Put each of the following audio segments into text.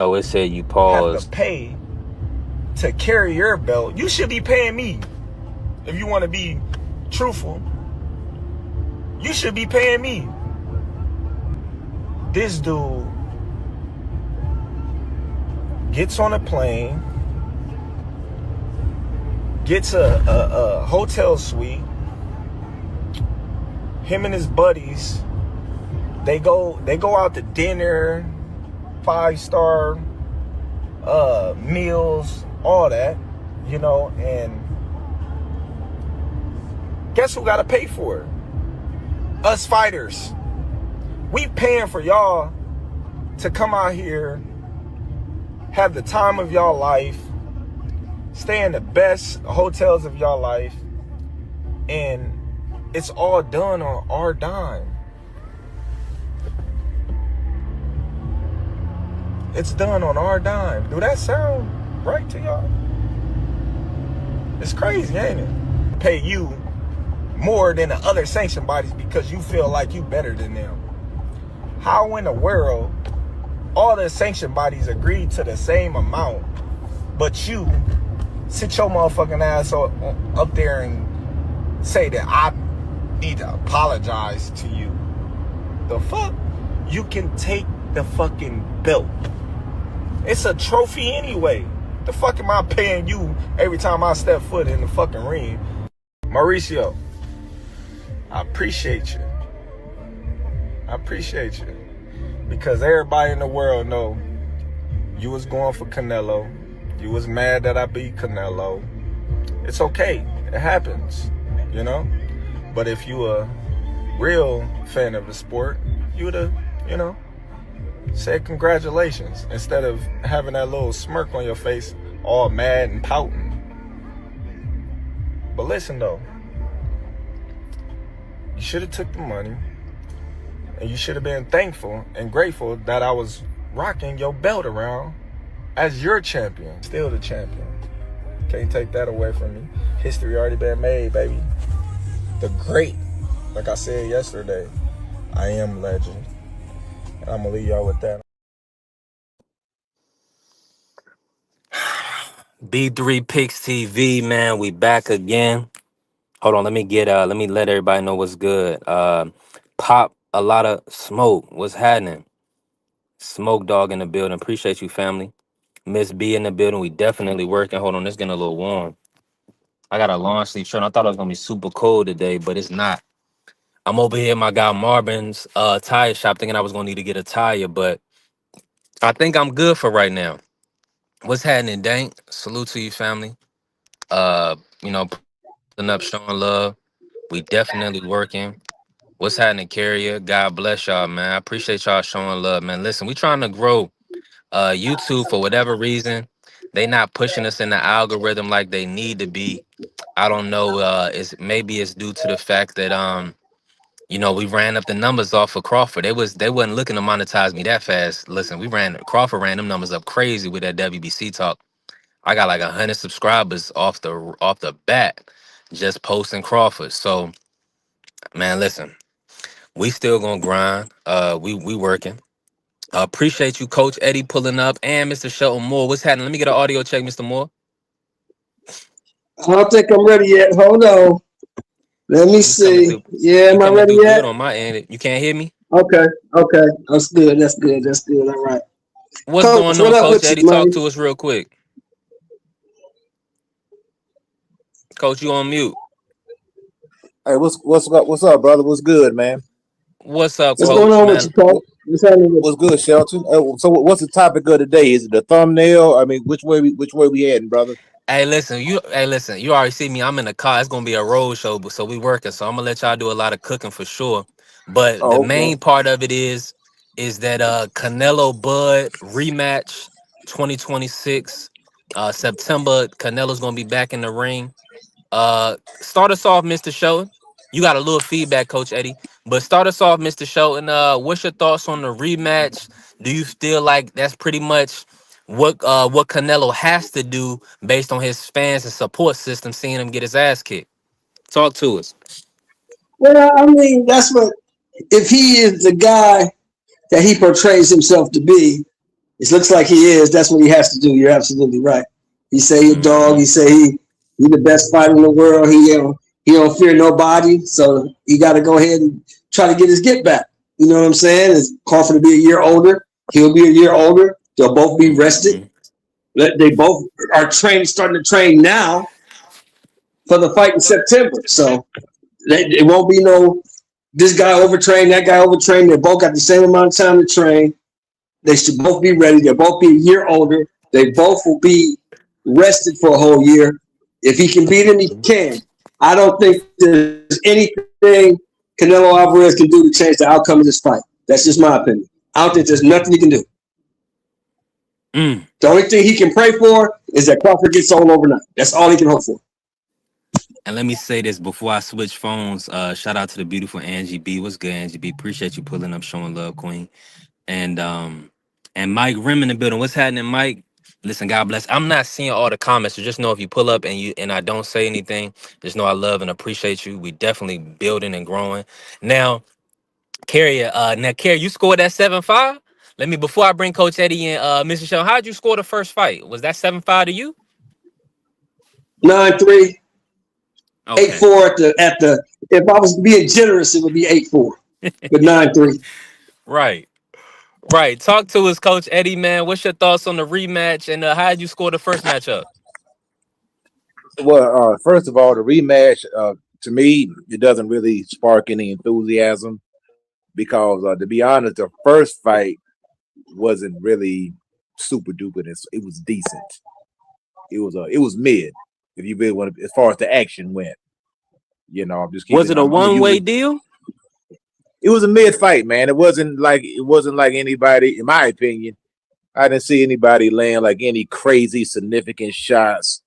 Oh, it said you have to paused. pay to carry your belt, you should be paying me. If you want to be truthful, you should be paying me. This dude gets on a plane, gets a hotel suite. Him and his buddies, they go out to dinner, 5-star meals, all that, and guess who got to pay for it? Us fighters. We paying for y'all to come out here, have the time of y'all life, stay in the best hotels of y'all life, and it's all done on our dime. It's done on our dime. Do that sound right to y'all? It's crazy, ain't it? Pay you more than the other sanctioned bodies because you feel like you better than them. How in the world all the sanctioned bodies agreed to the same amount, but you sit your motherfucking ass up there and say that I need to apologize to you? The fuck? You can take the fucking belt. It's a trophy anyway. The fuck am I paying you every time I step foot in the fucking ring? Mauricio, I appreciate you. Because everybody in the world know you was going for Canelo. You was mad that I beat Canelo. It's okay. It happens, But if you a real fan of the sport, you would have, said congratulations instead of having that little smirk on your face, all mad and pouting. But listen though, you should have took the money, and you should have been thankful and grateful that I was rocking your belt around as your champion. Still the champion. Can't take that away from me. History already been made, baby. The great, like I said yesterday, I am legend. And I'm gonna leave y'all with that. B3 Picks TV, man. We back again. Hold on, let me let everybody know what's good. Pop a lot of smoke. What's happening? Smoke Dog in the building. Appreciate you, family. Miss B in the building. We definitely working. Hold on, it's getting a little warm. I got a long sleeve shirt. I thought it was gonna be super cold today, but it's not. I'm over here at my guy Marvin's tire shop thinking I was gonna need to get a tire, but I think I'm good for right now. What's happening, Dank? Salute to you, family. Putting up, showing love. We definitely working. What's happening, Carrier? God bless y'all, man. I appreciate y'all showing love, man. Listen, we trying to grow YouTube. For whatever reason, they not pushing us in the algorithm like they need to be. I don't know. Maybe it's due to the fact that we ran up the numbers off of Crawford. They wasn't looking to monetize me that fast. Listen, Crawford ran them numbers up crazy with that WBC talk. I got like 100 subscribers off the bat just posting Crawford. So, man, listen, we still gonna grind. We working. Appreciate you, Coach Eddie, pulling up, and Mr. Shelton Moore. What's happening? Let me get an audio check, Mr. Moore. I don't think I'm ready yet. Hold on. Let me see. Yeah, am I ready yet? Good on my end. You can't hear me? Okay. That's good. All right. What's Coach, going on, what up Coach with Eddie? you, man? Talk to us real quick. Coach, you on mute. Hey, what's up, brother? What's good, man? What's up, What's Coach, going on man? with you, Coach? What's happening with What's good, Shelton? So, what's the topic of today? Is it the thumbnail? I mean, which way we heading, brother? Hey, listen, you already see me. I'm in the car. It's gonna be a road show, so we working. So I'm gonna let y'all do a lot of cooking for sure. But the Oh, okay. main part of it is that Canelo Bud rematch 2026. September, Canelo's gonna be back in the ring. Start us off, Mr. Shelton. You got a little feedback, Coach Eddie. But start us off, Mr. Shelton. What's your thoughts on the rematch? Do you feel like that's pretty much what Canelo has to do based on his fans and support system, seeing him get his ass kicked? Talk to us. Well, I mean, that's what, if he is the guy that he portrays himself to be, It looks like he is. That's what he has to do. You're absolutely right. He say he a dog. Mm-hmm. He say he the best fighter in the world. He don't fear nobody. So he got to go ahead and try to get his get back. You know what I'm saying? It's Crawford to be a year older. He'll be a year older. They'll both be rested. They both are starting to train now for the fight in September. So it won't be no this guy overtrained, that guy overtrained. They both got the same amount of time to train. They should both be ready. They'll both be a year older. They both will be rested for a whole year. If he can beat him, he can. I don't think there's anything Canelo Alvarez can do to change the outcome of this fight. That's just my opinion. I don't think there's nothing he can do. The only thing he can pray for is that Crawford gets sold overnight. That's all he can hope for. And let me say this before I switch phones. Shout out to the beautiful Angie B. What's good, Angie B? Appreciate you pulling up, showing love, Queen. And Mike Rim in the building. What's happening, Mike? Listen, God bless. I'm not seeing all the comments, so just know if you pull up and I don't say anything, just know I love and appreciate you. We definitely building and growing. Now, Carrier, Carrier, you scored that 7-5. Let me before I bring Coach Eddie and Mr. Shell. How'd you score the first fight? Was that 7-5 to you? 9-3. Okay. 8-4 at the. If I was being generous, it would be 8-4, but 9-3. Right. Talk to us, Coach Eddie, man. What's your thoughts on the rematch, and how did you score the first matchup? Well, first of all, the rematch, to me, it doesn't really spark any enthusiasm because, to be honest, the first fight wasn't really super duper. It was decent. It was mid. If you really want to, as far as the action went, I'm just kidding. Was it a one-way deal? It was a mid fight, man. It wasn't like anybody, in my opinion. I didn't see anybody laying like any crazy significant shots.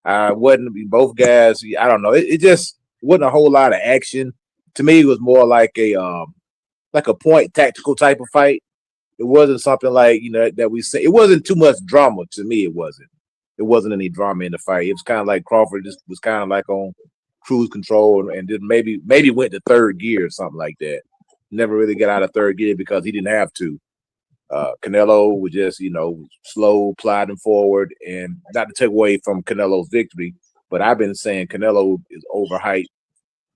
Wasn't both guys. I don't know. It just wasn't a whole lot of action. To me, it was more like a point tactical type of fight. It wasn't something like that we say. It wasn't too much drama to me. It wasn't. There wasn't any drama in the fight. It was kind of like Crawford just was kind of like on cruise control and then maybe went to third gear or something like that. Never really got out of third gear because he didn't have to. Canelo was just, slow, plodding forward, and not to take away from Canelo's victory, but I've been saying Canelo is overhyped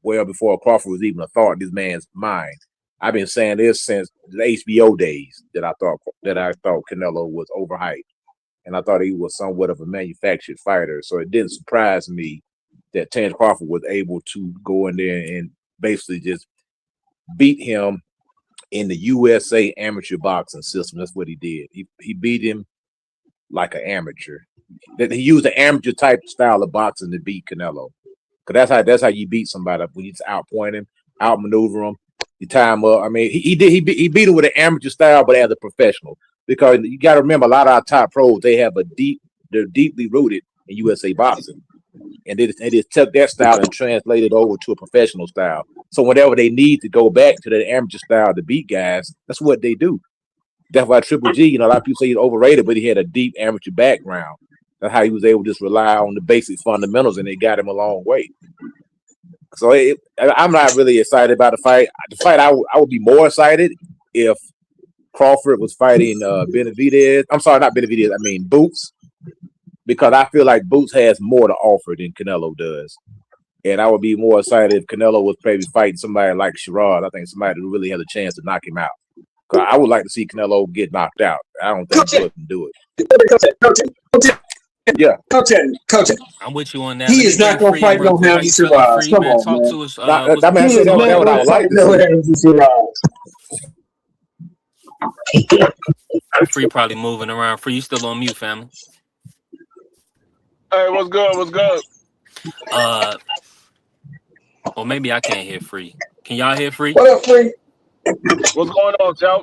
well before Crawford was even a thought in this man's mind. I've been saying this since the HBO days that I thought Canelo was overhyped, and I thought he was somewhat of a manufactured fighter. So it didn't surprise me that Terence Crawford was able to go in there and basically just beat him in the USA amateur boxing system. That's what he did. He beat him like an amateur. That he used the amateur type style of boxing to beat Canelo. Because that's how you beat somebody, when you just outpoint him, outmaneuver him, you tie him up. I mean, he beat him with an amateur style, but as a professional. Because you got to remember, a lot of our top pros, they're deeply rooted in USA boxing. And they just took that style and translated over to a professional style. So whenever they need to go back to the amateur style to beat guys, that's what they do. That's why Triple G, a lot of people say he's overrated, but he had a deep amateur background. That's how he was able to just rely on the basic fundamentals, and it got him a long way. So I'm not really excited about the fight. The fight, I would be more excited if Crawford was fighting Benavidez. I'm sorry, not Benavidez. I mean Boots. Because I feel like Boots has more to offer than Canelo does. And I would be more excited if Canelo was maybe fighting somebody like Sherrod. I think somebody who really has a chance to knock him out. Because I would like to see Canelo get knocked out. I don't think he can do it. Yeah. Coach. I'm with you on that. He is not going to fight no Hamza Siraj. Come on, talk man. to us. He is not going to fight no Hamza Siraj. Free probably moving around. Free, you still on mute, family. Hey, what's good? What's good? Or maybe I can't hear Free. Can y'all hear Free? What up, Free? What's going on, Joe?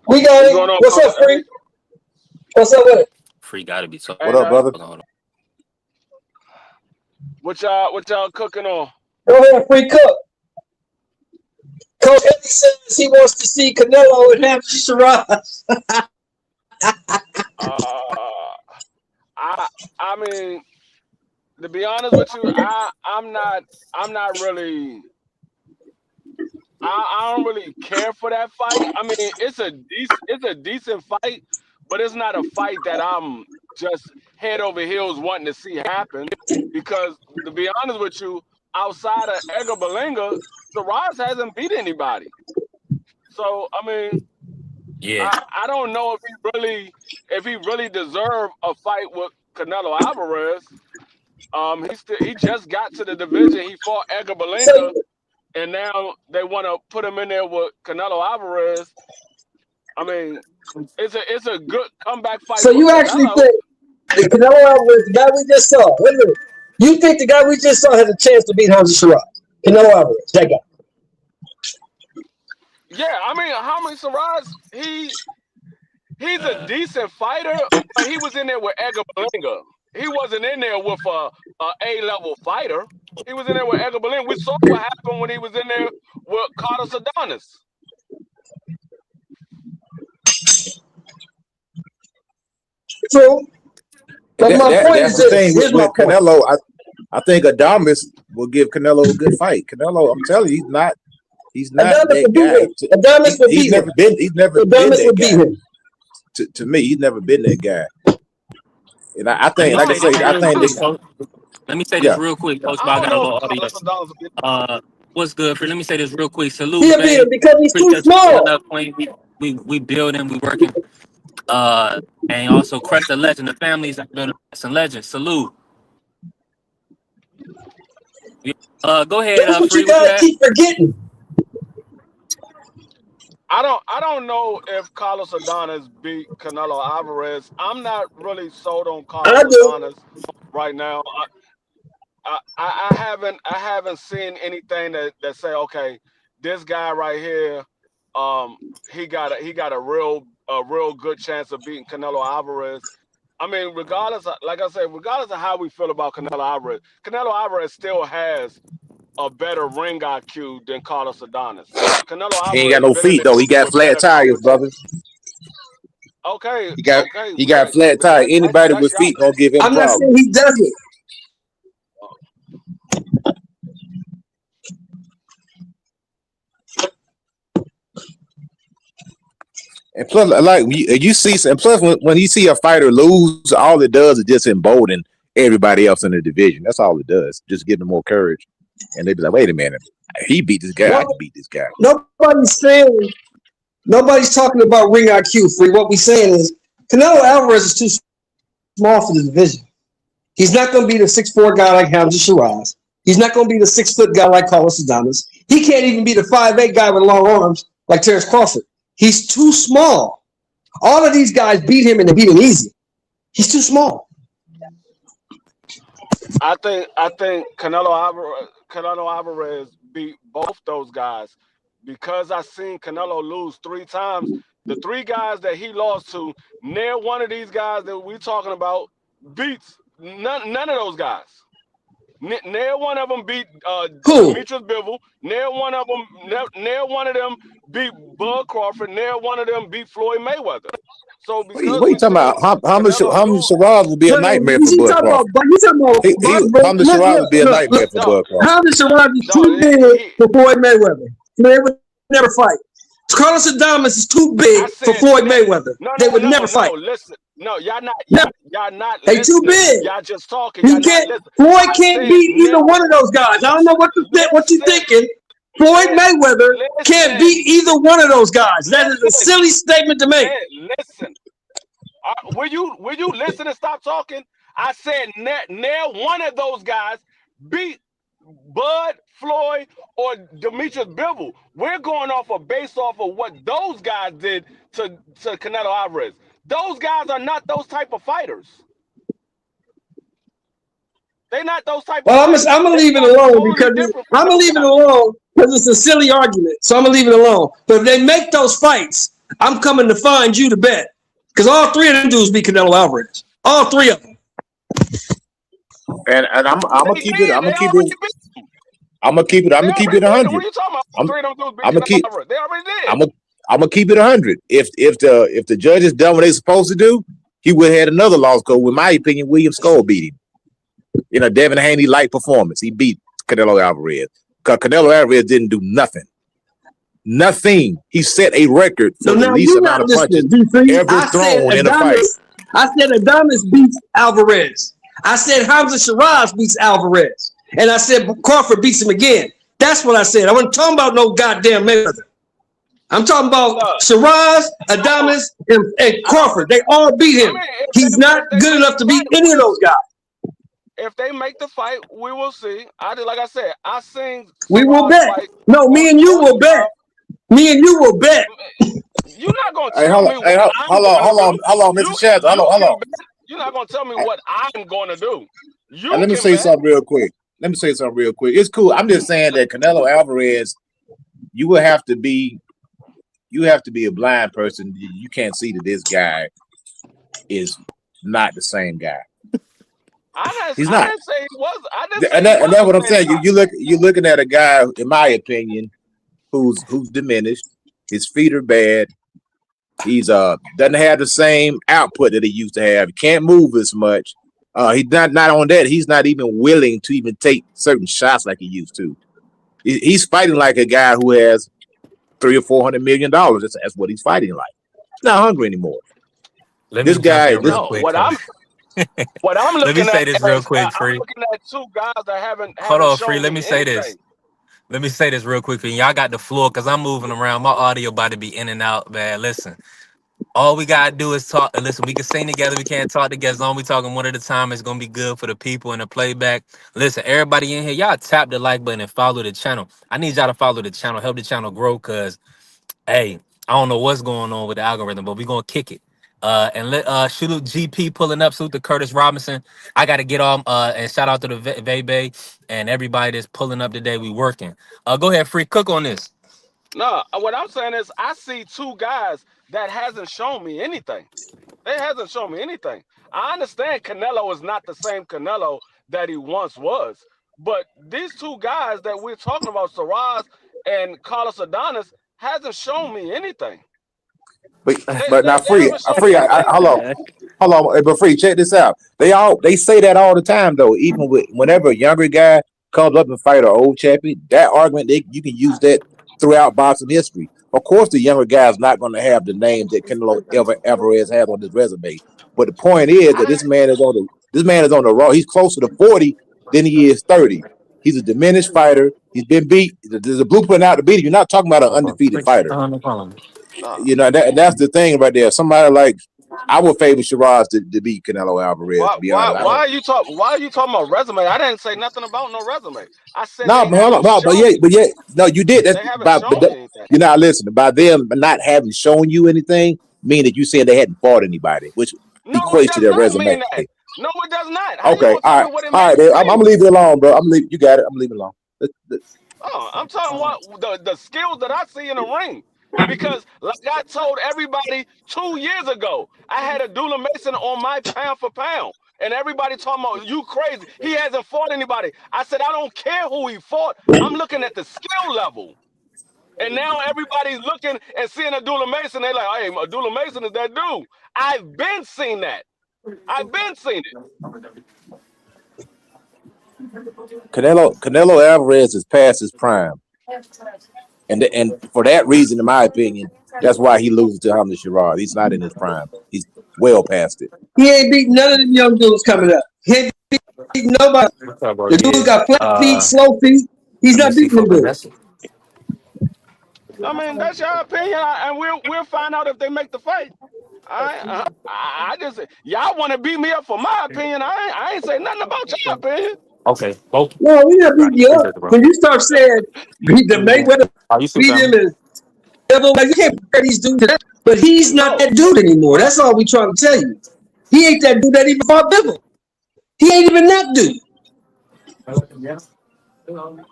We got it. What's up, Free? What's up with it? Free got to be talking. What up, brother? Hold on. What y'all cooking on? Go ahead, Free, cook. Coach Eddie says he wants to see Canelo and Hamza Siraj. I mean, to be honest with you, I'm not really. I don't really care for that fight. I mean, it's a decent fight, but it's not a fight that I'm just head over heels wanting to see happen. Because to be honest with you, outside of Edgar Berlanga, Shiraz hasn't beat anybody. So I mean, Yeah. I don't know if he really deserved a fight with Canelo Alvarez. He just got to the division. He fought Edgar So, Berlanga, and now they want to put him in there with Canelo Alvarez. I mean, it's a good comeback fight so for you actually Canelo. think the Canelo Alvarez, the guy we just saw, wait a minute, you think the guy we just saw has a chance to beat Hamza Shiraz? Canelo Alvarez, that guy. Yeah, I mean, Hamid Shiraz, he's a decent fighter, but he was in there with Edgar Berlanga. He wasn't in there with a level fighter. He was in there with Edgar Berlanga. We saw what happened when he was in there with Carlos Adonis. True. But my point That's is the this. thing Here's my with point. Canelo. I think Adames will give Canelo a good fight. Canelo, I'm telling you, he's not Adamas that would beat guy. him. Adamas would beat him. He's never been Adamas that would beat guy. him. To me, he's never been that guy. And I Let think, me like I say this say, I real think quick, this, Coach. Let me say this yeah. real quick, Coach. I I don't got a know if little Carlos audience. Adonis will be. What's good, for? Let me say this real quick. Salute, He'll beat him babe. because he's too Appreciate you pulling small. up, Queen. We building, we working. And also Crest the Legend. The families are building some legends. Salute. Go ahead, That's what Free. you What you gotta at? keep forgetting. I don't know if Carlos Adonis beat Canelo Alvarez. I'm not really sold on I Carlos do. Adonis right now. I haven't seen anything that say, okay, this guy right here, he got a real good chance of beating Canelo Alvarez. I mean, like I said, regardless of how we feel about Canelo Alvarez still has a better ring IQ than Carlos Adonis. Canelo He ain't got Alvarez no been in feet there though. He got with flat better tires, competition. brother. Okay, He got okay, he got flat tires. Anybody with y'all. feet gonna give him I'm not saying problems. he doesn't. And plus, like you see, and plus when you see a fighter lose, all it does is just embolden everybody else in the division. That's all it does. Just give them more courage, and they be like, "Wait a minute, he beat this guy. I No, can beat this guy." nobody's saying. Nobody's talking about ring IQ. Free. What we're saying is Canelo Alvarez is too small for the division. He's not going to be the 6'4" guy like Hamza Shiraz. He's not going to be the 6 foot guy like Carlos Adonis. He can't even be the 5'8" guy with long arms like Terence Crawford. He's too small. All of these guys beat him and they beat him easy. He's too small. I think Canelo Alvarez beat both those guys because I seen Canelo lose 3 times. The 3 guys that he lost to, near one of these guys that we talking about beats none of those guys. Near one of them beat Who? Demetrius Bivol. Near one of them beat Bud Crawford. Near one of them beat Floyd Mayweather. So What are you, because what are you we talking seen about? How much Canelo lose, Shiraz would be a No, nightmare for he's Bud talking about. Crawford. He's talking about. How much Shiraz would be a nightmare for no, Bud Crawford. Hamza Shiraz is no, too big for Floyd Mayweather. They would never fight. Carlos Adames is too big I for said Floyd Mayweather. They would never fight. Listen, no, No, y'all not they too listening. big. Y'all just talking. He Y'all not can't. listening. Floyd I can't said beat either one of those guys. I don't know what you listen, thinking. Floyd Mayweather can't listen, beat either one of those guys. That is a listen, silly statement to make. listen. Will you listen and stop talking? I said near one of those guys beat Bud, Floyd, or Demetrius Bivol. We're going based off of what those guys did to Canelo Alvarez. Those guys are not those type of fighters. They're not those type of Well, fighters. I'm gonna They leave it fight alone totally because different from I'm gonna those leave it guys. alone because it's a silly argument. So I'm gonna leave it alone. But if they make those fights, I'm coming to find you to bet because all 3 of them dudes beat Canelo Alvarez. All 3 of them. And I'm gonna They keep it. did. I'm They gonna keep already it. beat him. I'm gonna keep it. I'm They gonna keep already it did. What 100. are you talking about? I'm 3 of them dudes beat I'm gonna Canelo keep. Alvarez. They already did. I'm gonna keep it 100. If the judges done what they supposed to do, he would have had another loss. Cause, in my opinion, William Skull beat him in a Devin Haney light performance. He beat Canelo Alvarez. Cause Canelo Alvarez didn't do nothing. Nothing. He set a record So for the now least you're amount not of punches listening, D3. ever thrown in a fight. I said Adames beats Alvarez. I said Hamza Shiraz beats Alvarez. And I said Crawford beats him again. That's what I said. I wasn't talking about no goddamn Mayweather. I'm talking about Shiraz, Adames, and Crawford. They all beat him. He's not good enough to beat any of those guys. If they make the fight, we will see. Like I said, I seen. We will bet. Fight No, me and you will bet. Me and you will bet. You're not gonna tell me what hold on, Mr. Shasta. Hold on. You're not gonna tell me what I'm gonna do. Let me say something real quick. It's cool. I'm just saying that Canelo Alvarez, you have to be a blind person. You can't see that this guy is not the same guy. He's not. I didn't say he was. And that's what I'm saying. You're looking at a guy, in my opinion, who's diminished. His feet are bad. He's doesn't have the same output that he used to have. He can't move as much. He's not on that. He's not even willing to even take certain shots like he used to. He's fighting like a guy who has $300 or $400 million. That's what he's fighting like. He's not hungry anymore. This guy. What I'm looking let me say at this real quick, Free. I'm looking at two guys that haven't Hold on, shown Free. Let me say anything. this. Let me say this real quick, Free. Y'all got the floor because I'm moving around. My audio about to be in and out, man. Listen, all we gotta do is talk. Listen, we can sing together. We can't talk together. As long as we talking one at a time, it's gonna be good for the people in the playback. Listen, everybody in here, y'all tap the like button and follow the channel. I need y'all to follow the channel, help the channel grow. Cause, hey, I don't know what's going on with the algorithm, but we gonna kick it. And let salute GP pulling up, salute to Curtis Robinson. I gotta get on and shout out to the Vebe and everybody that's pulling up today. We working. Go ahead, Free, cook on this. No, what I'm saying is I see two guys that hasn't shown me anything. They hasn't shown me anything. I understand Canelo is not the same Canelo that he once was, but these two guys that we're talking about, Shiraz and Carlos Adonis, hasn't shown me anything. But now Free, hold on, but Free, check this out. They say that all the time though. Even whenever a younger guy comes up and fight an old championship, that argument you can use that throughout boxing history. Of course, the younger guy is not going to have the name that Canelo Alvarez has on his resume. But the point is that this man is on the raw. He's closer to 40 than he is 30. He's a diminished fighter. He's been beat. There's a blueprint out to beat him. You're not talking about an undefeated fighter. You know, that's the thing right there. Somebody like I would favor Shiraz to beat Canelo Alvarez. Why are you talking about resume? I didn't say nothing about no resume. I said you did. You're not listening. By them not having shown you anything, mean that you said they hadn't fought anybody, which equates to their resume. No, it does not. Okay, all right. I'm gonna leave it alone, bro. You got it. I'm leaving it alone. I'm talking about the skills that I see in the ring. Because like I told everybody 2 years ago, I had a Dula Mason on my pound for pound. And everybody talking about you crazy. He hasn't fought anybody. I said, I don't care who he fought. I'm looking at the skill level. And now everybody's looking and seeing a Dula Mason. They're like, hey, a Dula Mason is that dude. I've been seeing that. I've been seeing it. Canelo Alvarez is past his prime. And for that reason, in my opinion, that's why he loses to Hamza Shiraz. He's not in his prime. He's well past it. He ain't beating none of them young dudes coming up. He ain't beating nobody. The dude got flat feet, slow feet. He's not beating them dudes. I mean, that's your opinion, and we'll find out if they make the fight. I just y'all want to beat me up for my opinion. I ain't say nothing about your opinion. Okay. No, we not beating you up. When you start saying beat the Mayweather, beat him and devil, like you can't compare these dudes to that. But he's not that dude anymore. That's all we trying to tell you. He ain't that dude that even fought Bivol. He ain't even that dude.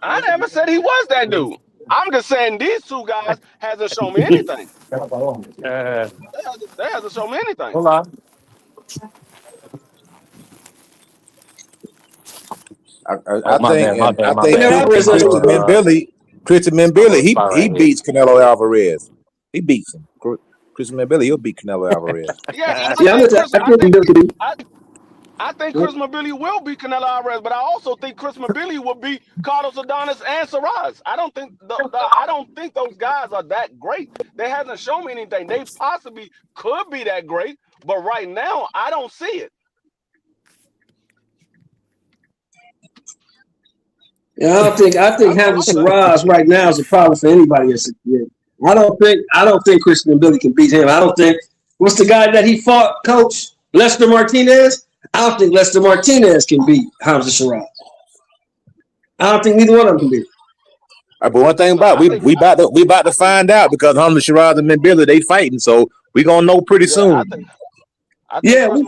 I never said he was that dude. I'm just saying these two guys hasn't shown me anything. They hasn't shown me anything. Hold on. I think Christian Billy, he beats Canelo Alvarez. He beats him. Christian Billy, he'll beat Canelo Alvarez. I think Chris Mabili will beat Canelo Alvarez, but I also think Chris Mabili will beat Carlos Adonis and Saraz. I don't think those guys are that great. They hasn't shown me anything. They possibly could be that great, but right now I don't see it. Yeah, I think having Shiraz right now is a problem for anybody that's in. I don't think Christian Billy can beat him. I don't think what's the guy that he fought, Coach? Lester Martinez? I don't think Lester Martinez can beat Hamza Shiraz. I don't think neither one of them can beat him. But one thing about we about to find out because Hamza Shiraz and Billy they fighting, so we gonna know pretty soon. I think we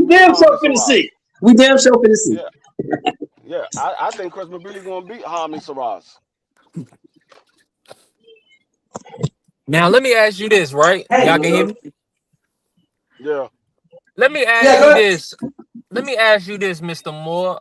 damn sure finna see. We damn sure finna see. Yeah, I think Chris Mabili gonna beat Hamza Shiraz. Now let me ask you this, right? Y'all can hear me? Yeah. Let me ask you this. Let me ask you this, Mr. Moore.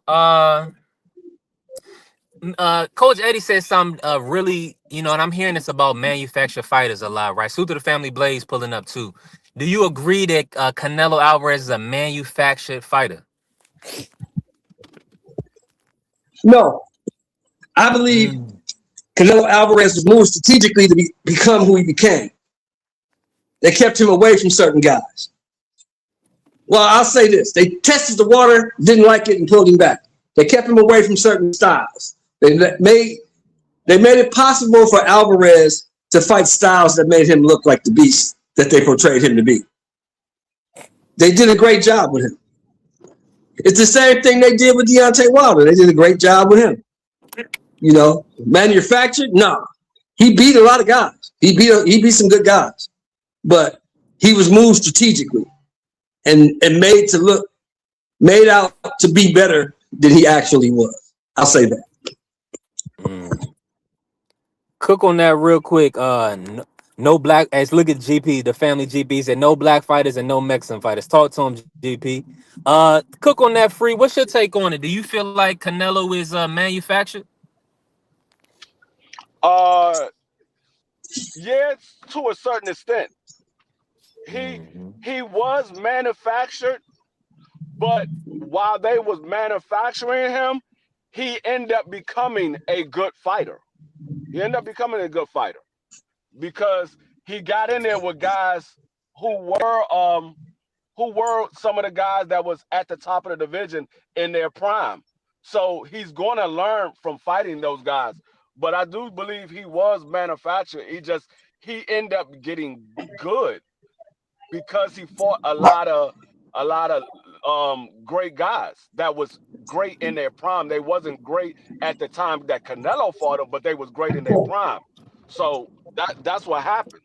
Coach Eddie said something really, and I'm hearing this about manufactured fighters a lot, right? Suit to the Family Blaze pulling up too. Do you agree that Canelo Alvarez is a manufactured fighter? No. I believe Canelo Alvarez was moved strategically to become who he became. They kept him away from certain guys. Well, I'll say this. They tested the water, didn't like it, and pulled him back. They kept him away from certain styles. They made it possible for Alvarez to fight styles that made him look like the beast that they portrayed him to be. They did a great job with him. It's the same thing they did with Deontay Wilder. They did a great job with him. Manufactured? No. He beat a lot of guys. He beat some good guys. But he was moved strategically and made out to be better than he actually was. I'll say that. Cook on that real quick. No black. Let's look at GP. The family GP said no black fighters and no Mexican fighters. Talk to him, GP. Cook on that, Free. What's your take on it? Do you feel like Canelo is manufactured? Yeah, to a certain extent. He was manufactured, but while they was manufacturing him, he ended up becoming a good fighter. Because he got in there with guys who were some of the guys that was at the top of the division in their prime. So he's going to learn from fighting those guys. But I do believe he was manufactured. He ended up getting good because he fought a lot of great guys that was great in their prime. They wasn't great at the time that Canelo fought them, but they was great in their prime. So that's what happened.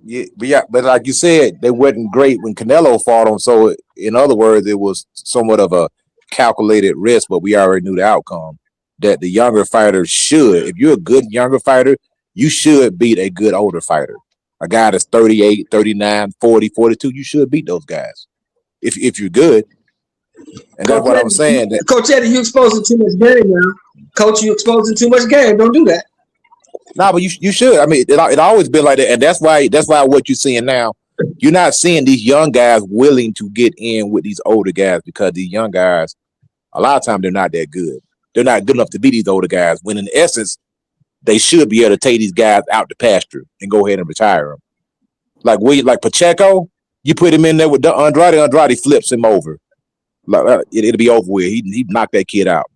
Yeah, but like you said, they wasn't great when Canelo fought them. So in other words, it was somewhat of a calculated risk, but we already knew the outcome. That the younger fighters should, if you're a good younger fighter, you should beat a good older fighter. A guy that's 38, 39, 40, 42, you should beat those guys if you're good. And that's what I'm saying. Coach Eddie, you exposing too much game now. Coach, you exposing too much game. Don't do that. No, but you should. I mean, it always been like that, and that's why what you're seeing now, you're not seeing these young guys willing to get in with these older guys because these young guys, a lot of times they're not that good. They're not good enough to beat these older guys. When in essence, they should be able to take these guys out to pasture and go ahead and retire them. Like Pacheco, you put him in there with Andrade flips him over. It'll be over with. He knocked that kid out.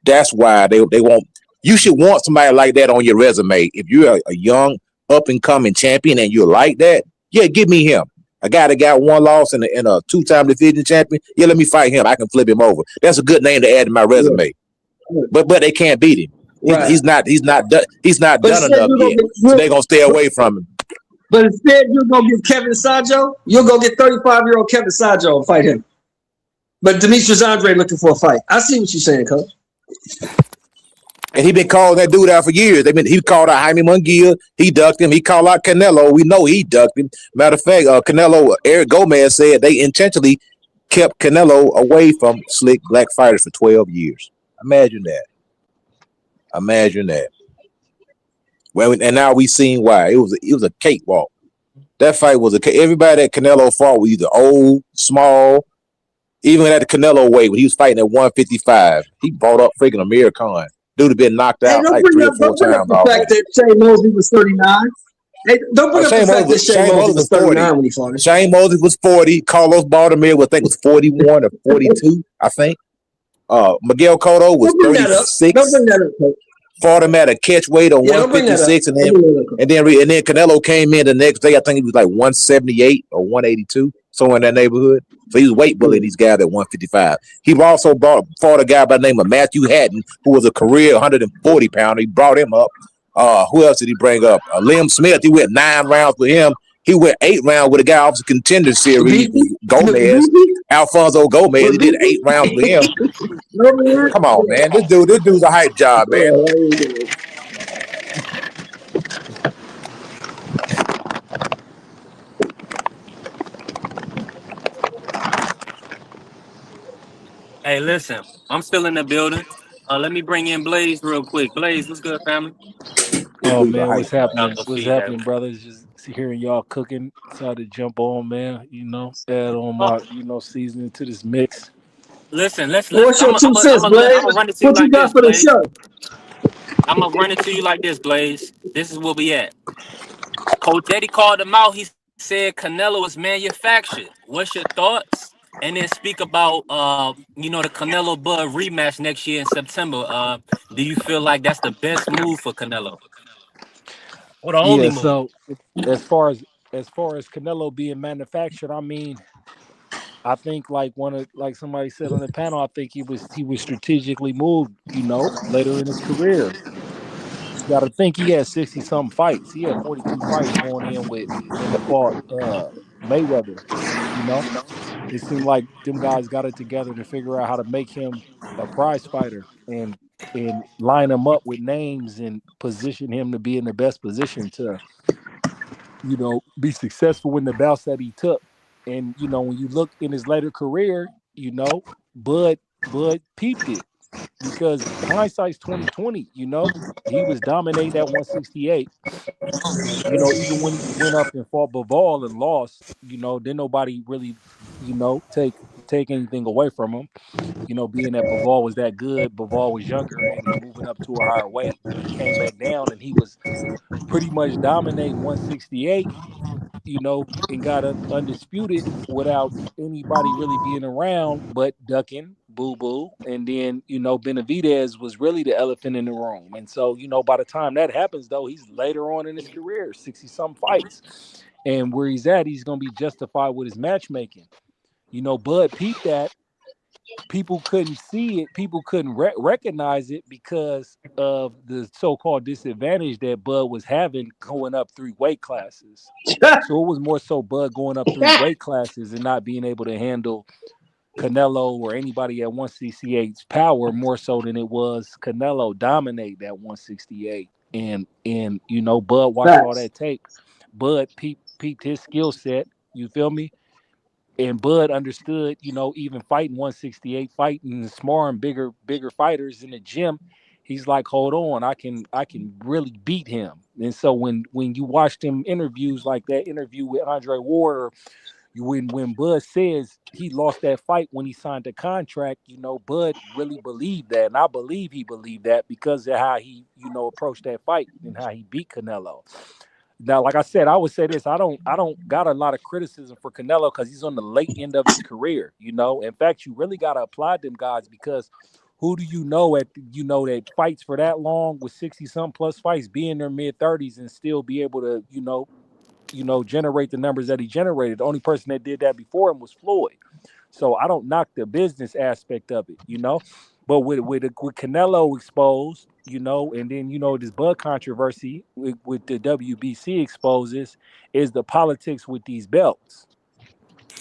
That's why they won't. You should want somebody like that on your resume. If you're a young up and coming champion and you're like that, yeah, give me him. A guy that got one loss and a two-time division champion. Yeah, let me fight him. I can flip him over. That's a good name to add to my resume. But they can't beat him. Right. He's not done enough yet. So they're gonna stay away from him. But instead, you're gonna get Kevin Sajo. You'll go get 35-year-old Kevin Sajo and fight him. But Demetrius Andre looking for a fight. I see what you're saying, Coach. And he been calling that dude out for years. He called out Jaime Munguia. He ducked him. He called out Canelo. We know he ducked him. Matter of fact, Canelo, Eric Gomez said they intentionally kept Canelo away from slick black fighters for 12 years. Imagine that. Well, and now we seen why. It was a cakewalk. That fight was everybody that Canelo fought was either old, small, Even at the Canelo weight when he was fighting at 155, he brought up freaking Amir Khan. Dude had been knocked Hey, out like three or four don't bring up times the fact already. that Shane Mosley was 39. Hey, don't bring up the fact that Shane Shane Mosley Mosley was was 40. 39 when he fought him. Shane Mosley was 40. Carlos Baldomir, I think, was 41 or 42, I think. Miguel Cotto was Don't bring that up. Don't 36. bring that up, Coach. Fought him at a catch weight of Yeah, don't bring that up. 156, Don't bring that up, Coach. and then Canelo came in the next day. I think he was like 178 or 182, somewhere in that neighborhood. So he was weight bullying these guys at 155. He also fought a guy by the name of Matthew Hatton, who was a career 140 pounder. He brought him up. Who else did he bring up? Liam Smith. He went 9 rounds with him. He went 8 rounds with a guy off the contender series, Gomez, Alfonso Gomez. He did 8 rounds with him. Come on, man. This dude's a hype job, man. Hey, listen, I'm still in the building. Let me bring in Blaze real quick. Blaze, what's good, family? This Oh dude's a man, hype what's job. I'll happening? go What's feed that. happening, brothers? Just hearing y'all cooking. Decided to jump on, man. Add on Oh, my, seasoning to this mix. listen, let's Well, let what's your 2 cents, I'm Blaze? gonna run it to you What you like got this, for the Blaze. show? I'm gonna run it to you like this, Blaze. This is where we at. Coach Eddie called him out. He said Canelo is manufactured. What's your thoughts? And then speak about the Canelo Bud rematch next year in September. Do you feel like that's the best move for Canelo? Or the only Yeah. move? So as far as Canelo being manufactured, I mean, I think like somebody said on the panel, I think he was strategically moved. Later in his career, you got to think he had 60 something fights. He had 42 fights going in with when he fought Mayweather. You know, it seemed like them guys got it together to figure out how to make him a prize fighter and line him up with names and position him to be in the best position to be successful in the bouts that he took. And when you look in his later career, Bud Bud peeped it because hindsight's 2020. He was dominating at 168. Even when he went up and fought Bivol and lost, then nobody really, take anything away from him. Being that Bivol was that good, Bivol was younger and moving up to a higher weight. He came back down and he was pretty much dominating 168, and got undisputed without anybody really being around but ducking Boo Boo. And then, Benavidez was really the elephant in the room. And so, by the time that happens, though, he's later on in his career, 60 some fights. And where he's at, he's going to be justified with his matchmaking. Bud peeped that. People couldn't see it. People couldn't recognize it because of the so-called disadvantage that Bud was having going up 3 weight classes. So it was more so Bud going up 3 weight classes and not being able to handle Canelo or anybody at 168's power more so than it was Canelo dominate that 168. And Bud watched all Facts. that tape. Bud peeped his skill set. You feel me? And Bud understood, even fighting 168, fighting and smarring bigger fighters in the gym. He's like, hold on, I can really beat him. And so when you watch them interviews like that interview with Andre Ward, or when Bud says he lost that fight when he signed the contract, Bud really believed that, and I believe he believed that because of how he approached that fight and how he beat Canelo. Now, like I said, I would say this: I don't got a lot of criticism for Canelo because he's on the late end of his career. In fact, you really got to applaud them guys because who do you know that fights for that long with 60 some plus fights, be in their mid 30s and still be able to generate the numbers that he generated. The only person that did that before him was Floyd. So I don't knock the business aspect of it. But with Canelo exposed, and then this Bud controversy with the WBC exposes is the politics with these belts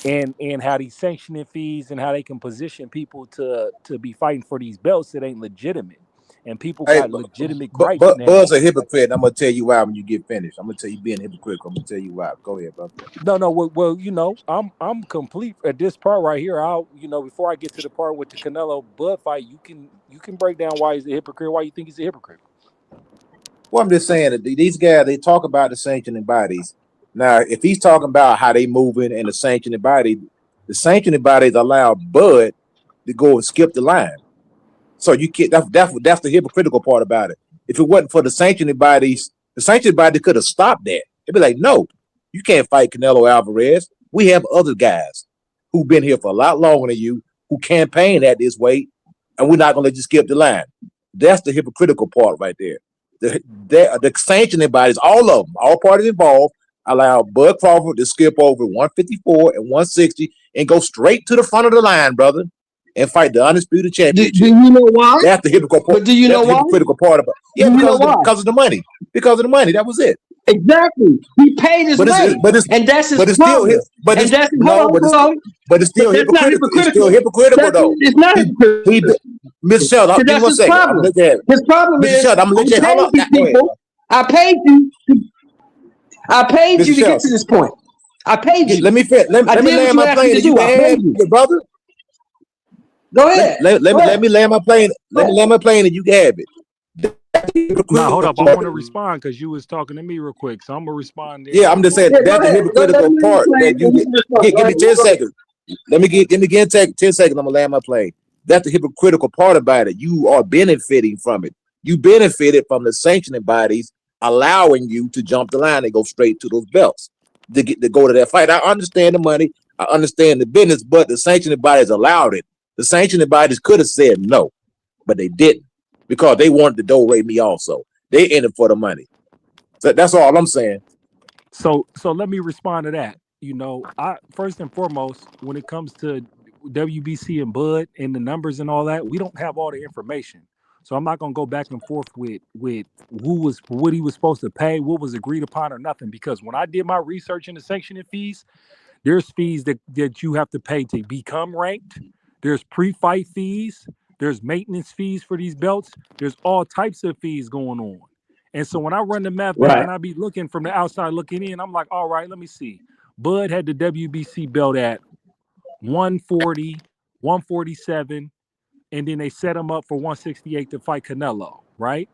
and how these sanctioning fees and how they can position people to be fighting for these belts that ain't legitimate. And people Hey, got legitimate gripes now. Buzz a hypocrite. And I'm gonna tell you why when you get finished. I'm gonna tell you being hypocritical. I'm gonna tell you why. Go ahead, brother. No. Well, I'm complete at this part right here. Before I get to the part with the Canelo Bud fight, you can break down why he's a hypocrite. Why you think he's a hypocrite? Well, I'm just saying that these guys they talk about the sanctioning bodies. Now, if he's talking about how they moving and the sanctioning body, The sanctioning bodies allow Bud to go and skip the line. So you can't. That's the hypocritical part about it. If it wasn't for the sanctioning bodies could have stopped that. They'd be like, no, you can't fight Canelo Alvarez. We have other guys who've been here for a lot longer than you, who campaign at this weight, and we're not going to let you skip the line. That's the hypocritical part right there. The sanctioning bodies, all of them, all parties involved, allow Bud Crawford to skip over 154 and 160 and go straight to the front of the line, brother, and fight the undisputed championship. Do you know why? That's the hypocritical part. But do you know why? Hypocritical part about it. Yeah, because of the money. Because of the money. That was it. Exactly. He paid his way, and that's his problem. But it's still hypocritical. It's still hypocritical, though. It's not hypocritical. Mr. Sheldon, give me 1 second. His problem is, I'm gonna let you hold on. I paid you to get to this point. I paid you. Let me land my plane and you can have it, brother. Go ahead. Let me land my plane. Let me land my plane and you can have it. Now, hold up. I want to respond because you was talking to me real quick. So I'm going to respond there. Yeah, I'm just saying that's the hypocritical part. That you give me 10 seconds. Let me get 10 seconds. I'm going to land my plane. That's the hypocritical part about it. You are benefiting from it. You benefited from the sanctioning bodies allowing you to jump the line and go straight to those belts to go to that fight. I understand the money. I understand the business, but the sanctioning bodies allowed it. The sanctioning bodies could have said no, but they didn't because they wanted to dough rate me also. They in it for the money. So that's all I'm saying. So let me respond to that. You know, I first and foremost, when it comes to WBC and Bud and the numbers and all that, we don't have all the information. So I'm not gonna go back and forth with what he was supposed to pay, what was agreed upon or nothing. Because when I did my research into sanctioning fees, there's fees that you have to pay to become ranked. There's pre-fight fees. There's maintenance fees for these belts. There's all types of fees going on. And so when I run the math back and I be looking from the outside looking in, I'm like, all right, let me see. Bud had the WBC belt at 140, 147, and then they set him up for 168 to fight Canelo, right?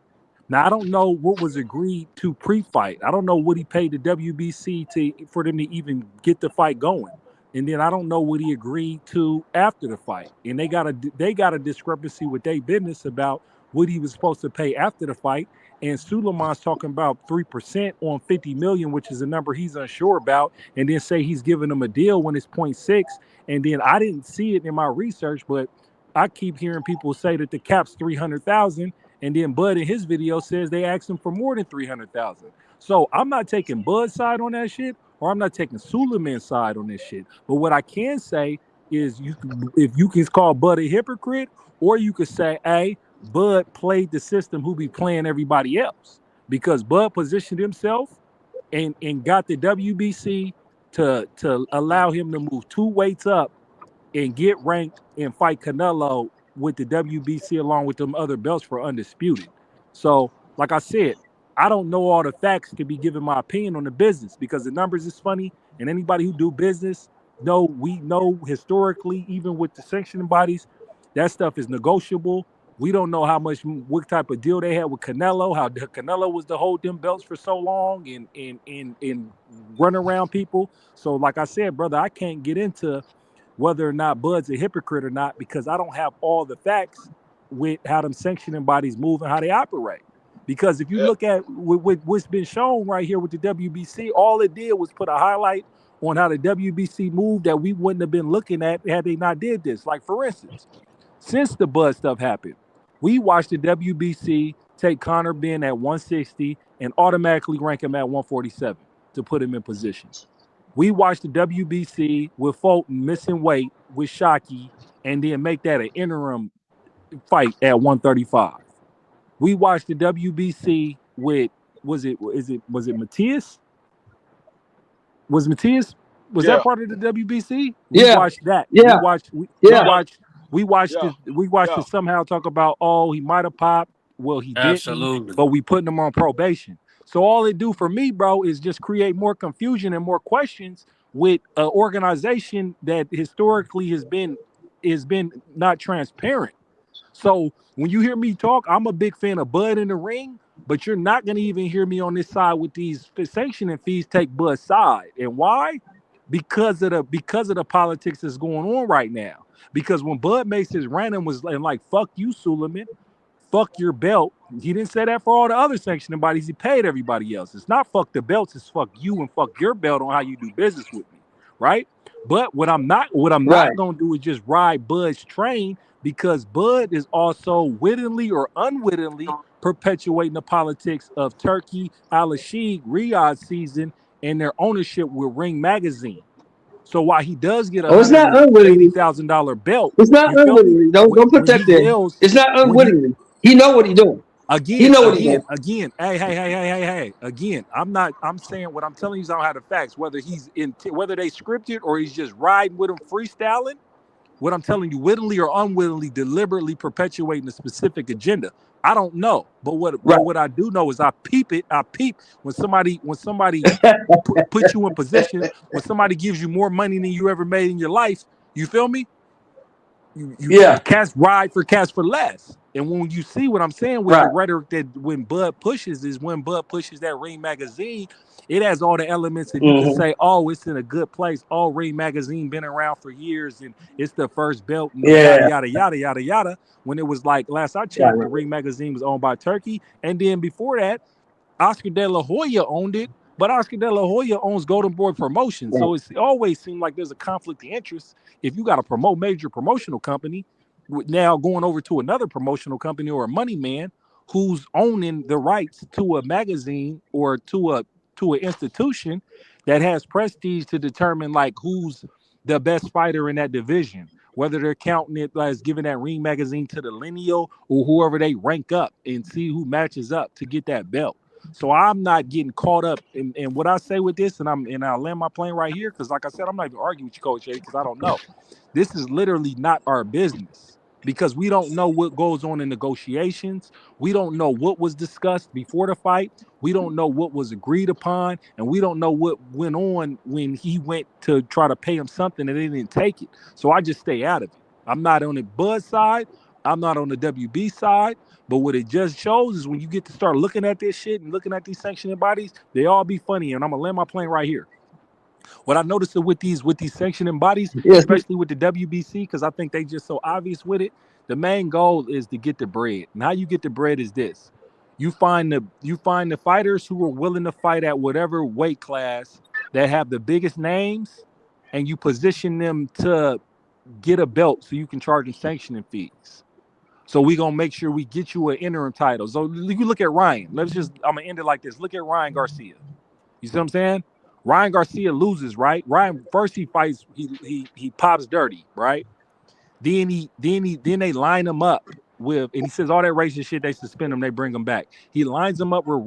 Now, I don't know what was agreed to pre-fight. I don't know what he paid the WBC for them to even get the fight going. And then I don't know what he agreed to after the fight. And they got a discrepancy with their business about what he was supposed to pay after the fight. And Suleiman's talking about 3% on 50 million, which is a number he's unsure about, and then say he's giving them a deal when it's 0.6. And then I didn't see it in my research, but I keep hearing people say that the cap's 300,000, and then Bud in his video says they asked him for more than 300,000. So I'm not taking Bud's side on that shit, or I'm not taking Suleiman's side on this shit. But what I can say is, if you can call Bud a hypocrite, or you could say, hey, Bud played the system who be playing everybody else, because Bud positioned himself and got the WBC to allow him to move 2 weights up and get ranked and fight Canelo with the WBC along with them other belts for undisputed. So, like I said, I don't know all the facts to be giving my opinion on the business, because the numbers is funny, and anybody who do business we know historically, even with the sanctioning bodies, that stuff is negotiable. We don't know what type of deal they had with Canelo, how Canelo was to hold them belts for so long and run around people. So, like I said, brother, I can't get into whether or not Bud's a hypocrite or not, because I don't have all the facts with how them sanctioning bodies move and how they operate. Because if you look at what's been shown right here with the WBC, all it did was put a highlight on how the WBC moved that we wouldn't have been looking at had they not did this. Like, for instance, since the Bud stuff happened, we watched the WBC take Conor Ben at 160 and automatically rank him at 147 to put him in position. We watched the WBC with Fulton missing weight with Shockey and then make that an interim fight at 135. We watched the WBC with was it Matias? Was Matias? Was that part of the WBC? We watched that. Yeah. We watched it somehow talk about, oh, he might have popped. Well, he didn't, but we putting him on probation. So all it do for me, bro, is just create more confusion and more questions with an organization that historically has been not transparent. So when you hear me talk, I'm a big fan of Bud in the ring, but you're not going to even hear me on this side with these sanctioning fees take Bud's side. And why? because of the politics that's going on right now. Because when Bud makes his random was like, fuck you, Suleiman, fuck your belt. He didn't say that for all the other sanctioning bodies. He paid everybody else. It's not fuck the belts, it's fuck you and fuck your belt on how you do business with me. Right? But what I'm Right. not gonna do is just ride Bud's train, because Bud is also wittingly or unwittingly perpetuating the politics of Turkey, Al Sheikh, Riyadh season, and their ownership with Ring Magazine. So while he does get a Oh, it's hundred not and eighty unwittingly. thousand dollar belt, It's not you feel me? unwittingly. Don't put When that he there. yells, It's not when he unwittingly. He know what he doing. He again, know what he again, doing. again, hey. Again, I'm saying what I'm telling you is I don't have the facts. Whether he's whether they scripted or he's just riding with him freestyling. What I'm telling you, wittingly or unwittingly, deliberately perpetuating a specific agenda. I don't know, but Right. what I do know is I peep it. I peep when somebody put you in position, when somebody gives you more money than you ever made in your life. You feel me? You Yeah. cash for less. And when you see what I'm saying with the Right. rhetoric that when Bud pushes is when Bud pushes that Ring magazine, it has all the elements that you can Mm-hmm. say, oh, it's in a good place. Oh, Ring magazine been around for years and it's the first belt and yada Yeah. yada yada yada yada. When it was like last I checked, the Right. Ring magazine was owned by Turkey, and then before that, Oscar De La Hoya owned it, but Oscar De La Hoya owns Golden Boy Promotions. Right. So it's always seemed like there's a conflict of interest if you got to promote major promotional company now going over to another promotional company or a money man who's owning the rights to a magazine or to an institution that has prestige to determine like who's the best fighter in that division, whether they're counting it as giving that Ring magazine to the lineal or whoever they rank up and see who matches up to get that belt. So I'm not getting caught up in what I say with this, and I'll land my plane right here because, like I said, I'm not even arguing with you, Coach A, because I don't know. This is literally not our business because we don't know what goes on in negotiations. We don't know what was discussed before the fight. We don't know what was agreed upon, and we don't know what went on when he went to try to pay him something and they didn't take it. So I just stay out of it. I'm not on the Buzz side. I'm not on the WB side. But what it just shows is when you get to start looking at this shit and looking at these sanctioning bodies, they all be funny. And I'm gonna land my plane right here. What I noticed with these sanctioning bodies, Yes. especially with the WBC, because I think they just so obvious with it. The main goal is to get the bread. And how you get the bread is this: you find the fighters who are willing to fight at whatever weight class that have the biggest names, and you position them to get a belt so you can charge them sanctioning fees. So we gonna make sure we get you an interim title. So you look at Ryan. I'm gonna end it like this. Look at Ryan Garcia. You see what I'm saying? Ryan Garcia loses, right? Ryan first he fights, he pops dirty, right? Then they line him up with, and he says all that racist shit. They suspend him, they bring him back. He lines him up with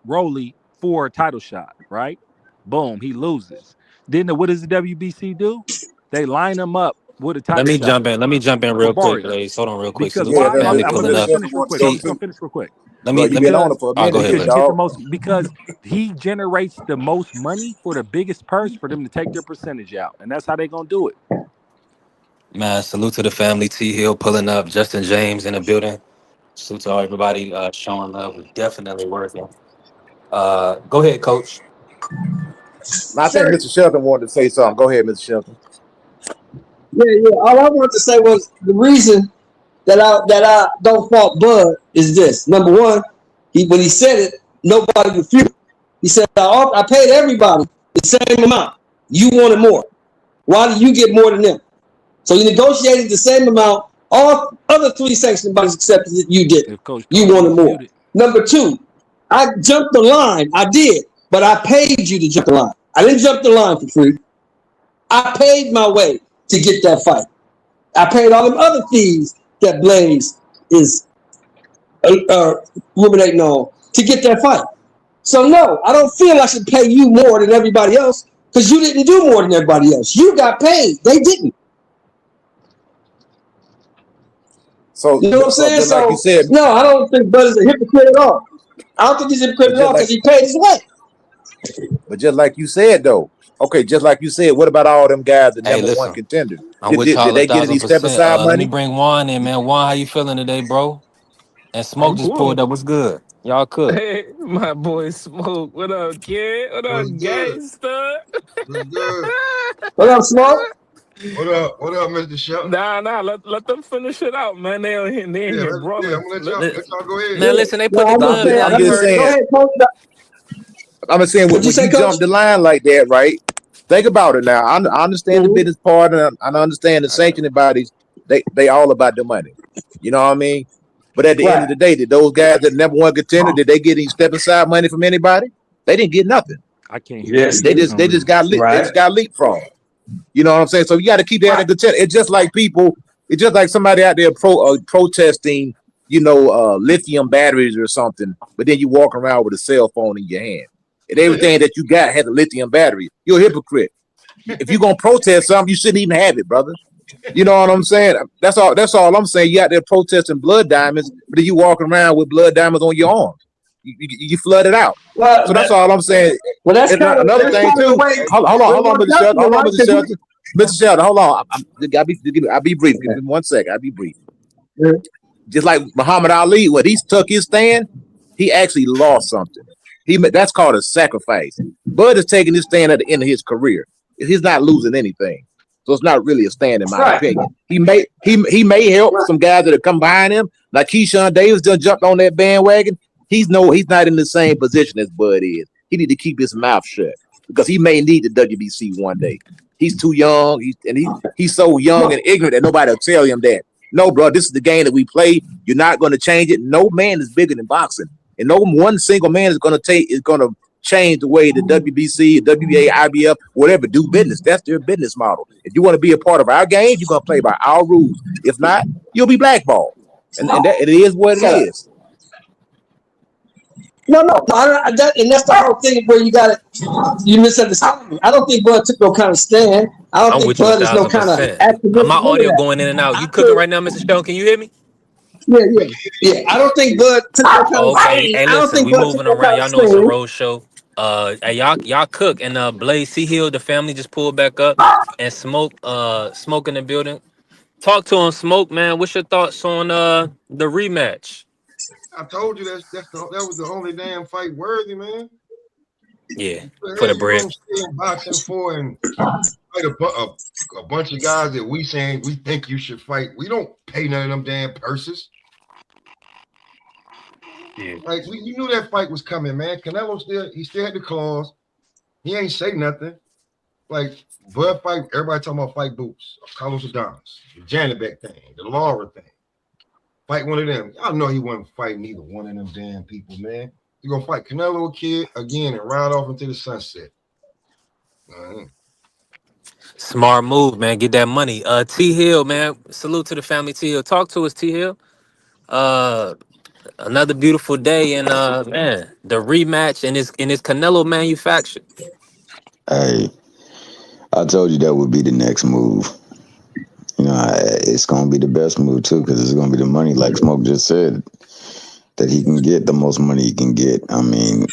Rolly for a title shot, right? Boom, he loses. Then what does the WBC do? They line him up with a title shot Let me jump in for real quick, Barrio. ladies. Hold on real quick. Because Salute to Yeah, the why? that's family I'm what gonna pulling Mr. just up. finish Shelton real wanted to quick. I'm say T, just gonna too. finish real quick Bro, you've been on it because for a go minute, ahead, big because man. he the dog. most because he generates the most money for the biggest purse for them to take their percentage out, and that's how they gonna do it. Man, salute to the family. T Hill pulling up. Justin James in the building. Salute to all everybody showing love. We definitely working. Go ahead, coach. I think Sure. Mr. Shelton wanted to say something. Go ahead, Mr. Shelton. Yeah. All I wanted to say was the reason that I don't fault Bud is this. Number one, when he said it, nobody refuted. He said I paid everybody the same amount. You wanted more. Why do you get more than them? So you negotiated the same amount. All other three sanctioned bodies accepted it. You did. If Coach You Carter, wanted he's more. muted. Number two, I jumped the line. I did, but I paid you to jump the line. I didn't jump the line for free. I paid my way to get that fight. I paid all them other fees that Blaze is ruminating on to get that fight. So no, I don't feel I should pay you more than everybody else because you didn't do more than everybody else. You got paid. They didn't. So, You know what I'm so saying? just like you So said, no, I don't think Bud is a hypocrite at all. I don't think he's a hypocrite but at just all because like, he paid his way. but just like you said though. Okay, just like you said, what about all them guys, the Hey, number one listen. contenders? I'm Did, with did, did y'all a they get any thousand step percent. aside Let me money? bring Juan in, man. Juan, how you feeling today, bro? And Smoke I'm just pulled cool. up. What's good? Y'all cook. Hey, my boy Smoke. What up, kid? What up, What's good? gangster? What's good? What up, Smoke? What up? What up, Mr. Shelton? Nah. Let them finish it out, man. They in Yeah, here I'm brawling. gonna let y'all Li- go ahead. Yeah. Man, listen, they No, put the I'm just I'm gloves saying. just, down. I'm I'm You just just saying. heard Go him. saying. ahead, coach. I'm just saying What'd you when say, you coach? jump the line like that, right? Think about it now. I understand the Mm-hmm. business part, and I understand the I got sanctioning bodies. They all about the money. You know what I mean? But at the end Right. of the day, did those guys that never won contender, did they get any step aside money from anybody? They didn't get nothing. I can't hear Yes. shit They for just some they just reason. got lit. They Right. just got leapfrogged. You know what I'm saying? So you got to keep that in contender. It's just like people. It's just like somebody out there protesting. Lithium batteries or something. But then you walk around with a cell phone in your hand, and everything that you got has a lithium battery. You're a hypocrite. If you're gonna protest something, you shouldn't even have it, brother. You know what I'm saying? That's all. That's all I'm saying. You out there protesting blood diamonds, but then you walk around with blood diamonds on your arms. You flood it out. Well, So that's all I'm saying. that's And kind of another thing the too. way Hold on, it works Mr. out Shelton. for you, Hold on, right? Mr. Shelton. Mr. Shelton, hold on. I'll be brief. Give me 1 second. I'll be brief. Just like Muhammad Ali, when he took his stand, he actually lost something. That's called a sacrifice. Bud is taking his stand at the end of his career. He's not losing anything, so it's not really a stand, in my Right. opinion. He may help some guys that have come behind him, like Keyshawn Davis, just jumped on that bandwagon. He's not in the same position as Bud is. He need to keep his mouth shut because he may need the WBC one day. He's too young. He's so young and ignorant that nobody will tell him that. No, bro, this is the game that we play. You're not going to change it. No man is bigger than boxing, and no one single man is going to change the way the WBC, WBA, IBF, whatever do business. That's their business model. If you want to be a part of our game, you're going to play by our rules. If not, you'll be blackballed, and it is what it Shut up. is. No. And that's the whole thing where you misunderstand me. I don't think Bud took no kind of stand. I don't I'm think with you a Bud is no thousand kind of percent. activist. My None of audio that. going in and out. I You cooking think, right now, Mr. Stone? Can you hear me? yeah. I don't think Bud took no kind Oh, of okay. stand. Hey, I don't listen, think we Bud took moving no around. kind of Y'all know it's a stand. road show. Hey, y'all cook and Blaze C Hill, the family just pulled back up and smoke in the building. Talk to him, Smoke, man. What's your thoughts on the rematch? I told you that was the only damn fight worthy, man. Yeah, What the for hell the you bread. gonna stay in boxing for and fight a bunch of guys that we saying we think you should fight? We don't pay none of them damn purses. Yeah. Like you knew that fight was coming, man. Canelo still had the clause. He ain't say nothing. Like Bud fight, everybody talking about fight boots, Carlos Adonis, the Janibek thing, the Laura thing. Fight one of them. Y'all know he wasn't fighting either one of them damn people, man. He gonna fight Canelo kid again and ride off into the sunset. Smart move, man. Get that money. T Hill, man. Salute to the family. T Hill. Talk to us, T Hill. Uh, another beautiful day, and man, the rematch in his Canelo manufactured. Hey, I told you that would be the next move. It's gonna be the best move too, because it's gonna be the money, like Smoke just said, that he can get the most money he can get. I mean,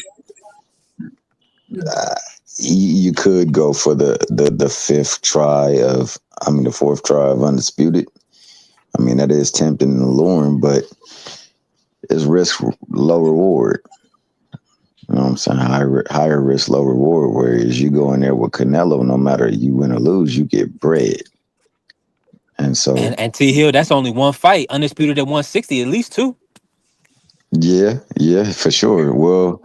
you could go for the fourth try of undisputed. I mean, that is tempting and alluring, but it's risk, low reward. You know what I'm saying? Higher risk, low reward. Whereas you go in there with Canelo, no matter you win or lose, you get bread. And so, And T Hill, that's only one fight. Undisputed at 160, at least two. yeah, for sure. Well,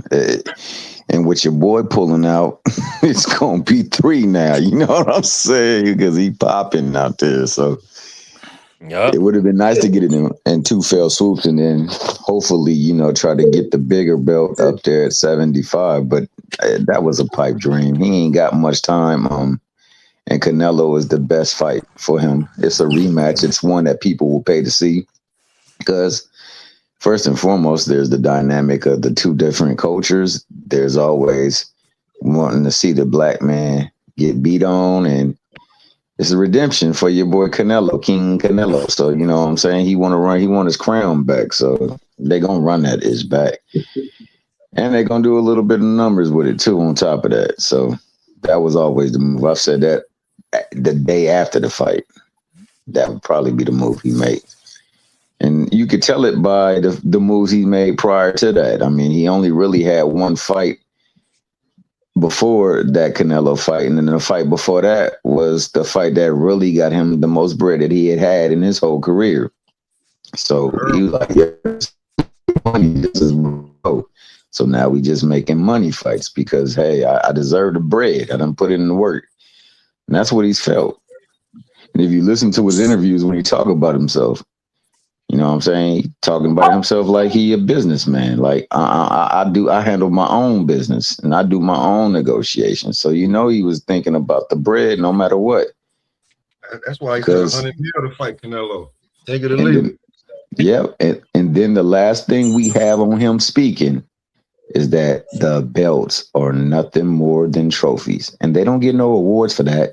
and with your boy pulling out, it's gonna be three now. You know what I'm saying? Because he popping out there. So it Yup. would have been nice to get it in two fell swoops, and then hopefully, try to get the bigger belt up there at 75. But that was a pipe dream. He ain't got much time. And Canelo is the best fight for him. It's a rematch. It's one that people will pay to see because first and foremost, there's the dynamic of the two different cultures. There's always wanting to see the black man get beat on, and it's a redemption for your boy Canelo, King Canelo. So you know what I'm saying? He want his crown back. So they gonna run that is back. And they're gonna do a little bit of numbers with it too on top of that. So that was always the move. I've said that the day after the fight. That would probably be the move he made. And you could tell it by the moves he made prior to that. I mean, he only really had one fight before that Canelo fight, and then the fight before that was the fight that really got him the most bread that he had in his whole career. So he was like, yeah, this is bro. So now we just making money fights because, hey, I deserve the bread. I done put in the work. And that's what he's felt. And if you listen to his interviews when he talk about himself, you know what I'm saying? He talking about himself like he a businessman. Like I handle my own business and I do my own negotiations. So you know he was thinking about the bread no matter what. That's why he said 100 mil to fight Canelo. Take it or leave it. Yep. And then the last thing we have on him speaking is that the belts are nothing more than trophies. And they don't get no awards for that.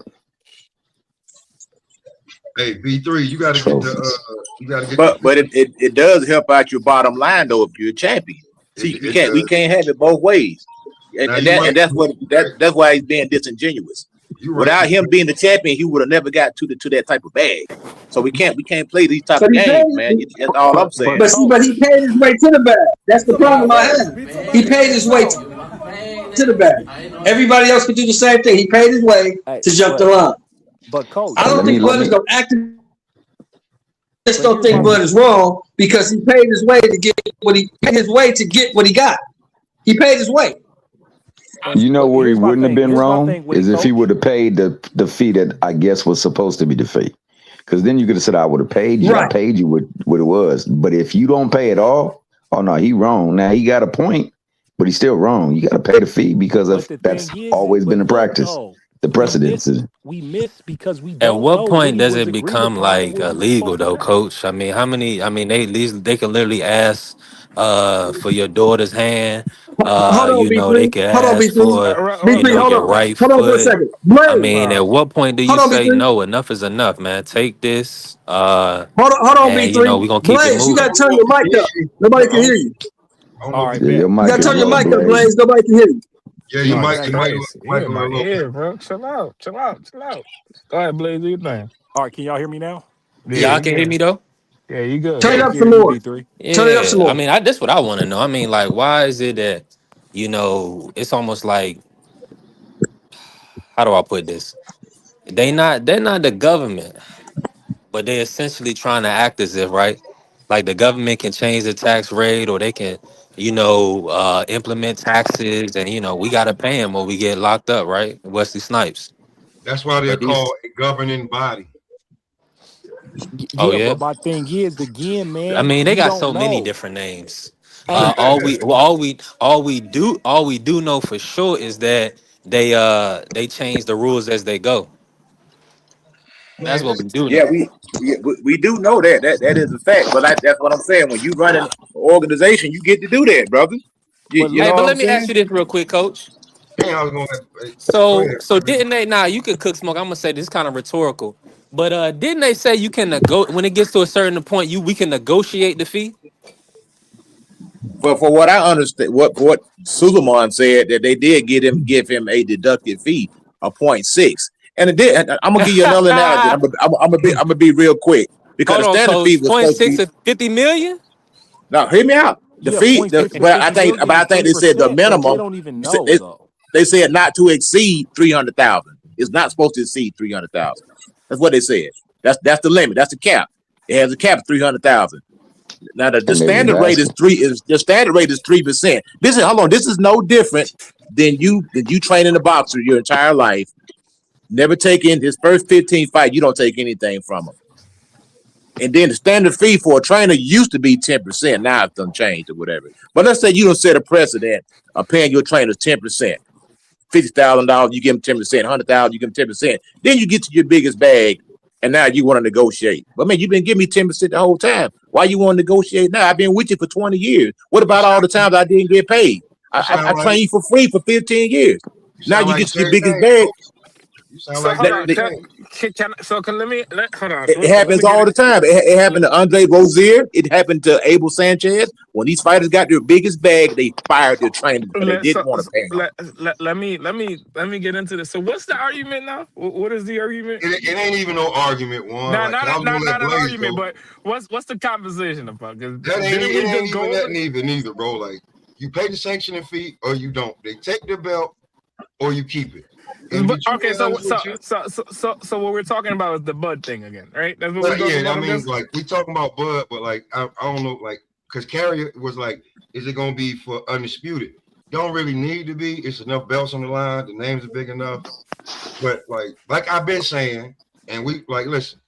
Hey, B3, you gotta Trophies. get the you gotta get But it does help out your bottom line though if you're a champion. See, we can't have it both ways. And that's why he's being disingenuous. Without him being the champion, he would have never got to that type of bag. So we can't play these type of games, man. That's all I'm saying. But he paid his way to the bag. That's the problem I have. He paid his way to the bag. Everybody else could do the same thing. He paid his way to jump the line. But coach, I don't think Bud is gonna actively. I just don't think Bud is wrong because he paid his way to get what he got. He paid his way. You know where he wouldn't have been wrong is if he would have paid the fee that I guess was supposed to be the fee. Because then you could have said, I would have paid you. Right. I paid you what it was. But if you don't pay it all, oh no, he wrong. Now he got a point, but he's still wrong. You got to pay the fee because that's always been the practice. The precedence. We miss because we don't. At what point does it become like illegal though, coach? I mean, how many? I mean, they can literally ask for your daughter's hand. You know, they can ask for your right foot. Hold on for a second. I mean, at what point do you say no? Enough is enough, man. Take this. Hold on, and, B3. you know, we're gonna keep it Blaze, moving. you gotta turn your mic up. Nobody can hear you. All right, you gotta turn your mic up, Blaze. Nobody can hear you. Yeah, you might Yeah, bro. Chill out. Go ahead, Blaze, do your thing. All right, can y'all hear me now? Y'all can hear me though? Yeah, you good. Turn it up some more. Yeah. Turn it up some more. I mean, that's what I want to know. I mean, like, why is it that, you know, it's almost like, how do I put this? They're not the government, but they're essentially trying to act as if, right? Like the government can change the tax rate or they can, you know, implement taxes and, you know, we got to pay them or we get locked up, right? Wesley Snipes. That's why they're called a governing body. Oh, yeah? But my thing is, again, man. I mean, they got so many different names. All we do know for sure is that they change the rules as they go. That's what we do know. Yeah, we do know that. That is a fact. But that's what I'm saying. When you run an organization, you get to do that, brother. But let me ask you this real quick, coach. So didn't they? Now you can cook smoke. I'm gonna say this is kind of rhetorical, but didn't they say you can when it gets to a certain point, we can negotiate the fee? But for what I understand, what Suleiman said that they did give him a deducted fee of 0.6. And it did. I'm gonna give you another analogy. I'm gonna be real quick because the standard fee was 0.6 of 50 million. Now hear me out. The fee, I think they said the minimum. They don't even know. They said not to exceed 300,000. It's not supposed to exceed 300,000. That's what they said. That's the limit. That's the cap. It has a cap of 300,000. Now the standard rate is 3%. This is no different than you training a boxer your entire life. Never taking his first 15 fight, you don't take anything from him. And then the standard fee for a trainer used to be 10%. Now it's done changed or whatever. But let's say you don't set a precedent of paying your trainers 10%. $50,000, you give them 10%, $100,000, you give them 10%. Then you get to your biggest bag, and now you want to negotiate. But man, you've been giving me 10% the whole time. Why you want to negotiate now? I've been with you for 20 years. What about all the times I didn't get paid? I trained you for free for 15 years. Now you get to your biggest bag. You sound So like hold Let- Barry on. let- Sanders. Let me hold on. It Let me happens get all the it. time. It happened to Andre Rozier. It happened to Abel Sanchez. When these fighters got their biggest bag, they fired their trainers because they Let didn't so, want to pay them. let me get into this. So what's the argument now? What is the argument? It ain't even no argument, one. Nah, Like, 'cause I was gonna let not an Blaze argument, go. but what's the conversation about? Because That ain't didn't it we ain't just even go that over? neither, bro. Like, you pay the sanctioning fee or you don't. They take the belt or you keep it. And be Okay, truthfully honest with you, so what we're talking about is the Bud thing again, right? That's what we're but talking yeah, I about mean, again. like we talking about Bud, but like I don't know, like because Carrier was like, is it gonna be for undisputed? Don't really need to be. It's enough belts on the line. The names are big enough. But like I've been saying, and we like listen,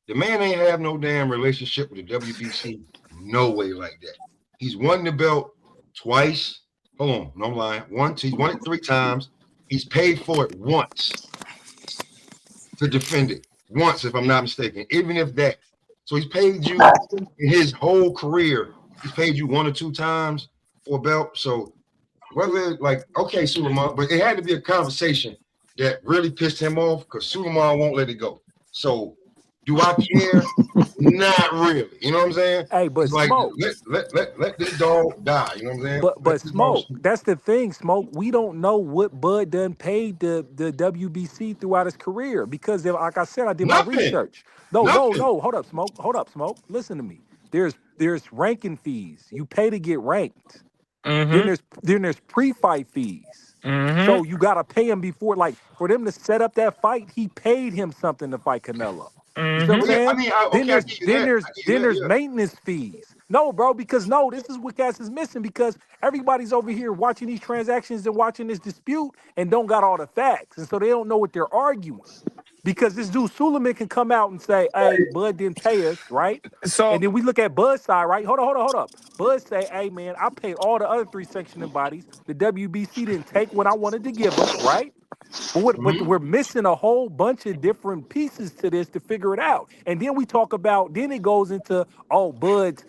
the man ain't have no damn relationship with the WBC. No way like that. He's won the belt twice. Hold on, no I'm lying. Once he's won it 3 times. He's paid for it once to defend it. Once, if I'm not mistaken. Even if that. So he's paid you in his whole career. He's paid you 1 or 2 times for a belt. So whether like okay, Suleiman, but it had to be a conversation that really pissed him off because Suleiman won't let it go. So do I care? Not really. You know what I'm saying? Hey, but It's like Smoke. let this dog die. You know what I'm saying? But Let but this dog Smoke, that's the thing, Smoke. We don't know what Bud done paid the WBC throughout his career because like I said, I did my nothing. research. No, no, Nothing. no. Hold up, Smoke. Hold up, Smoke. Listen to me. There's ranking fees. You pay to get ranked. Mm-hmm. Then there's pre-fight fees. Mm-hmm. So you gotta pay him before, like for them to set up that fight. He paid him something to fight Canelo. You see what I'm Well, Mm-hmm. yeah, I saying? mean, Then okay, I there's give you then that. there's I give you then that, there's yeah. maintenance fees. No, bro, because no, this is what Cass is missing because everybody's over here watching these transactions and watching this dispute and don't got all the facts, and so they don't know what they're arguing. Because this dude Suleiman can come out and say, "Hey, Bud didn't pay us, right?" So And then we look at Bud's side, right? Hold up. Bud say, "Hey, man, I paid all the other three sanctioning bodies. The WBC didn't take what I wanted to give them, right?" But Mhm. we're missing a whole bunch of different pieces to this to figure it out. And then we talk about, then it goes into, oh, Bud's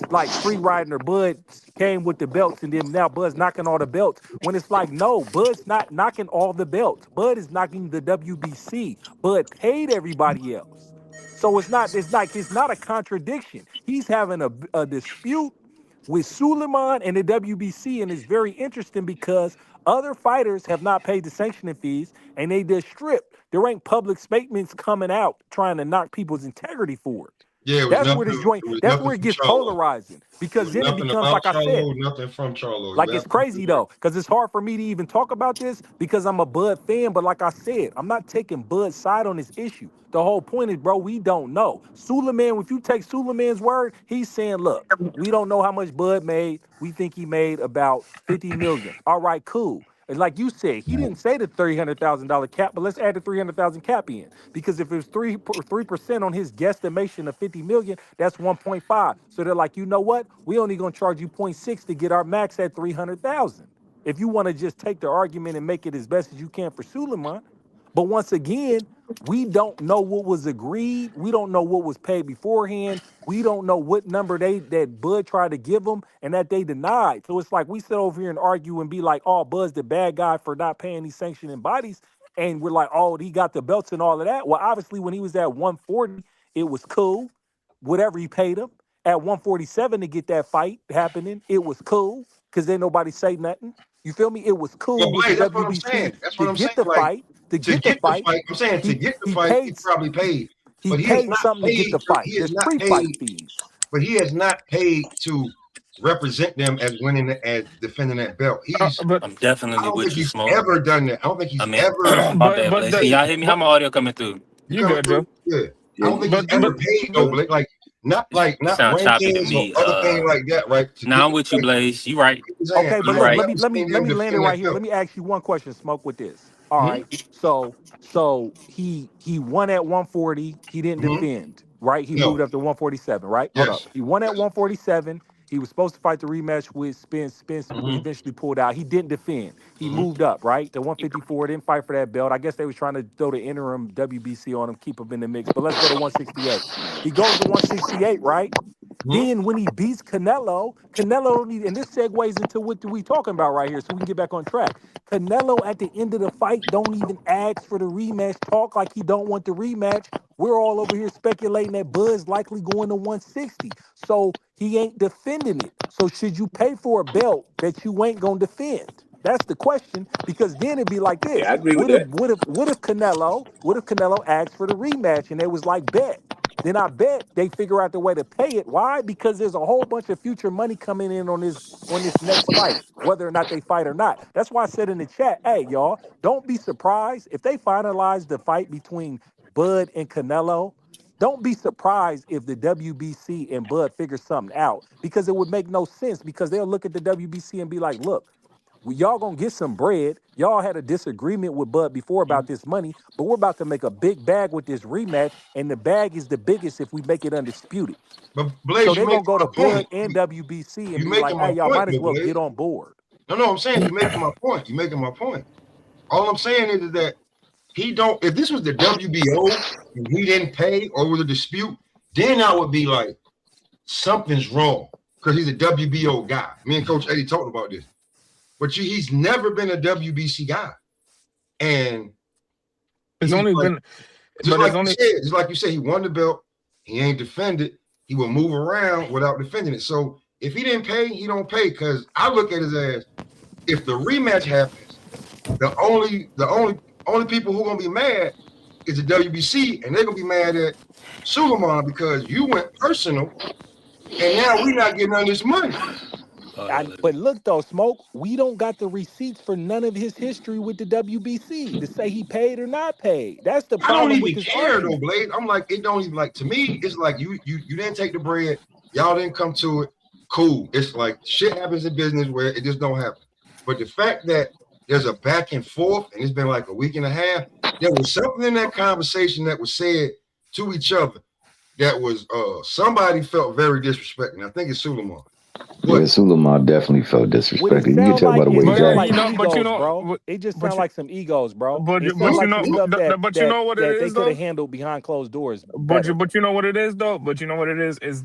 like free riding or Bud came with the belts and then now Bud's knocking all the belts. When it's like, no, Bud's not knocking all the belts. Bud is knocking the WBC. Bud paid everybody else. So it's not a contradiction. He's having a dispute with Suleiman and the WBC, and it's very interesting because other fighters have not paid the sanctioning fees and they just stripped. There ain't public statements coming out trying to knock people's integrity for it. Yeah, That's where this joint, it was that's nothing where it from gets Charlo. polarizing It because was then it nothing becomes, about like I said, Charlo, nothing from Charlo. like You it's absolutely crazy right. though, because it's hard for me to even talk about this because I'm a Bud fan. But like I said, I'm not taking Bud's side on this issue. The whole point is, bro, we don't know. Suleiman, if you take Suleiman's word, he's saying, look, we don't know how much Bud made. We think he made about 50 million. All right, cool. And like you said, he didn't say the $300,000 cap, but let's add the 300,000 cap in because if it's 3% on his guesstimation of 50 million, that's 1.5. So they're like, you know what? We only gonna charge you point 0.6 to get our max at 300,000. If you want to just take the argument and make it as best as you can for Suleiman, but once again, we don't know what was agreed. We don't know what was paid beforehand. We don't know what number that Bud tried to give them and that they denied. So it's like we sit over here and argue and be like, "Oh, Bud's the bad guy for not paying these sanctioning bodies," and we're like, "Oh, he got the belts and all of that." Well, obviously, when he was at 140, it was cool. Whatever he paid him at 147 to get that fight happening, it was cool because ain't nobody say nothing. You feel me? It was Well, cool with the Blaze, that's what I'm WBC saying. That's to what I'm saying. get the Like fight. To to get the get the fight, fight, I'm saying to he get the he fight, he paid probably paid, he but he has paid not something to get paid. the fight. He has There's not pre-fight paid. fees. But he has not paid to represent them as winning as defending that belt. but I'm I definitely don't think with you, he's Smoke. ever done that. I don't think I he's mean, ever my but bad, but Blaze. Can the paid. y'all hear me? How but my audio coming through? You you coming good, through? Joe. Yeah. I Yeah, don't think he's But ever but paid though, but Blake. Like not like You not sound choppy to rankings or me. other things like that, right? To Now get I'm the with you, fight. Blaze. You right. I'm saying Okay, but You I have look, right. never let seen me him land it defend that right here. belt. Let me ask you one question, Smoke, with this. All Hmm. right. So he won at 140. He didn't Hmm. defend, right? He No. moved up to 147, right? Hold up. Yes. He won at Yes. 147. He was supposed to fight the rematch with Spence. Spence Hmm. eventually pulled out. He didn't defend. He Hmm. moved up, right? To 154. Didn't fight for that belt. I guess they was trying to throw the interim WBC on him, keep him in the mix. But let's go to 168. He goes to 168, right? Hmm. Then when he beats Canelo, Canelo don't need, and this segues into what we talking about right here, so we can get back on track. Canelo at the end of the fight don't even ask for the rematch, talk like he don't want the rematch. We're all over here speculating that Bud's likely going to 160. So he ain't defending it. So should you pay for a belt that you ain't gonna defend? That's the question. Because then it'd be like Yeah, I this. agree with What if Canelo asked for the rematch and they was like, bet. Then I bet they figure out the way to pay it. Why? Because there's a whole bunch of future money coming in on this next fight, whether or not they fight or not. That's why I said in the chat, hey, y'all, don't be surprised if they finalize the fight between Bud and Canelo. Don't be surprised if the WBC and Bud figure something out because it would make no sense because they'll look at the WBC and be like, look, y'all gonna get some bread. Y'all had a disagreement with Bud before about this money, but we're about to make a big bag with this rematch, and the bag is the biggest if we make it undisputed. But So Blaze, you they're gonna making go my to Bud point. and WBC and You be like, making my hey, y'all point, might as though, well Blaze. get on board. No, I'm saying you're making my point. You're making my point. All I'm saying is that he don't. If this was the WBO and he didn't pay or was a dispute, then I would be like, something's wrong because he's a WBO guy. Me and Coach Eddie talked about this, but he's never been a WBC guy, and It's he's only like, been, but it's only. just like you said, he won the belt. He ain't defended. He will move around without defending it. So if he didn't pay, he don't pay. Because I look at his ass. If the rematch happens, the only people who are gonna be mad is the WBC, and they're gonna be mad at Suleiman because you went personal, and now we're not getting none of this money. But look though, Smoke, we don't got the receipts for none of his history with the WBC to say he paid or not paid. That's the I don't problem with even this care though, argument. Blade. I'm like, it don't even like to me. It's like you didn't take the bread. Y'all didn't come to it. Cool. It's like shit happens in business where it just don't happen. But the fact that there's a back and forth, and it's been like a week and a half, there was something in that conversation that was said to each other that was somebody felt very disrespecting. I think it's Suleiman. Yeah, But Suleiman definitely felt What it disrespected. You can sound tell by like the way is he But just dragged like you it. know, but you egos, know, bro. It just but sound you, like some egos, bro. It but sound you like know, some stuff that but you that know what it that they is could have though. handled behind closed doors better. But you know what it is though. But you know what it is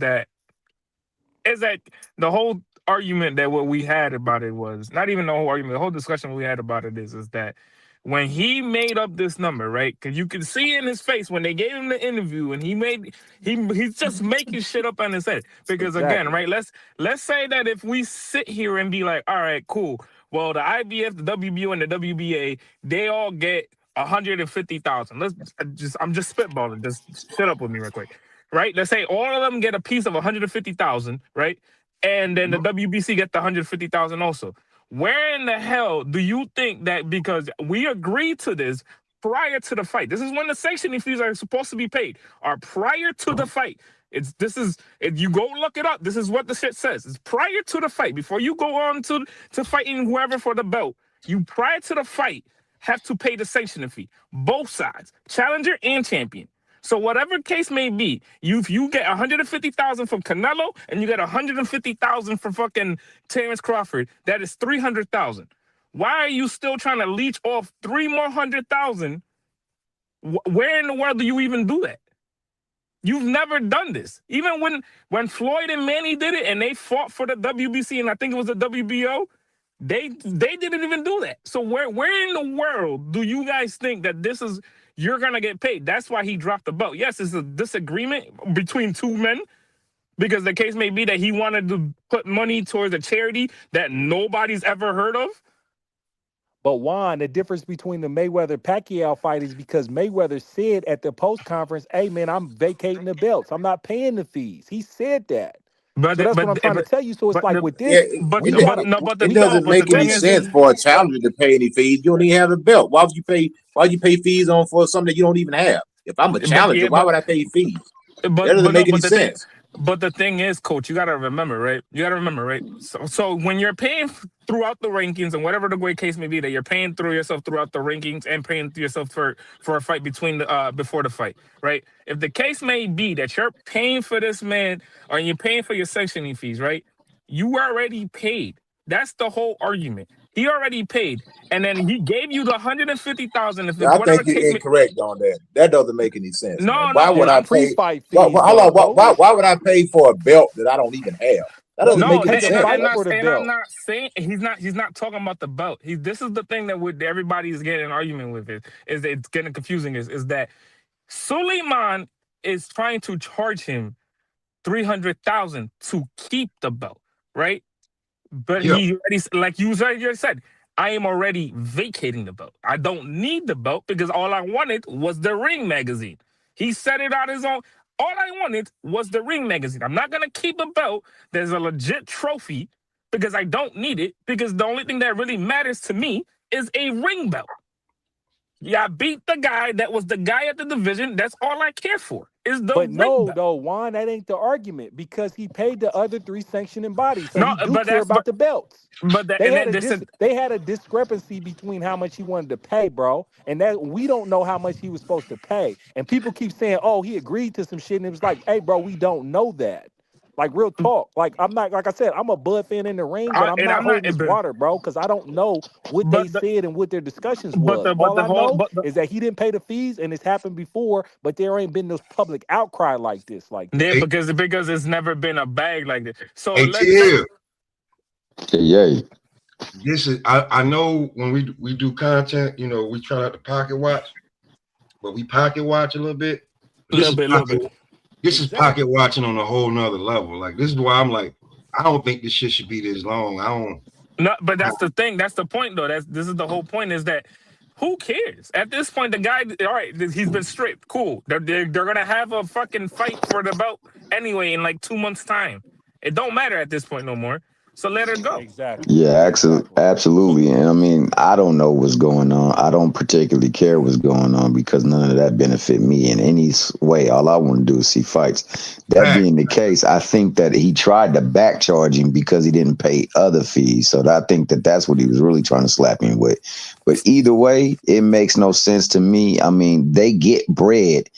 that the whole argument that what we had about it was not even the whole argument. The whole discussion we had about it is that when he made up this number, right? Because you could see in his face when they gave him the interview, and he's just making shit up on his head. Because again, Exactly. right? Let's say that if we sit here and be like, all right, cool. Well, the IBF, the WBO, and the WBA, they all get 150,000. I'm just spitballing. Just shut up with me real quick, right? Let's say all of them get a piece of 150,000, right? And then the WBC get the 150,000 also. Where in the hell do you think that because we agreed to this prior to the fight? This is when the sanctioning fees are supposed to be paid. Or prior to the fight. If you go look it up, this is what the shit says. It's prior to the fight. Before you go on to fighting whoever for the belt, you prior to the fight have to pay the sanctioning fee. Both sides, challenger and champion. So whatever case may be, if you get 150,000 from Canelo and you get 150,000 from fucking Terence Crawford, that is 300,000. Why are you still trying to leech off 300,000? Where in the world do you even do that? You've never done this. Even when Floyd and Manny did it and they fought for the WBC and I think it was the WBO, they didn't even do that. So where in the world do you guys think that you're gonna get paid? That's why he dropped the belt. Yes, it's a disagreement between two men because the case may be that he wanted to put money towards a charity that nobody's ever heard of. But Juan, the difference between the Mayweather Pacquiao fight is because Mayweather said at the post conference, "Hey man, I'm vacating the belts. I'm not paying the fees." He said that. But So that's what I'm trying to tell you. So it's but like the with Yeah, this, we but gotta no, but it we no, gotta doesn't but the make any thing distinguish. is, sense for a challenger to pay any fees. You don't even have a belt. Why would you pay? Why would you pay fees on for something that you don't even have? If I'm a but challenger, yeah, why would I pay fees? That doesn't but no, make any sense. but the thing is, coach, you gotta remember, right? You gotta remember, right? So when you're paying throughout the rankings and whatever the great case may be, that you're paying through yourself throughout the rankings and paying through yourself for a fight between the before the fight, right? If the case may be that you're paying for this man or you're paying for your sanctioning fees, right? You already paid. That's the whole argument. He already paid, and then he gave you the 150,000. If I think whatever you're case may, incorrect on that. That doesn't make any sense, man. no, Why no, would There's I I'm pay? pre-fight Why, fees hold though, on. coach. Why would I pay for a belt that I don't even have? That No, doesn't he make No, any paid to and sense, fight bro. for the I'm belt. not saying he's not talking about the belt. This is the thing that everybody is getting an argument with is that it's getting confusing is that Suleiman is trying to charge him 300,000 to keep the belt, right? But Yeah. he already, like you already said, I am already vacating the belt. I don't need the belt because all I wanted was the Ring magazine. He said it on his own. All I wanted was the Ring magazine. I'm not gonna keep a belt. There's a legit trophy because I don't need it. Because the only thing that really matters to me is a ring belt. Yeah, I beat the guy that was the guy at the division. That's all I care for is the But ring no, belt. though, Juan, that ain't the argument because he paid the other 3 sanctioning bodies, so No, he do but care that's about the belts. but that They and had that a this is they had a discrepancy between how much he wanted to pay, bro, and that we don't know how much he was supposed to pay. And people keep saying, "Oh, he agreed to some shit," and it was like, "Hey, bro, we don't know that." Like real talk. Like I'm not like I said, I'm a Bud fan in the ring, but I'm and not I'm not holding his water, bro, because I don't know what they but the said and what their discussions but was. the but All the I whole know but the is that he didn't pay the fees, and it's happened before, but there ain't been no public outcry like this, like yeah, that. Hey, because it's never been a bag like this. So hey, let T. Yeah. This is I know when we do content, you know, we try not to pocket watch, but we pocket watch a little bit. But little bit, little bit. this is pocket Exactly. watching on a whole nother level. Like this is why I'm like, I don't think this shit should be this long. I don't. No, but that's the thing. That's the point, though. This is the whole point. Is that who cares at this point? The guy, all right, he's been stripped. Cool. They're gonna have a fucking fight for the belt anyway in like 2 months' time. It don't matter at this point no more. So let her go. Exactly. Yeah, Exactly. absolutely. And I mean, I don't know what's going on. I don't particularly care what's going on because none of that benefit me in any way. All I want to do is see fights. That Fact. being the case, I think that he tried to back charge him because he didn't pay other fees. So I think that that's what he was really trying to slap him with. But either way, it makes no sense to me. I mean, they get bread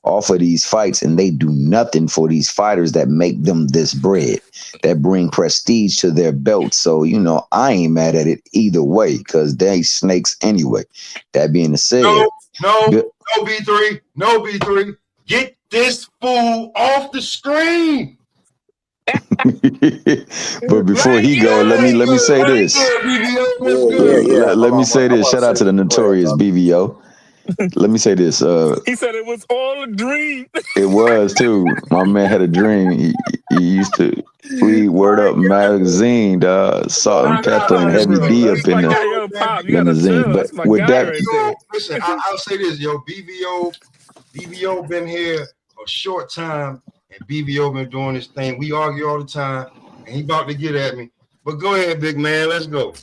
off of these fights and they do nothing for these fighters that make them this bread, that bring prestige to their belt. So, I ain't mad at it either way because they snakes anyway. That being said, No, no, Bi- no, B3, no, B3. Get this fool off the screen. but before Like he you go, know, let me say What's this. good, BBO? What's Yeah, good? yeah. Let me say I'm this. gonna Shout out say to the this. Go ahead, notorious brother. BVO. Let me say this. he said it was all a dream. It was too. My man had a dream. He used to read Word My Up God, magazine, Salt my and Nah, nah, Pepper and listen, Heavy God, bro. bro. D That's up Let's in my the guy. go, Yo, man. Pop, you gotta limousine. chill. But That's my with guy that, right there. BBO, listen, I'll say this, yo. BVO been here a short time, and BVO been doing this thing. We argue all the time, and he about to get at me. But go ahead, big man. Let's go.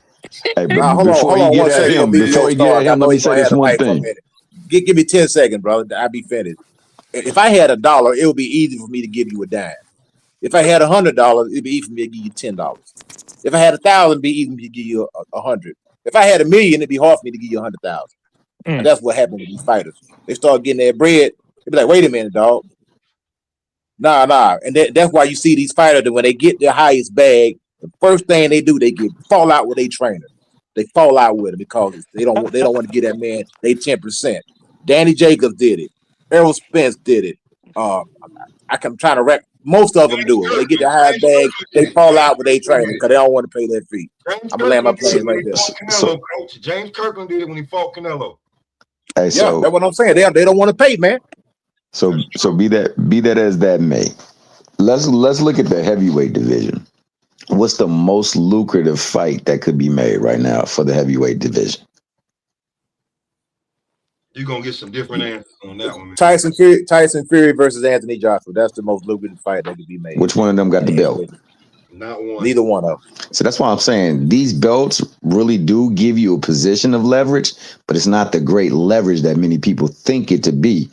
hey, but Nah, before hold he on get one at second. Before him, before BBO he get at starts, I him, know let me he's say gonna this have the one mic for a thing. minute. Give me 10 seconds, brother. I'll be finished. If I had $1, it would be easy for me to give you a dime. If I had $100, it'd be easy for me to give you $10. If I had 1,000, it'd be easy for me to give you 100. If I had 1,000,000, it'd be hard for me to give you 100,000. And Mm. that's what happened with these fighters. They start getting their bread. They be like, wait a minute, dog. Nah. And that's why you see these fighters that when they get their highest bag, the first thing they do, they fall out with their trainer. They fall out with it because they don't want to give that man they 10%. Danny Jacobs did it. Errol Spence did it. Uh, I'm trying to rec. Most of them James do it. When they get Kirkland. their highest James bag, Kirkland they did it. fall James out with their Kirkland trainer did because they don't want to pay their fee. it. James I'm gonna land my Kirkland did So, it plane when right he there. fought so Canelo, coach. James Kirkland did it when he fought Canelo. hey, Yeah, so that's what I'm saying. They don't want to pay, man. so That's so true. be that as that may. Let's look at the heavyweight division. What's the most lucrative fight that could be made right now for the heavyweight division? You're gonna get some different answers on that one, man. Tyson Fury versus Anthony Joshua. That's the most lucrative fight that could be made Which one of them in got the the belt? heavyweight. Not one. Neither one of them. So that's why I'm saying these belts really do give you a position of leverage, but it's not the great leverage that many people think it to be.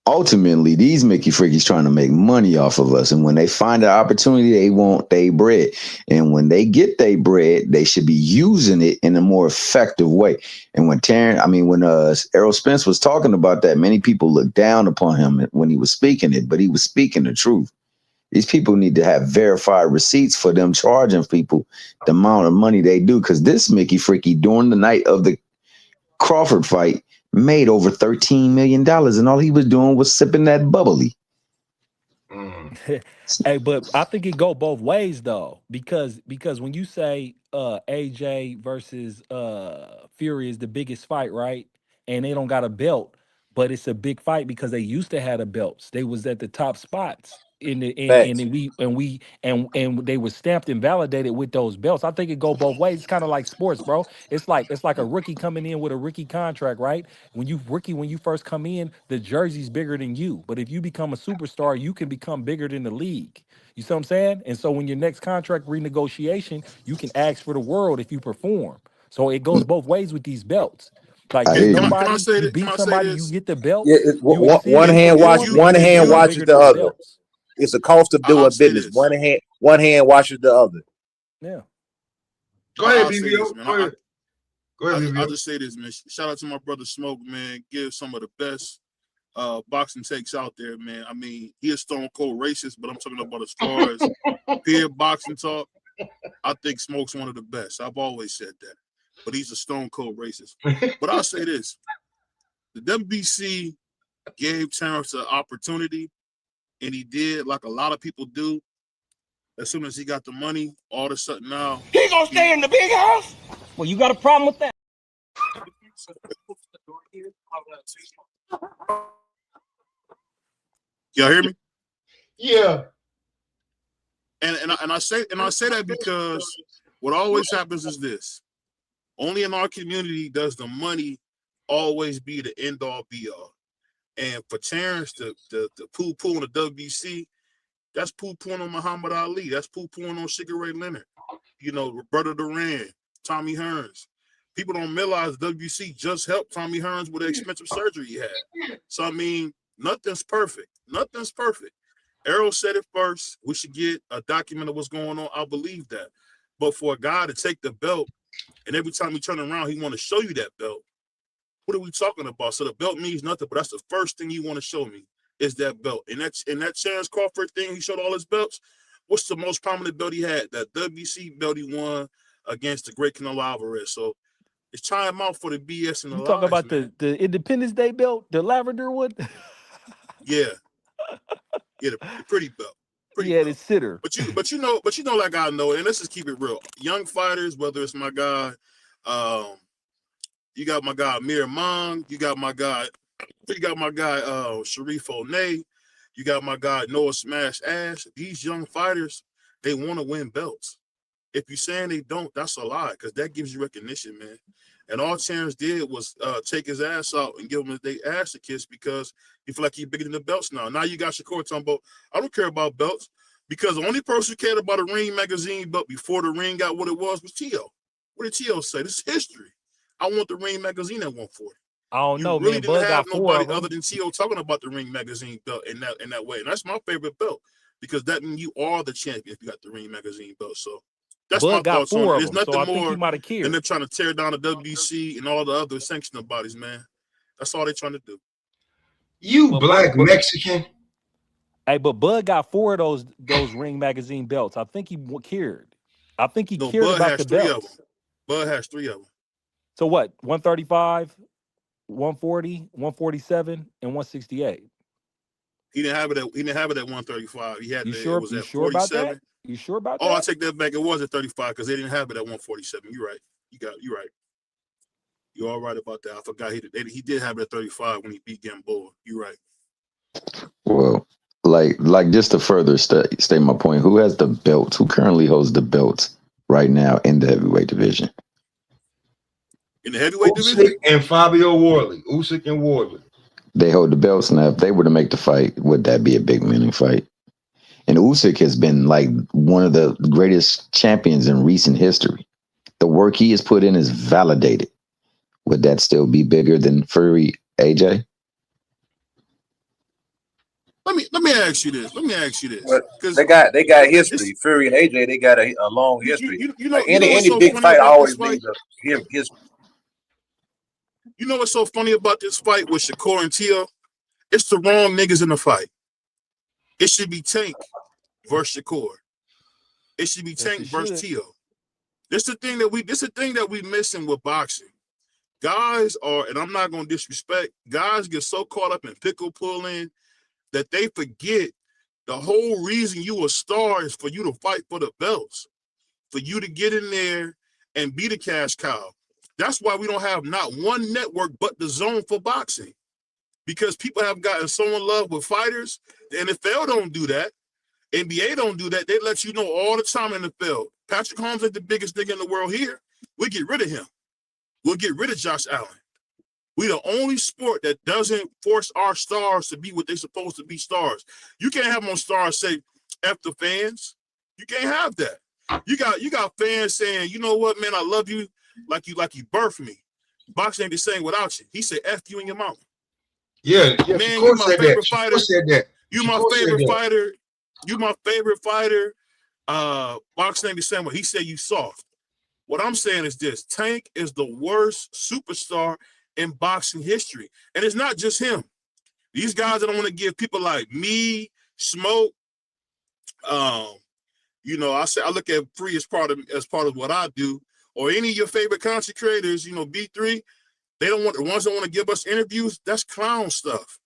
Ultimately, these Mickey Freakies trying to make money off of us. And when they find an opportunity, they want their bread. And when they get their bread, they should be using it in a more effective way. And when Errol Spence was talking about that, many people looked down upon him when he was speaking it, but he was speaking the truth. These people need to have verified receipts for them charging people the amount of money they do. Because this Mickey Freaky during the night of the Crawford fight made over $13 million, and all he was doing was sipping that bubbly. Hey, but I think it go both ways though, because when you say AJ versus Fury is the biggest fight, right? And they don't got a belt, but it's a big fight because they used to have the belts. They was at the top spots in the and Facts. then we they was stamped and validated with those belts. I think it go both ways. It's kind of like sports, bro. It's like a rookie coming in with a rookie contract, right? When you first come in, the jersey's bigger than you. But if you become a superstar, you can become bigger than the league. You see what I'm saying? And so when your next contract renegotiation, you can ask for the world if you perform. So it goes both ways with these belts. Like I you hear Can you. I somebody, say you that? Can beat I say somebody, you this? get the belt, Yeah, you exceed one your hand If wash, you performance, one you if hand become you washes bigger the than the other. belts. It's a cost of I'll doing say business. this. One hand washes the other. Yeah. Go ahead, I'll say this, BBO. man. Go ahead. Go ahead, I'll BBO. just say this, man. Shout out to my brother Smoke, man. Give some of the best boxing takes out there, man. I mean, he is stone cold racist, but I'm talking about as far as peer boxing talk. I think Smoke's one of the best. I've always said that. But he's a stone cold racist. But I'll say this. The WBC gave Terence an opportunity, and he did like a lot of people do. As soon as he got the money, all of a sudden now He gonna stay in the big house? Well, you got a problem with that? y'all hear me? Yeah. And I say that because what always happens is this. Only in our community does the money always be the end all be all. And for Terrence to poo on the WBC, that's poo pooing on Muhammad Ali. That's poo pooing on Sugar Ray Leonard. You know, Roberto Duran, Tommy Hearns. People don't realize WBC just helped Tommy Hearns with the expensive surgery he had. So I mean, nothing's perfect. Nothing's perfect. Errol said it first. We should get a document of what's going on. I believe that. But for a guy to take the belt and every time he turn around, he want to show you that belt. What are we talking about? So the belt means nothing, but that's the first thing you want to show me is that belt. And that Terence Crawford thing, he showed all his belts. What's the most prominent belt he had? That WBC belt he won against the great Canelo Alvarez. So it's time out for the BS and the You talk lies, about man. the Independence Day belt, the lavender one? Yeah, yeah, the pretty belt, pretty Yeah, the belt. sitter. Like I know, and let's just keep it real. Young fighters, whether it's my guy, you got my guy Amir Mong, you got my guy Sharif O'Neill, you got my guy Noah Smash Ash. These young fighters, they want to win belts. If you're saying they don't, that's a lie, because that gives you recognition, man. And all Terrence did was take his ass out and give him their ass a kiss because he feel like he's bigger than the belts now. Now you got Shakur talking about, I don't care about belts, because the only person who cared about a Ring magazine belt before the Ring got what it was Tio. What did Tio say? This is history. I want the Ring magazine at 140. I don't You know, really man. didn't Bud have got four nobody of other them. than Tio talking about the Ring magazine belt in that way. And that's my favorite belt, because that means you are the champion if you got the Ring magazine belt. So that's my Bud got thoughts on four it. of There's them, so nothing I think he more might have than cared. they're trying to tear down the WBC and all the other sanctioning bodies, man. That's all they're trying to do. You But black Mexican. hey, but Bud got four of those Ring magazine belts. I think he cared. I think he No, cared Bud about has the three of them. belts. Bud has three of them. So what? 135, 140, 147, and 168. He didn't have it at 135. He had it was You at sure about that? 47. You sure about Oh, I that? take that back. It was at 35 because they didn't have it at 147. You're right. You're right. You're all right about that. I forgot he did have it at 35 when he beat Gamboa. You're right. Well, like just to further state my point, who has the belts? Who currently holds the belts right now in the heavyweight division? In the heavyweight Usyk division? and Fabio Wardley. Usyk and Wardley. They hold the belts now. If they were to make the fight, would that be a big winning fight? And Usyk has been like one of the greatest champions in recent history. The work he has put in is validated. Would that still be bigger than Fury AJ? Let me ask you this. But Because they got it's history. Fury and AJ, they got a long history. Like you know what's any so big funny fight about this always fight? needs a history. You know what's so funny about this fight with Shakur and Tio? It's the wrong niggas in the fight. It should be Tank versus Shakur. It should be Yes, Tank it versus should. Tio. This the thing that we missing with boxing. Guys are, and I'm not gonna disrespect, guys get so caught up in pickle pulling that they forget The whole reason you a star is for you to fight for the belts, for you to get in there and be the cash cow. That's why we don't have not one network but the Zone for boxing, because people have gotten so in love with fighters. The NFL don't do that. NBA don't do that. They let you know all the time in the field. Patrick Mahomes is the biggest nigga in the world here. We'll get rid of him. We'll get rid of Josh Allen. We the only sport that doesn't force our stars to be what they're supposed to be stars. You can't have on stars say F the fans. You can't have that. You got fans saying, you know what, man, I love you like you birthed me. Boxing ain't the same without you. He said F you and your mama. Yeah, man, you my favorite fighter. Said that. You my favorite fighter. You my favorite fighter. Boxing ain't the same way. He said you soft. What I'm saying is this: Tank is the worst superstar in boxing history. And it's not just him. These guys that don't want to give people like me, Smoke, you know, I look at Free as part of what I do, or any of your favorite content creators, you know, B3, they don't want, the ones that want to give us interviews, that's clown stuff.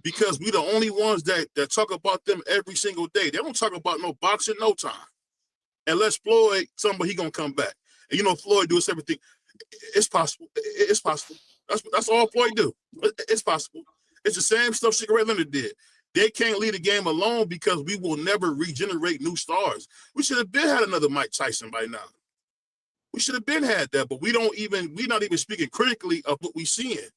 Because we the only ones that talk about them every single day. They don't talk about no boxing no time. Unless Floyd, somebody, he gonna come back. And you know, Floyd does everything. It's possible. It's possible. That's all Floyd do. It's possible. It's the same stuff Sugar Ray Leonard did. They can't leave the game alone because we will never regenerate new stars. We should have been had another Mike Tyson by now. We should have been had that, but we're not even speaking critically of what we seeing.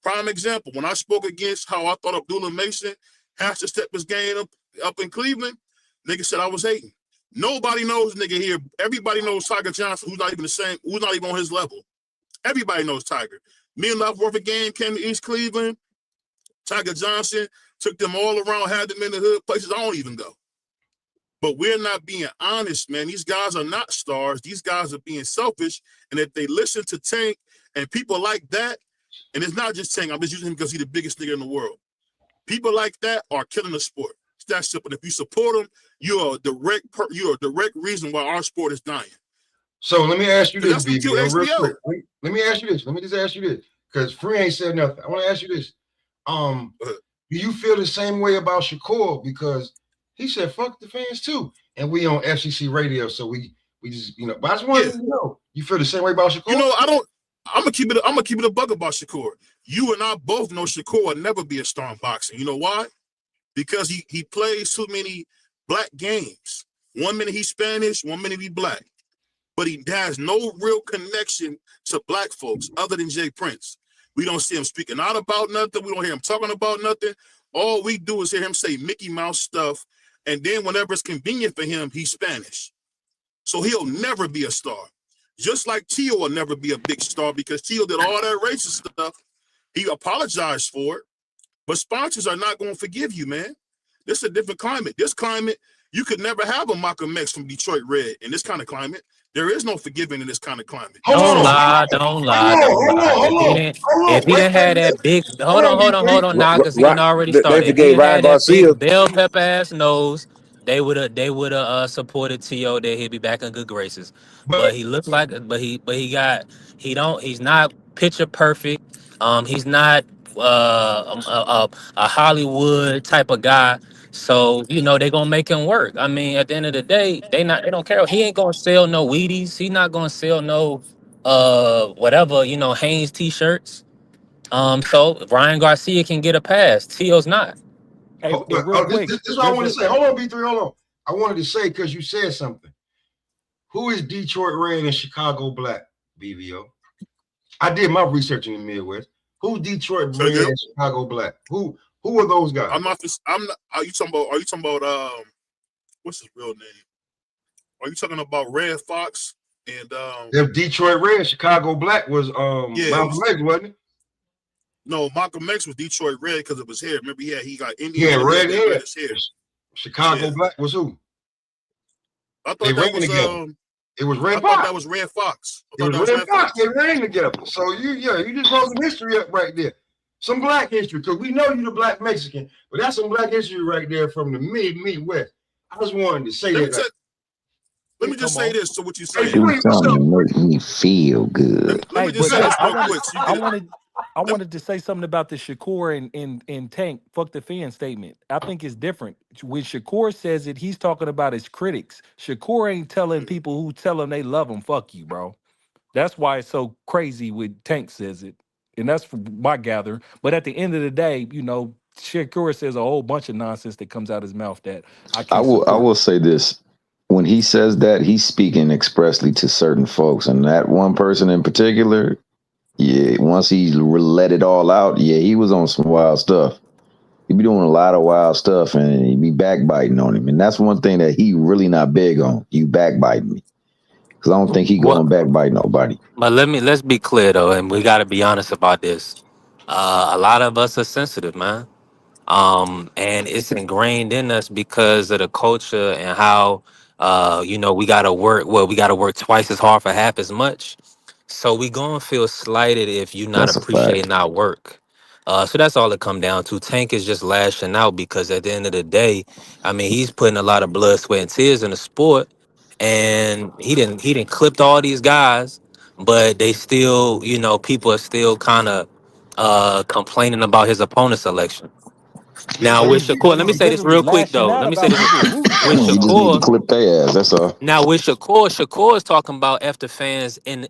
Prime example, when I spoke against how I thought Abdullah Mason has to step his game up in Cleveland, nigga said I was hating. Nobody knows nigga here. Everybody knows Tiger Johnson, who's not even on his level. Everybody knows Tiger. Me and Love worth a game came to East Cleveland. Tiger Johnson took them all around, had them in the hood, places I don't even go. But we're not being honest, man. These guys are not stars. These guys are being selfish. And if they listen to Tank and people like that, and it's not just Tank, I'm just using him because he's the biggest nigga in the world. People like that are killing the sport. It's that simple. If you support them, you're a direct reason why our sport is dying. So let me ask you this, BBO, real quick. Let me ask you this. Let me just ask you this, because Free ain't said nothing. I want to ask you this. Do you feel the same way about Shakur? Because he said fuck the fans too, and we on FCC radio, so we just, you know. But I just want to know, you feel the same way about Shakur? You know, I'm gonna keep it a bug about Shakur. You and I both know Shakur will never be a star in boxing. You know why? Because he plays too many black games. 1 minute he's Spanish, 1 minute he's black. But he has no real connection to black folks other than Jay Prince. We don't see him speaking out about nothing. We don't hear him talking about nothing. All we do is hear him say Mickey Mouse stuff. And then whenever it's convenient for him, he's Spanish. So he'll never be a star. Just like Tio will never be a big star because Tio did all that racist stuff. He apologized for it. But sponsors are not going to forgive you, man. This is a different climate. This climate, you could never have a Malcolm X from Detroit Red in this kind of climate. There is no forgiving in this kind of climate. Don't lie. If he didn't have that big, hold on, now, because he didn't already start. If he didn't have that big bell pepper ass nose, they would have supported T.O. that he'd be back in good graces. But he looked like, he's not picture perfect. He's not a Hollywood type of guy. So, you know, they're gonna make him work. I mean, at the end of the day, they don't care. He ain't gonna sell no Wheaties. He not gonna sell no whatever, you know, Hanes t-shirts. So Ryan Garcia can get a pass. Tio's not. Hey, real quick. This is what I want to say. Hold on, B3, hold on. I wanted to say, because you said something. Who is Detroit Red and Chicago Black, BVO? I did my research in the Midwest. Who's Detroit Red and Chicago Black? Who are those guys? Are you talking about what's his real name? Are you talking about Red Fox and if Detroit Red and Chicago Black was Malcolm X, wasn't it? No, Malcolm X was Detroit Red because of his hair. Remember, he got Indian red hair. hair. Chicago Black was who? I thought that was it was Red Fox. I thought that was Red Fox. It was Red Fox. They ran together. So you just wrote some history up right there. Some black history, because we know you're the black Mexican, but that's some black history right there from the Midwest. I just wanted to say that. Let me just say this to what you say. Do something to make me feel good. Let me just say this real quick. I I wanted to say something about the Shakur and Tank fuck the fan statement. I think it's different. When Shakur says it, he's talking about his critics. Shakur ain't telling people who tell him they love him, fuck you, bro. That's why it's so crazy when Tank says it. And that's from my gather. But at the end of the day, Shakur says a whole bunch of nonsense that comes out his mouth that I I can will I support. will say this. When he says that, he's speaking expressly to certain folks, and that one person in particular, yeah, once he let it all out, yeah, he was on some wild stuff. He be doing a lot of wild stuff, and he be backbiting on him, and that's one thing that he really not big on. You backbiting me, because I don't think he What? going backbite nobody. But let's be clear though, and we got to be honest about this. A lot of us are sensitive, man. And it's ingrained in us because of the culture and how we gotta work. Well, we gotta work twice as hard for half as much. So we gonna feel slighted if you not That's a fact. appreciating our work. So that's all it come down to. Tank is just lashing out because at the end of the day, I mean, he's putting a lot of blood, sweat, and tears in the sport, and he didn't clipped all these guys, but they still, people are still kind of complaining about his opponent selection. Yeah, Now so with you Shakur, But let me he's say this literally real quick lashing though. out Let me say about this people rooting for with him, You just though. need to Shakur. clip their ass. That's all. Now with Shakur is talking about after fans in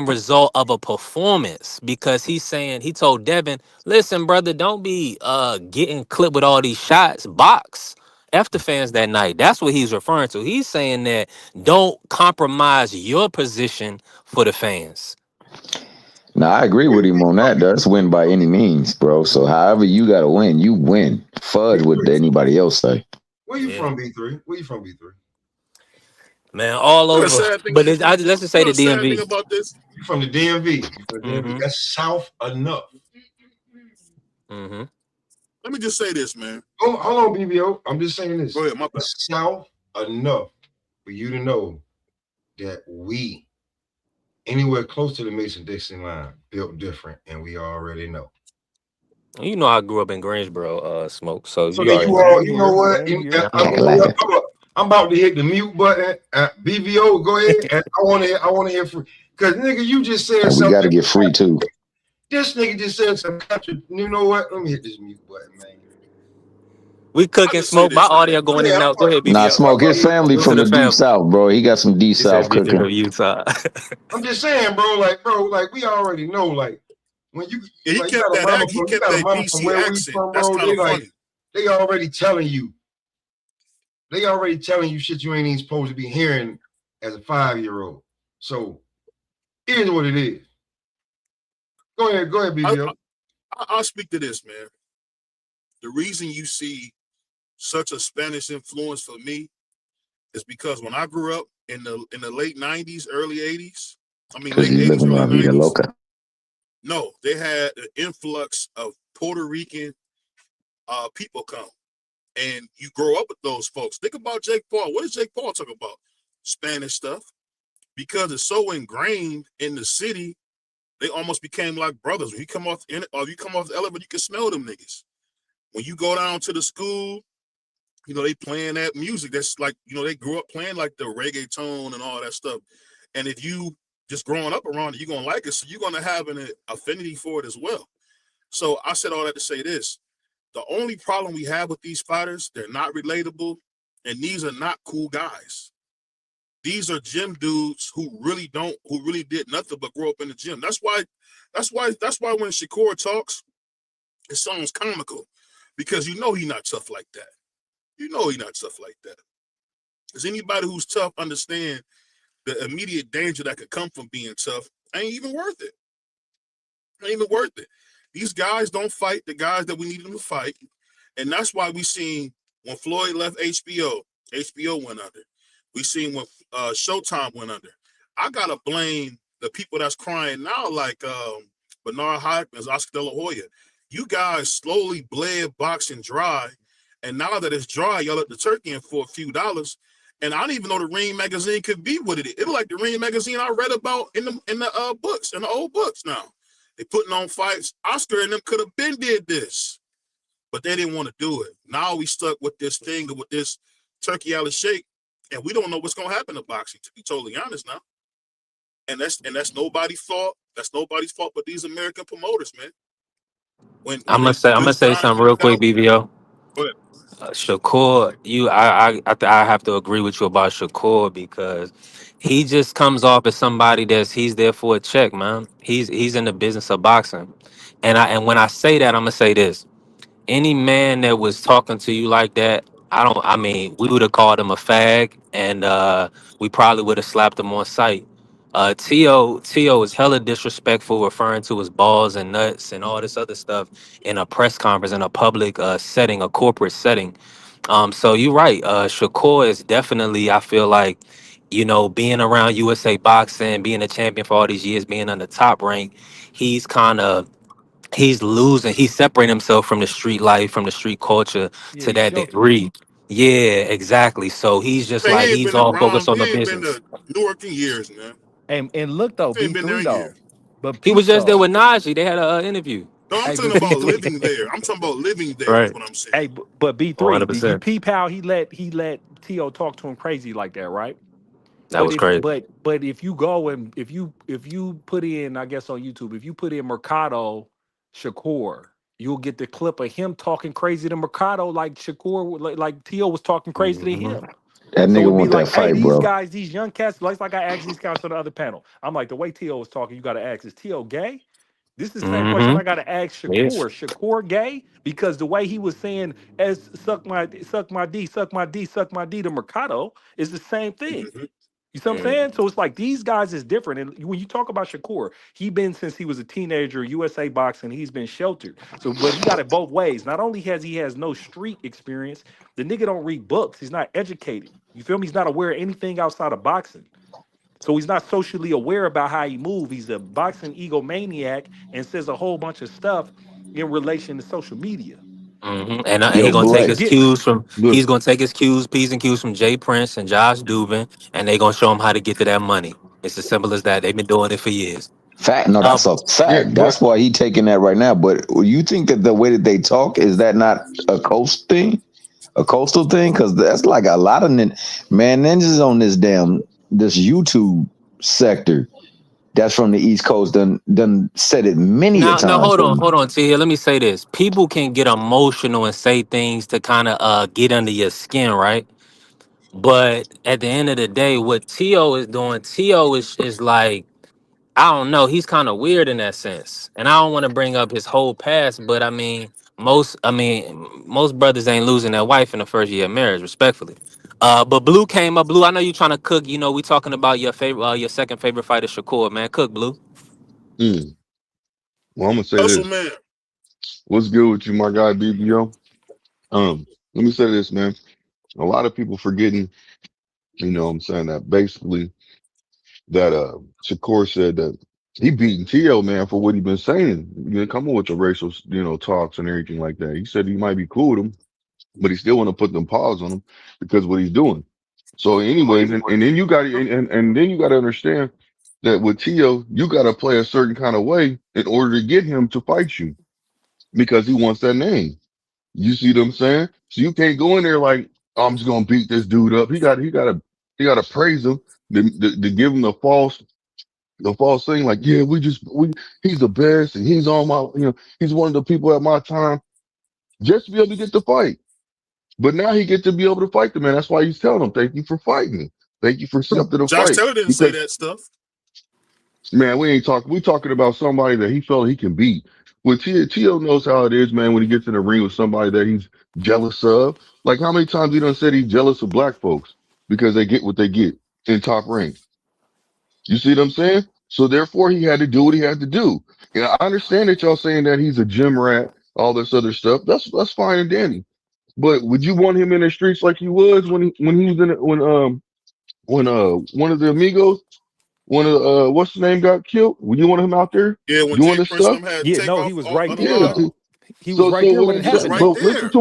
result of a performance because he's saying he told Devin, listen, brother, don't be getting clipped with all these shots. Box after fans that night. That's what he's referring to. He's saying that don't compromise your position for the fans. Now I agree where with you him on from? that. That's win by any means, bro. So however you got to win, you win. Fudge what B3. anybody else say. Where you Yeah, from, B3? Where you from, B3? man, all You know the over. sad thing. But let's just You say know the the sad thing DMV. about this. You from the DMV. You from the DMV. Mm-hmm. That's south enough. Mm-hmm. Let me just say this, man. Hold on, BBO. I'm just saying Go this. ahead, my bad. It's south enough for you to know that we, anywhere close to the Mason-Dixon line, built different, and we already know. You know I grew up in Greensboro, Smoke. So So you then already you know. all, Same you know here. what? Same here. Act like it. I'm about to hit the mute button. BBO, go ahead. And I want to hear from, because nigga, you just said And we got to something. get free too. This nigga just said some country. You know what? Let me hit this mute button, man. We I cooking just say Smoke. My this, man. audio going in Yeah, and out. Go ahead, Nah, BBL. smoke. His family To from the the deep family. south, bro. He got some deep He said south bitches cooking. from Utah. I'm just saying, bro, like we already know, like when you Yeah, he like you kept got a that mama act. He from you kept got a that mama from DC where we accent. from, That's bro. kind of funny. They already telling you, shit you ain't even supposed to be hearing as a 5-year-old. So here's what it is. Go ahead, I, BBO. I'll speak to this, man. The reason you see such a Spanish influence for me is because when I grew up in the late '90s, early '80s, I mean Because late he's '80s, living early La Vida '90s. Loca. No, they had an influx of Puerto Rican people come, and you grow up with those folks. Think about Jake Paul. What does Jake Paul talk about? Spanish stuff, because it's so ingrained in the city. They almost became like brothers. When you come off you come off the elevator, you can smell them niggas. When you go down to the school, they playing that music. That's like, they grew up playing like the reggaeton and all that stuff. And if you just growing up around it, you're gonna like it. So you're gonna have an affinity for it as well. So I said all that to say this. The only problem we have with these fighters, they're not relatable, and these are not cool guys. These are gym dudes who really did nothing but grow up in the gym. That's why when Shakur talks, it sounds comical, because he's not tough like that. He's not tough like that. Because anybody who's tough understand the immediate danger that could come from being tough ain't even worth it. Ain't even worth it. These guys don't fight the guys that we need them to fight. And that's why we seen when Floyd left HBO went under. We seen when Showtime went under. I gotta blame the people that's crying now, like Bernard Hopkins, Oscar De La Hoya. You guys slowly bled boxing dry, and now that it's dry, y'all let the turkey in for a few dollars. And I didn't even know the Ring magazine could be what it is. It like the Ring magazine I read about in the books, in the old books now. They putting on fights. Oscar and them could have been did this, but they didn't want to do it. Now we stuck with this thing, with this turkey out of shape, and we don't know what's gonna happen to boxing, to be totally honest now. And that's nobody's fault. That's nobody's fault but these American promoters, man. When I'm gonna they say I'm gonna just say trying to something get real quick, out. BBO. But Shakur, I have to agree with you about Shakur because he just comes off as somebody he's there for a check, man. He's in the business of boxing, and when I say that, I'm gonna say this: any man that was talking to you like that, I mean, we would have called him a fag, and we probably would have slapped him on sight. T.O. is hella disrespectful, referring to his balls and nuts and all this other stuff in a press conference, in a public setting, a corporate setting. So you're right. Shakur is definitely, I feel like, being around USA boxing, being a champion for all these years, being on the top rank, he's kind of he's losing. He's separating himself from the street life, from the street culture Yeah, to he's that sheltered. degree. Yeah, exactly. So he's just man, like he's all focused on the he ain't been business. to Newark in years, man. And look though, He ain't been there B3 in years. though. But He was peep just there though. with Najee. They had an interview. No, I'm Hey, talking but about B3. living there. I'm talking about living there. Is Right. what I'm saying. Hey, but B3, did you 100%. peep how he let T.O. talk to him crazy like that, right? That But was if crazy. but if you go and if you put in, I guess on YouTube, if you put in Mercado Shakur, you'll get the clip of him talking crazy to Mercado like Shakur, like T.O. was talking crazy to Hmm. him. That So nigga it'd be want that like, hey, fight, these bro. guys, these young cats, like I asked these guys on the other panel. I'm like, the way T.O. was talking, you gotta ask, is T.O. gay? This is the same question Hmm. I gotta ask Yes. Shakur. Shakur gay? Because the way he was saying as suck my D, suck my D to Mercado is the same thing. Hmm. You see what I'm Hmm. saying? So it's like these guys is different. And when you talk about Shakur, he been since he was a teenager, USA boxing, he's been sheltered. So, but he got it both ways. Not only has no street experience, the nigga don't read books. He's not educated. You feel me? He's not aware of anything outside of boxing. So he's not socially aware about how he move. He's a boxing egomaniac and says a whole bunch of stuff in relation to social media. And Yo, And Blake. forget Look, he's gonna take his cues, P's and Q's from Jay Prince and Josh Dubin, and they gonna show him how to get to that money. It's as simple as that. They've been doing it for years. fact. No, Uh, that's a Yeah, fact. but That's why he taking that right now. But you think that the way that they talk is that not a coast thing, a coastal thing? Because that's like a lot of ninjas on this YouTube sector. That's from the East Coast. Done said it many a now, times. hold on, T. Let me say this: people can get emotional and say things to kind of get under your skin, right? But at the end of the day, what T.O. is doing, T.O. is like, I don't know, he's kind of weird in that sense. And I don't want to bring up his whole past, but most brothers ain't losing their wife in the first year of marriage, respectfully. But Blue came up. Blue, I know you trying to cook. We talking about your favorite, your second favorite fighter, Shakur, man. Cook, Blue. Mm. Well, I'm gonna say Hustle, this. man. What's good with you, my guy BBO? Let me say this, man. A lot of people forgetting, what I'm saying, that basically that Shakur said that he beating T.O., man, for what he been saying. You know, coming with the racial, talks and everything like that. He said he might be cool with him, but he still want to put them paws on him because what he's doing. So, anyways, and then you got and then you got to understand that with T.O., you got to play a certain kind of way in order to get him to fight you because he wants that name. You see what I'm saying? So you can't go in there like, oh, I'm just gonna beat this dude up. He gotta praise him to give him the false thing, like, yeah, he's the best and he's on my, he's one of the people at my time, just to be able to get the fight. But now he get to be able to fight the man. That's why he's telling him, thank you for fighting me. Thank you for accepting the Josh fight. Taylor didn't say Because that stuff. man, we ain't talking. We talking about somebody that he felt he can beat. Well, Tio knows how it is, man. When he gets in the ring with somebody that he's jealous of, like how many times he done said he's jealous of black folks because they get what they get in top rank. You see what I'm saying? So therefore, he had to do what he had to do. I understand that y'all saying that he's a gym rat, all this other stuff. That's fine and dandy. But would you want him in the streets like he was when he was in when one of the amigos, one of the, what's his name, got killed? Would you want him out there Yeah, when doing Jay this Prince and stuff? them had Yeah, take no, off he was right there, Yeah. unalived, though. He was So right so there what when I'm it he was saying, happened, right though. but listen there. to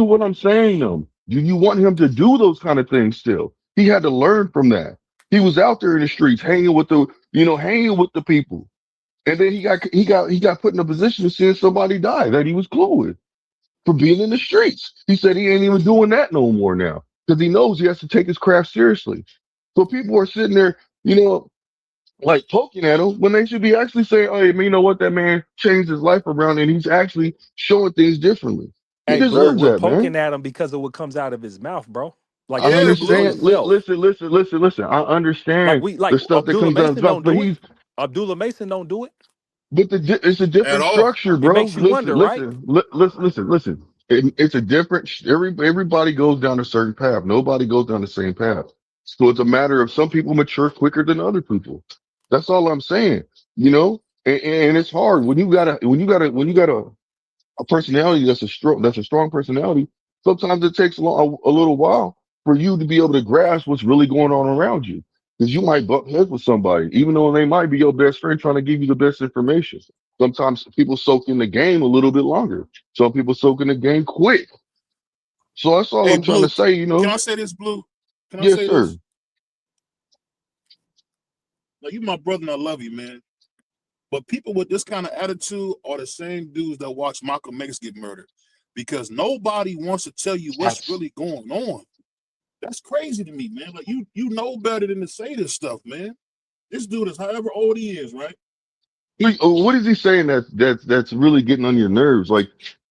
what I'm saying though. You want him to do those kind of things still. He had to learn from that. He was out there in the streets hanging with the people. And then he got put in a position of seeing somebody die that he was cool with for being in the streets. He said he ain't even doing that no more now because he knows he has to take his craft seriously. So people are sitting there, you know, like poking at him when they should be actually saying, "Hey, man, you know what? That man changed his life around, and he's actually showing things differently. He Hey, Blue, deserves we're that, man." poking at him because of what comes out of his mouth, bro. Like, I Yeah, speak for Blue. understand. yourself. Listen. I Like understand we like the stuff that Abdullah comes out of his Mason mouth, don't but do it. he's Abdullah Mason don't do it. but it's a At different all. structure, It bro. makes you wonder, right? Listen. It's a different. Everybody goes down a certain path. Nobody goes down the same path. So it's a matter of some people mature quicker than other people. That's all I'm saying. You know, and it's hard when you got a personality that's a strong personality. Sometimes it takes a little while for you to be able to grasp what's really going on around you. Because you might butt heads with somebody, even though they might be your best friend trying to give you the best information. Sometimes people soak in the game a little bit longer. Some people soak in the game quick. So that's all Hey, I'm trying to Blue. say, you Can know. I say this, Blue? Can I Yes, say sir. this? Like, you my brother and I love you, man. But people with this kind of attitude are the same dudes that watch Malcolm X get murdered. Because nobody wants to tell you what's Abs- really going on. That's crazy to me, man. Like you know better than to say this stuff, man. This dude is however old he is, right? What is he saying that's really getting on your nerves? Like,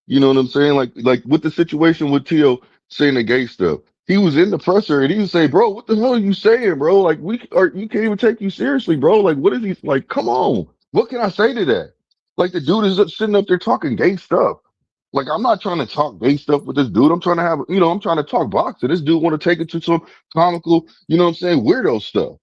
you know what I'm saying? Like with the situation with Tio saying the gay stuff. He was in the presser and he would say, "Bro, what the hell are you saying, bro? Like you can't even take you seriously, bro. Like what is he like? Come on, what can I say to that? Like the dude is sitting up there talking gay stuff. Like I'm not trying to talk gay stuff with this dude. I'm trying to have, I'm trying to talk boxing. This dude want to take it to some comical, you know what I'm saying, weirdo stuff.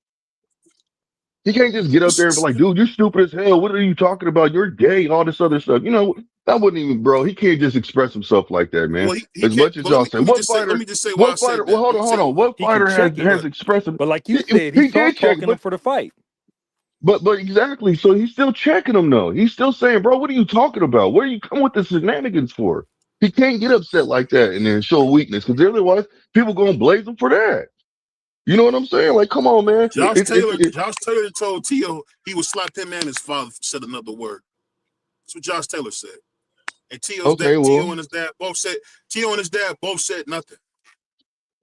He can't just get up there and be like, dude, you're stupid as hell. What are you talking about? You're gay, all this other stuff. You know, that wouldn't even, bro. He can't just express himself like that, man. Well, he As can't. much as But let y'all me say, let me just say let me just say why I what fighter, said well, that. Let me hold say on. What He can fighter check it, has but expressed him? but like you He, said, he he saw did check, talking him for the fight. but exactly. So he's still checking him though. He's still saying, bro, what are you talking about? What are you coming with the shenanigans for? He can't get upset like that and then show weakness because otherwise people gonna blaze him for that. You know what I'm saying? Like, come on, man. Josh Taylor told Tio he would slap him and his father said another word. That's what Josh Taylor said. And Okay, Tio well, and his dad both said Tio and his dad both said nothing.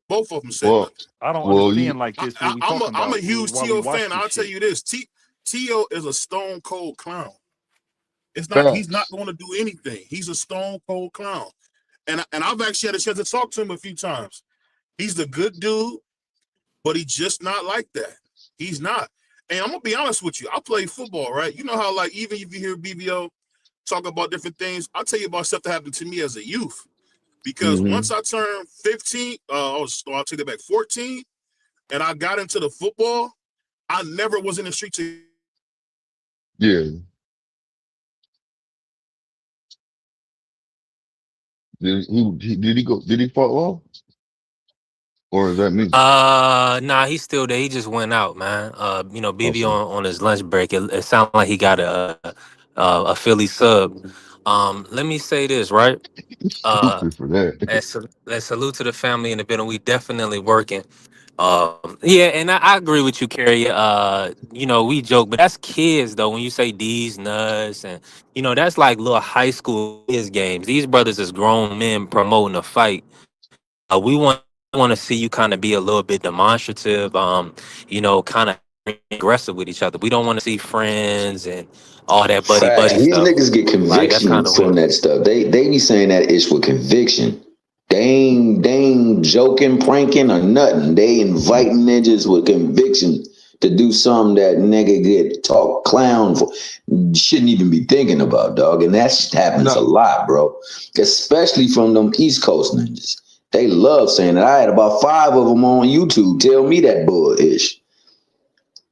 Both of them said well, nothing. I don't well, you understand like this. What we talking I'm a about? huge While we Tio watch fan. this I'll tell shit. you this: Tio is a stone cold clown. It's not. He's not facts. going to do anything. He's a stone cold clown. And I've actually had a chance to talk to him a few times. He's a good dude, but he's just not like that. He's not. And I'm gonna be honest with you. I play football, right? You know how like even if you hear BBO talk about different things, I'll tell you about stuff that happened to me as a youth. Because Hmm. once I turned 15, I'll take it back 14, and I got into the football, I never was in the streets. Yeah. Did he fall off? Or is that me? Nah, he's still there. He just went out, man. BB Okay. on his lunch break. It sounded like he got a Philly sub. Let me say this, right? Uh, Stupid for that. let's salute to the family in the building. We definitely working. Yeah, and I agree with you, Carrie. We joke, but that's kids though. When you say these nuts, and that's like little high school kids games. These brothers is grown men promoting a fight. We want to see you kind of be a little bit demonstrative. Kind of aggressive with each other. We don't want to see friends and all that buddy Facts. buddy These stuff. niggas get Like that's conviction kind of what. from that stuff. They be saying that it's with conviction. They ain't joking, pranking, or nothing. They inviting niggas with conviction to do something that nigga get talk clown for. Shouldn't even be thinking about, dog. And that shit happens a No, lot, bro. Especially from them East Coast niggas. They love saying it. I had about 5 of them on YouTube tell me that bullish.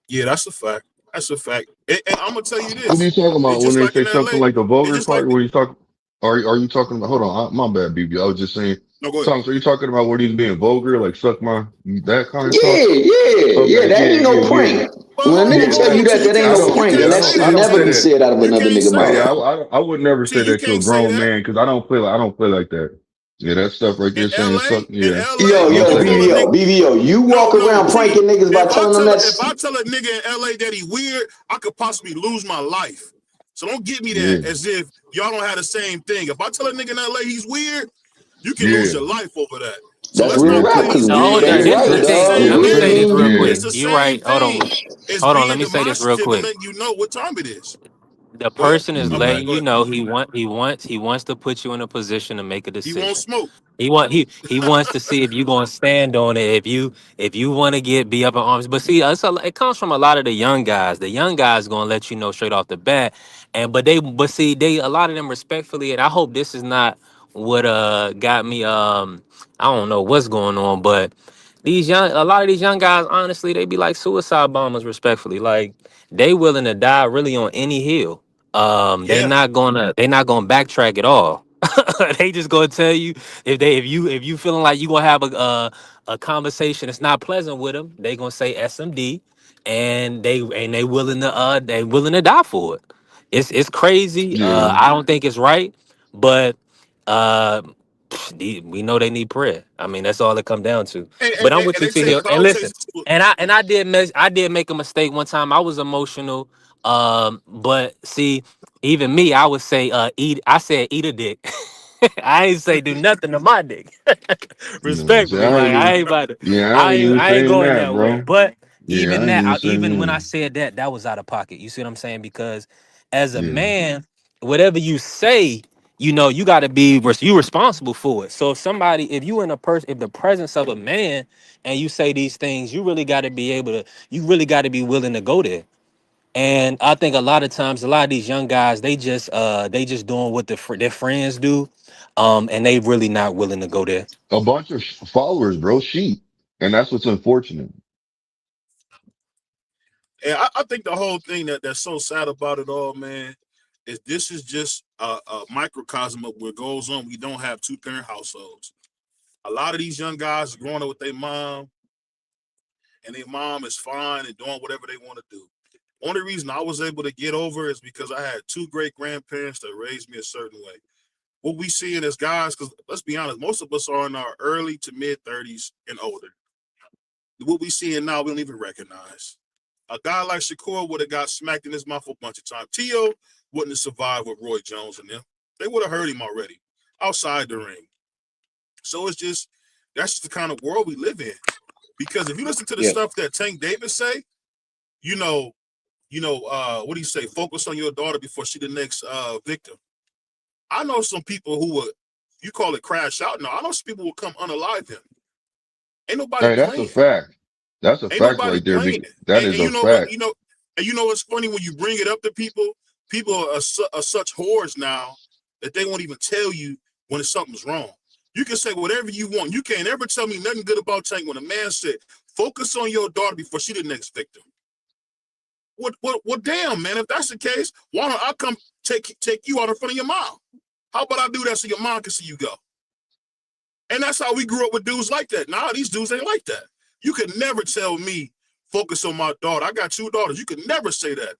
Yeah, that's a fact. That's a fact. And I'm gonna tell you what are this: you talking it's about when just they like say in something LA. like the It's vulgar just like part? Where you talk? Are you talking about? Hold on, my bad, BB. I was just saying. no, go ahead. Tom, so you talking about where he's being vulgar, like suck my that kind of talk? Yeah, yeah. Okay, That yeah, ain't no yeah, prank. But When a hold on, nigga yeah. hold tell you on. So that, that ain't I no don't, you prank. can't And yeah, that say should I that, don't never say be T. that. said out of You another can't nigga say Oh yeah, mouth. that, I would never T. say You that to a can't say grown that. man because I don't play like I don't play like that. Yeah, that stuff right In there saying LA, suck. Yeah, Yo, I don't yo, say that. BBO, you walk no, around T. pranking niggas by telling them If that's I tell a nigga in LA that he weird, I could possibly lose my life. So don't get me that Yeah, as if y'all don't have the same thing. If I tell a nigga in LA he's weird, you can lose yeah. your life over that. So That's let's real not rap play because these No, we hold they on. games. This is right, the It's the thing. dog. same Let You me feel say thing. this real me? quick. It's Yeah. the You same right. thing as Hold on. being Let me say this real demonstrative and quick. letting you know what time it is. The Go ahead. person is I'm bad. letting Mm. Go you ahead. know he wants to put you in a position to make a He won't decision. smoke. He wants to see if you gonna stand on it. If you want to be up in arms. But see, it comes from a lot of the young guys. The young guys gonna let you know straight off the bat. But see they a lot of them respectfully. And I hope this is not what got me. I don't know what's going on, but a lot of these young guys, honestly, they be like suicide bombers. Respectfully, like they willing to die really on any hill. Yeah. They not gonna backtrack at all. They just gonna tell you if you feeling like you gonna have a conversation that's not pleasant with them, they gonna say SMD, and they willing to die for it. It's crazy. Yeah. I don't think it's right, but uh, we know they need prayer. I mean, that's all it come down to. But I'm with And you, they T take Hill. because I And always say listen, I did make a mistake one time. I was emotional. But see, even me, I would say eat. I said eat a dick. I ain't say do nothing to my dick. No, see, Respectfully, I ain't like I even. ain't about to. Yeah, I I ain't ain't, even I ain't saying going that, that way. bro. But Yeah, I ain't even saying even when I that. said that, that was out of pocket. You see what I'm saying? Because as a Yeah. man, whatever you say, you got to you responsible for it. So if you in if the presence of a man and you say these things, you really got to be willing to go there. And I think a lot of times, a lot of these young guys, they just doing what their friends do, and they really not willing to go there. A bunch of followers, bro, sheep, and that's what's unfortunate. And I think the whole thing that's so sad about it all, man, is this is just a microcosm of what goes on. We don't have two-parent households. A lot of these young guys are growing up with their mom, and their mom is fine and doing whatever they want to do. Only reason I was able to get over is because I had two great grandparents that raised me a certain way. What we seeing as guys, because let's be honest, most of us are in our early to mid 30s and older. What we seeing now, we don't even recognize. A guy like Shakur would have got smacked in his mouth a bunch of times. Tio wouldn't have survived with Roy Jones and them. They would have hurt him already outside the ring. So that's just the kind of world we live in. Because if you listen to the Yeah. stuff that Tank Davis say, you know, what do you say? Focus on your daughter before she the next victim. I know some people who would, you call it crash out. No, I know some people will come unalive him. Ain't nobody Hey, that's a playing. fact. That's a Ain't fact nobody right there. playing. That is And a fact. and you know what's funny when you bring it up to people. People are such whores now that they won't even tell you when something's wrong. You can say whatever you want. You can't ever tell me nothing good about Tank when a man said, "Focus on your daughter before she the next victim." What? Damn, man. If that's the case, why don't I come take you out in front of your mom? How about I do that so your mom can see you go? And that's how we grew up with dudes like that. Nah, these dudes ain't like that. You could never tell me, focus on my daughter. I got two daughters. You could never say that.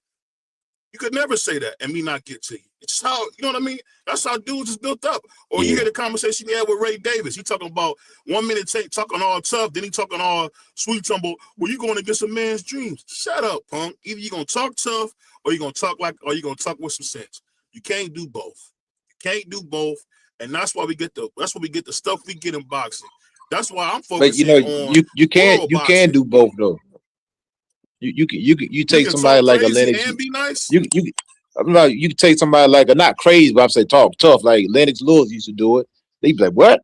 You could never say that and me not get to you. It's how, you know what I mean? That's how dudes is built up. Or you Yeah. hear the conversation he had with Ray Davis. He talking about 1 minute talking all tough, then he talking all sweet tumble. Well, you going against a man's dreams. Shut up, punk. Either you gonna talk tough or you gonna talk with some sense. You can't do both. You can't do both. And that's why we get the stuff we get in boxing. That's why I'm But focusing on world you can boxing. do both though. You You take can somebody talk like a crazy Lennox. and be nice. You I'm not, you can take somebody like a not crazy, but I'm say talk tough like Lennox Lewis used to do it. They'd be like, what?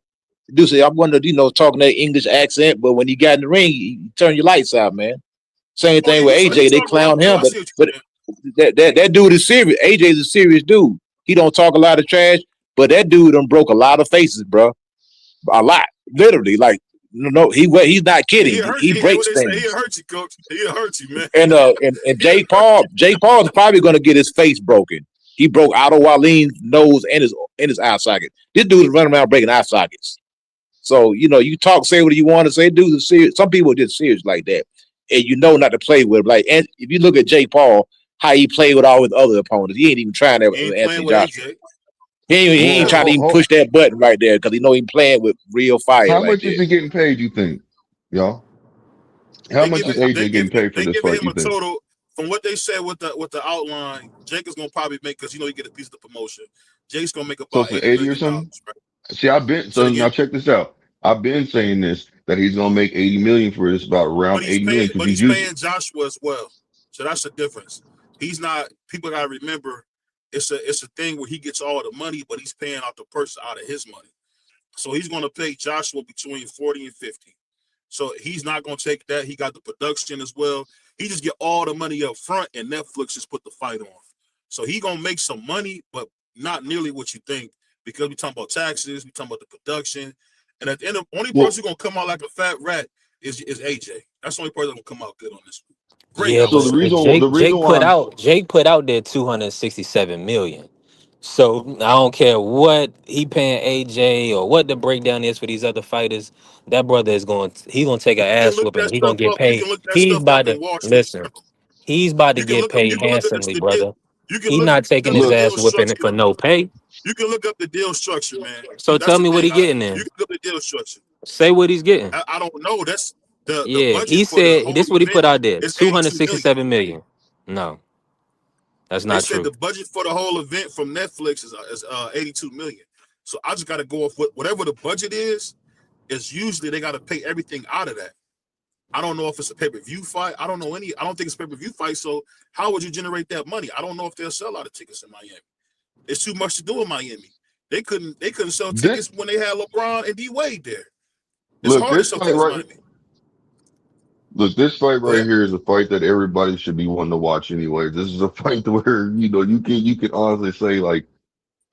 Do say I'm wondering, talking that English accent, but when you got in the ring, you turn your lights out, man. Same Oh thing yeah, with he AJ. They talk rough clown though. him, I see what but you're saying. that dude is serious. AJ's a serious dude. He don't talk a lot of trash, but that dude done broke a lot of faces, bro. A lot, literally. Like no, he's not Yeah, kidding. he'll hurt He you. Hey, what breaks they say, he'll things. hurt you, coach. He'll hurt you, man. And He'll Jake Paul's probably gonna get his face broken. He broke Otto Wallin's nose and his eye socket. This dude is running around breaking eye sockets. So you talk, say what you want to say. Dudes are serious. Some people are just serious like that, and not to play with. Like, and if you look at Jake Paul, how he played with all his other opponents, he ain't even trying that he with ain't Anthony playing with Joshua. AJ. He ain't Well, trying to even push that button right there because he playing with real fire how like much is that. he getting paid? You think, y'all? How They much giving is they AJ getting giving paid for they this giving fight? him You a think? total from what they said with the outline. Jake is gonna probably make because he get a piece of the promotion. Jake's gonna make So about for $80 80 or million, something? right? See, I've been. Say it So again. now check this out. I've been saying this that he's gonna make 80 million for this, about around 80 million, because but he's he's usually paying Joshua as well. So that's the difference. He's not. People gotta remember, it's a thing where he gets all the money, but he's paying out the person out of his money. So he's gonna pay Joshua between 40 and 50. So he's not gonna take that. He got the production as well. He just get all the money up front, and Netflix just put the fight on. So he gonna make some money, but not nearly what you think, because we talking about taxes, we talking about the production, and at the end, the only well. person gonna come out like a fat rat is AJ. That's the only person gonna come out good on this one. Great Yeah, So the outside. reason the Jake reason Jake why put I'm out Jake put out there 267 million. So I don't care what he paying AJ or what the breakdown is for these other fighters. That brother is going. He gonna take an You can ass look whooping. that He gonna stuff get up. You paid. can look that He's stuff up about in to Wall Street listen. Journal. He's about to You can get look up. paid You can look at handsomely, the deal. brother. You can He's look not taking his up the look, deal ass whooping structure. for no pay. You can look up the deal structure, man. So That's tell the me what thing. he getting You in. can look up the deal structure. Say what he's getting. I don't know. That's the Yeah, budget he for the said whole this what he event put out there. is 82 million. 267 million. No, that's They not said true. the budget for the whole event from Netflix is 82 million. So I just got to go off whatever the budget is. Is usually they got to pay everything out of that. I don't know if it's a pay-per-view fight. I don't know any. I don't think it's a pay-per-view fight. So how would you generate that money? I don't know if they'll sell a lot of tickets in Miami. It's too much to do in Miami. They couldn't sell this tickets when they had LeBron and D Wade there. It's look hard to this sell fight tickets in right Miami. look this fight Go right ahead. here is a fight that everybody should be wanting to watch anyway. This is a fight where you can honestly say, like,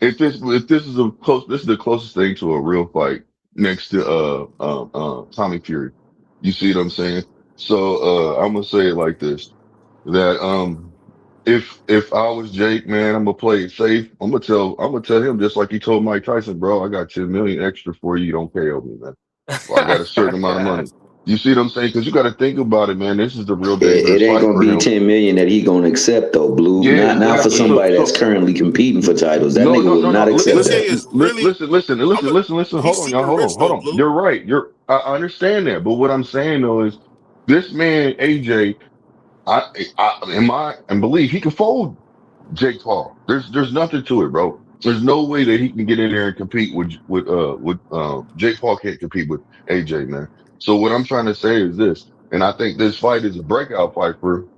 if this is a close, this is the closest thing to a real fight next to Tommy Fury. You see what I'm saying? So I'm gonna say it like this: that if I was Jake, man, I'm gonna play it safe. I'm gonna tell him just like he told Mike Tyson, bro. I got 10 million extra for you. You don't KO me, man. Well, I got a certain amount of money. You see what I'm saying? Because you got to think about it, man. This is the real It dangerous ain't fight gonna for be him. 10 million that he gonna accept though, Blue. Yeah, Not for exactly. Yeah. somebody that's currently competing for titles. That No, nigga no, will no, not no. accept AJ that. is really. I'm a. Listen. He's Hold on, y'all. super Hold rich on, hold though, on. Blue. You're right. I understand that, but what I'm saying though is this man AJ, and believe he can fold Jake Paul. There's nothing to it, bro. There's no way that he can get in there and compete with Jake Paul can't compete with AJ, man. So what I'm trying to say is this, and I think this fight is a breakout fight for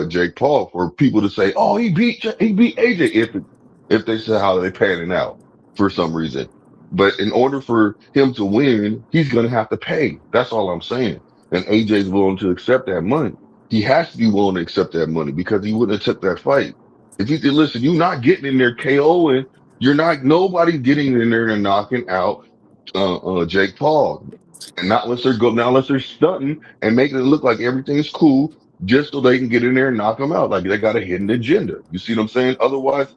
Jake Paul, for people to say, oh, he beat AJ, if they say how they panning out for some reason. But in order for him to win, he's gonna have to pay. That's all I'm saying. And AJ's willing to accept that money. He has to be willing to accept that money because he wouldn't have took that fight. If you could listen, you're not getting in there KOing. You're not nobody getting in there and knocking out Jake Paul. And not unless they're stunting and making it look like everything's cool just so they can get in there and knock them out. Like they got a hidden agenda. You see what I'm saying? Otherwise,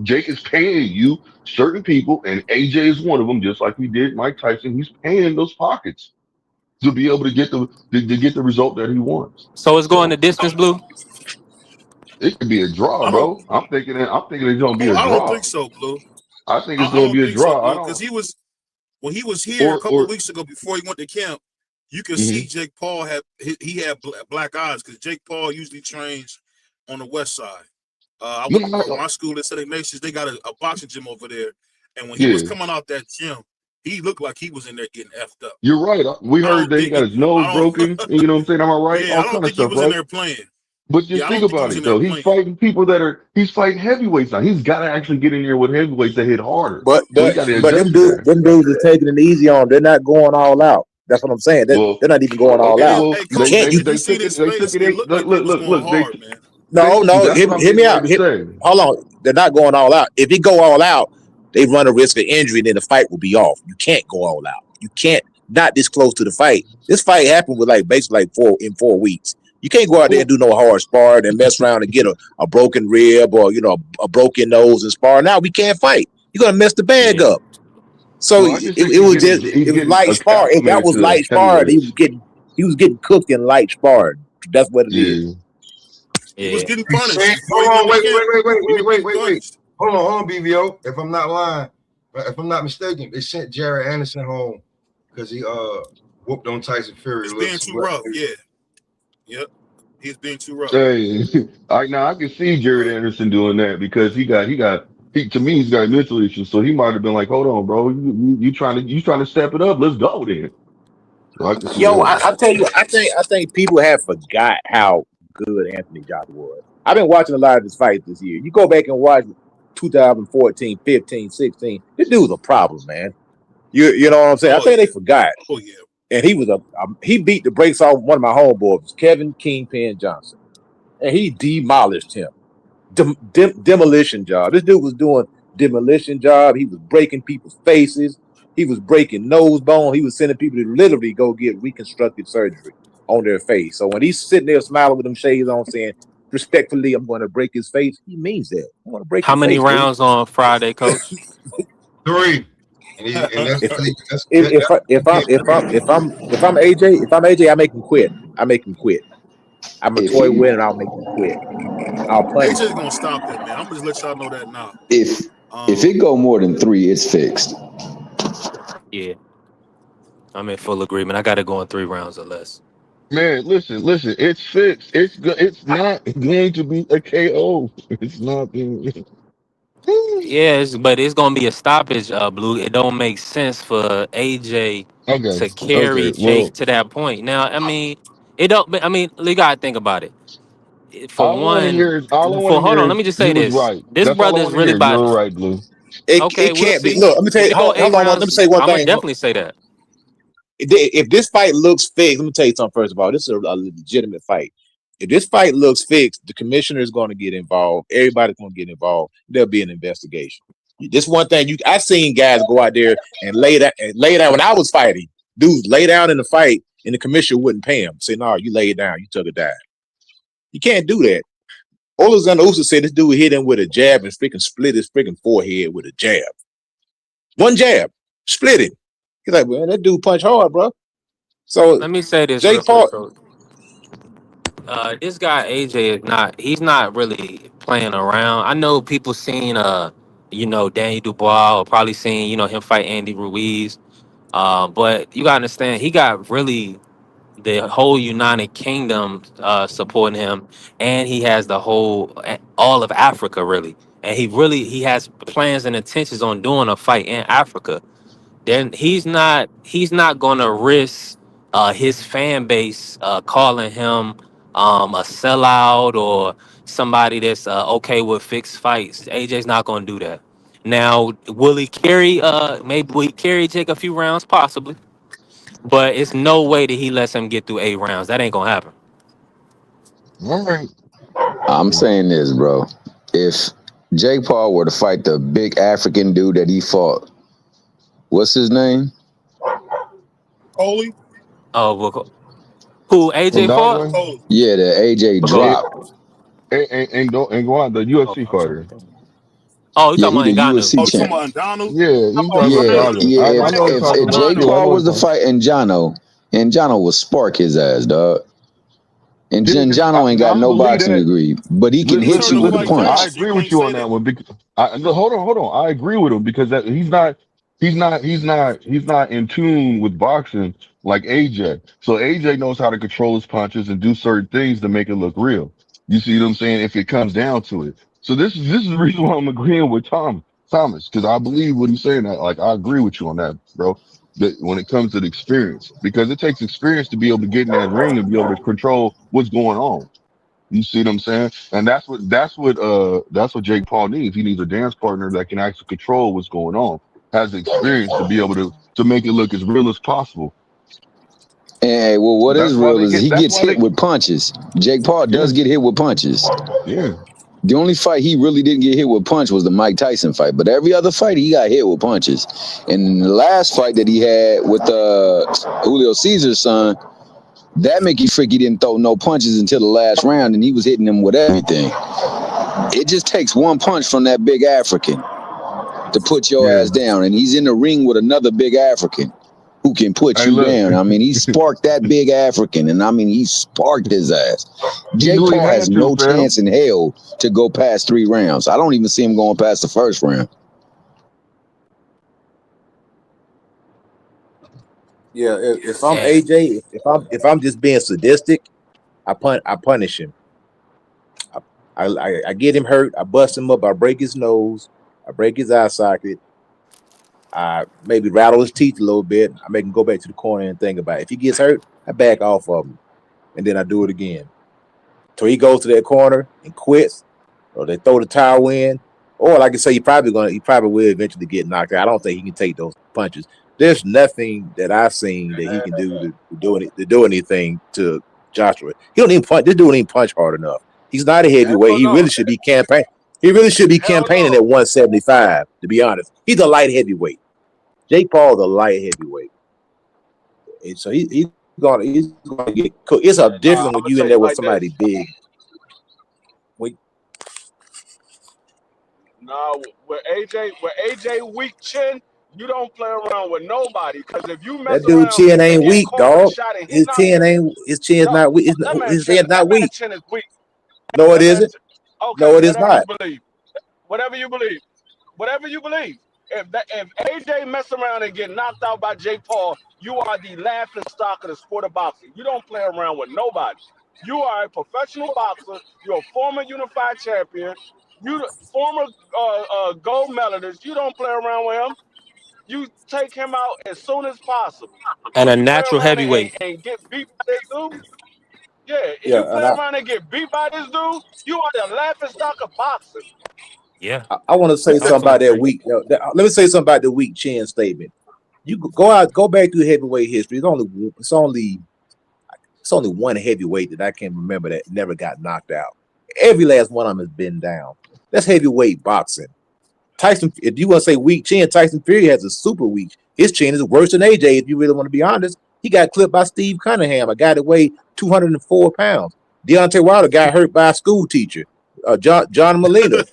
Jake is paying you certain people, and AJ is one of them, just like he did Mike Tyson. He's paying those pockets to be able to get the result that he wants. So it's going the So distance, Blue. it could be a draw, I don't. bro. I'm thinking it's gonna be a I don't think draw. so, Blue. I think it's I gonna don't be a think so, draw. I Blue. Because don't he was when he was here a couple of or weeks ago before he went to camp. You could see mhm. Jake Paul he had black eyes because Jake Paul usually trains on the west side. I No, went no, my no. school at St. Nations. They got a boxing gym over there, and when he was Yeah. coming out that gym, he looked like he was in there getting effed up. You're right. We I heard don't that he think got his nose I broken. don't. You know what I'm saying? Am I right? Yeah, All I don't kind of think he stuff, was in right? there playing. But Yeah, just I think don't think he about was it in there though. He's playing. fighting people he's fighting heavyweights now. He's got to actually get in there with heavyweights that hit harder. But So he but got to but adjust them to dudes, that. them dudes are taking it easy on. They're not going all out. That's what I'm saying. Well, They're not even going all okay. Hey, out. Well, hey, You coach, can't. You if you see this they took face, it. it looked like they was going Look, hard, man. no, no. that's what I'm Hear getting me out. ready to say. Hold on. They're not going all out. If he go all out, they run a risk of injury, and then the fight will be off. You can't go all out. You can't not this close to the fight. This fight happened with like basically like 4 weeks. You can't go out there and Well, do no hard spar and mess around and get a broken rib or a broken nose and spar. Now we can't fight. You're gonna mess the bag Yeah. up. So I it, just think it was just he's it was getting light spar. That acclimated was to the light spar. heavyweights. He was getting cooked in light spar. That's what it is. Yeah. He was Yeah. getting He punished sent. before he Hold went on. to Wait. camp. Wait. Wait. Wait. He Wait. was Wait. getting Wait. Wait. punished. Hold on, BVO. If I'm not lying, if I'm not mistaken, they sent Jared Anderson home because he whooped on Tyson Fury. It's A little being too too rough. rough. Yeah, yep. He's being too rough. Hey, I can see Jared Right. Anderson doing that because he to me, he's got a mental issue. So he might have been like, hold on, bro. You trying to step it up. Let's go then. So I can see Yo, that. I tell you, I think people have forgot how good Anthony Joshua was. I've been watching a lot of his fights this year. You go back and watch 2014, 15, 16. This dude was a problem, man. You know what I'm saying? I Oh think yeah. they forgot. Oh yeah. And he was he beat the brakes off one of my homeboys, Kevin Kingpin Johnson, and he demolished him. Demolition job. This dude was doing demolition job. He was breaking people's faces. He was breaking nose bone. He was sending people to literally go get reconstructive surgery on their face. So when he's sitting there smiling with them shades on, saying, "Respectfully, I'm going to break his face," he means that. I'm going to break How your many face, dude. rounds on Friday, Coach? 3. And that's If really that's if that, if, that's I, if I'm if I'm if I'm if I'm AJ, I make him quit. I make him quit. I'm a If toy he win, and I'll make him quit. I'll punish AJ's him. gonna stop that, man. I'm gonna just let y'all know that now. if if Um, it go more than 3, it's fixed. Yeah, I'm in full agreement. I got to go in 3 rounds or less. Man, listen. It's fixed. It's not going to be a KO. It's not. Yes, but it's gonna be a stoppage, Blue. It don't make sense for AJ Okay. to carry Okay. Jake Well, to that point. Now, I mean, it don't. I mean, you gotta think about it. For one, all I want for to hold hear on, let is me just you say was this. right. This That's all I brother is want to really hear. about. You're right, Blue. Okay, It we'll can't be. see. Look, let me tell If you. it go Hold eight on. Let me rounds, say one I'm gonna thing. definitely say that. If this fight looks fixed, let me tell you something. First of all, this is a legitimate fight. If this fight looks fixed, the commissioner is going to get involved. Everybody's going to get involved. There'll be an investigation. This one thing I've seen guys go out there and lay down when I was fighting. Dudes lay down in the fight, and the commissioner wouldn't pay him. Say, "No, you lay down. You took a dive." You can't do that. Alexander Usyk said this dude hit him with a jab and freaking split his freaking forehead with a jab. One jab, split it. He's like, "Man, that dude punch hard, bro." So Let me say this real Jake quick, Paul, Coach. This guy AJ is not. He's not really playing around. I know people seen Danny Dubois or probably seen him fight Andy Ruiz. But you gotta understand, he got really the whole United Kingdom supporting him, and he has the whole all of Africa really, and he has plans and intentions on doing a fight in Africa. Then he's not gonna risk his fan base calling him a sellout or somebody that's okay with fixed fights. AJ's not gonna do that. Now, will he carry? Maybe will he carry Jake a few rounds, possibly, but it's no way that he lets him get through 8 rounds. That ain't gonna happen. All right. I'm saying this, bro. If Jake Paul were to fight the big African dude that he fought, what's his name? Coley, Oh, well, who AJ fought? Undangling. Coley. Yeah, the AJ Okay. It, dropped. and go on the Oh, UFC I'm sorry. fighter. Oh, you Yeah, talking he about the Ngannou? UFC Oh, you champ. talking about Donald? Yeah, he's got Yeah, Undangling. yeah. I know what you're If talking about Jake too. I know Paul what was you're to talking. fight Ngannou would spark his ass, dog. And Yeah, Ngannou ain't no, got I no believe boxing that. degree, but he can hit you Considering the with a Listen, fight I punch. fast, you agree with can't you say on that that. one. Because look, hold on. I agree with him because he's not in tune with boxing like AJ. So AJ knows how to control his punches and do certain things to make it look real. You see what I'm saying? If it comes down to it. So this is the reason why I'm agreeing with Thomas, because I believe what he's saying. That like I agree with you on that, bro. That when it comes to the experience, because it takes experience to be able to get in that ring and be able to control what's going on. You see what I'm saying? And that's what Jake Paul needs. He needs a dance partner that can actually control what's going on, has the experience to be able to make it look as real as possible. And hey, well, what is That's why real they is get. he That's gets why hit they. with punches. Jake Paul Yeah, does get hit with punches. yeah. The only fight he really didn't get hit with punch was the Mike Tyson fight, but every other fight he got hit with punches. And in the last fight that he had with Julio Caesar's son, that Mickey Freaky didn't throw no punches until the last round, and he was hitting him with everything. It just takes one punch from that big African to put your Yeah. ass down, and he's in the ring with another big African who can put Hey, you look, down. I mean, he sparked that big African, and I mean, he sparked his ass. he Jake knew he Paul has had to, no fam. chance in hell to go past 3 rounds. I don't even see him going past the first round. yeah. If I'm Yeah. AJ, if I'm just being sadistic, I punish him. I get him hurt. I bust him up. I break his nose. I break his eye socket. I maybe rattle his teeth a little bit. I make him go back to the corner and think about it. If he gets hurt, I back off of him, and then I do it again. So he goes to that corner and quits, or they throw the towel in, or like I say, he probably will eventually get knocked out. I don't think he can take those punches. There's nothing that I've seen that he can do to do anything to Joshua. He don't even punch. This dude don't even punch hard enough. He's not a heavyweight. Hell He no. really should be campaign. He really should be Hell campaigning no. at 175. To be honest, he's a light heavyweight. Jake Paul's a light heavyweight, and so he's gonna get cooked. It's a different I'm when gonna you tell in you there with like somebody this. big. No, with AJ weak chin, you don't play around with nobody. Because if you mess That dude around chin and ain't get weak, caught with a dog. shot and he His not chin ain't his chin's no, not weak. His chin's not that man weak. chin is weak. No, it That man isn't. okay, No, it is whatever you not. believe. Whatever you believe. Whatever you believe. If AJ mess around and get knocked out by Jake Paul, you are the laughing stock of the sport of boxing. You don't play around with nobody. You are a professional boxer. You're a former unified champion. You former gold medalist. You don't play around with him. You take him out as soon as possible. And If a you play natural around heavyweight. and get beat by this dude, yeah, if Yeah, you play and around and get beat by this dude, you are the laughing stock of boxing. Yeah, I want to say something definitely about that agree. weak. Let me say something about the weak chin statement. You go back through heavyweight history. It's only one heavyweight that I can remember that never got knocked out. Every last one of them has been down. That's heavyweight boxing. Tyson, if you want to say weak chin, Tyson Fury has a super weak. His chin is worse than AJ. If you really want to be honest, he got clipped by Steve Cunningham, a guy that weighed 204 pounds. Deontay Wilder got hurt by a school teacher, John Molina.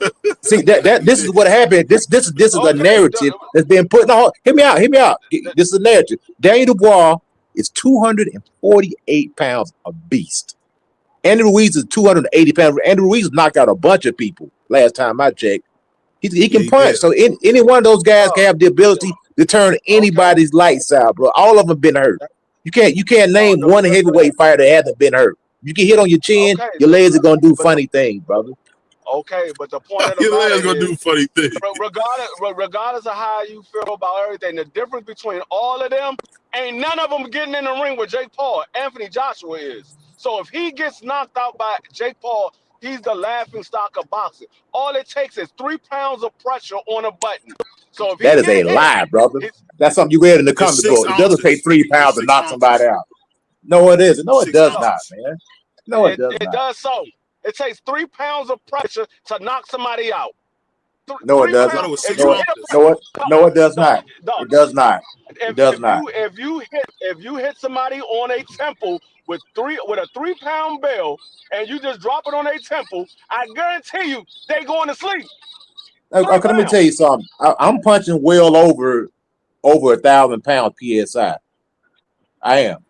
See that this is what happened. This is a Okay, narrative that's been put on. Hear me out. Hear me out. This is a narrative. Daniel Dubois is 248 pounds, a beast. Andy Ruiz is 280 pounds. Andy Ruiz knocked out a bunch of people last time I checked. He Yeah, can he punch. did. So any one of those guys uh, can have the ability to turn okay. anybody's lights out, bro. All of them been hurt. You can't No, name one heavyweight fighter that hasn't been hurt. You get hit on your chin, okay, your legs are gonna do but funny things, brother. but the point of the Your matter legs gonna do is, funny things. regardless of how you feel about everything, the difference between all of them ain't none of them getting in the ring with Jake Paul. Anthony Joshua is. So if he gets knocked out by Jake Paul, he's the laughing stock of boxing. All it takes is 3 pounds of pressure on a button. So if he That is get a hit, lie, brother. he's That's something you read in the It's comic six book. It doesn't take ounces. 3 pounds It's to 6 knock somebody ounces. out. No, it isn't. No, it Six does not, ounces. man. No, it does it not. does so. It takes 3 pounds of pressure to knock somebody out. No, it Three I doesn't. thought pounds. it was If six you No, hit ounces. no, it does dog, not. dog, It does not. It does not. if you hit somebody on a temple with a 3 pound bell and you just drop it on a temple, I guarantee you they going to sleep. Three Okay, let me tell you pounds. something. I'm punching well over 1,000 pounds psi. I am.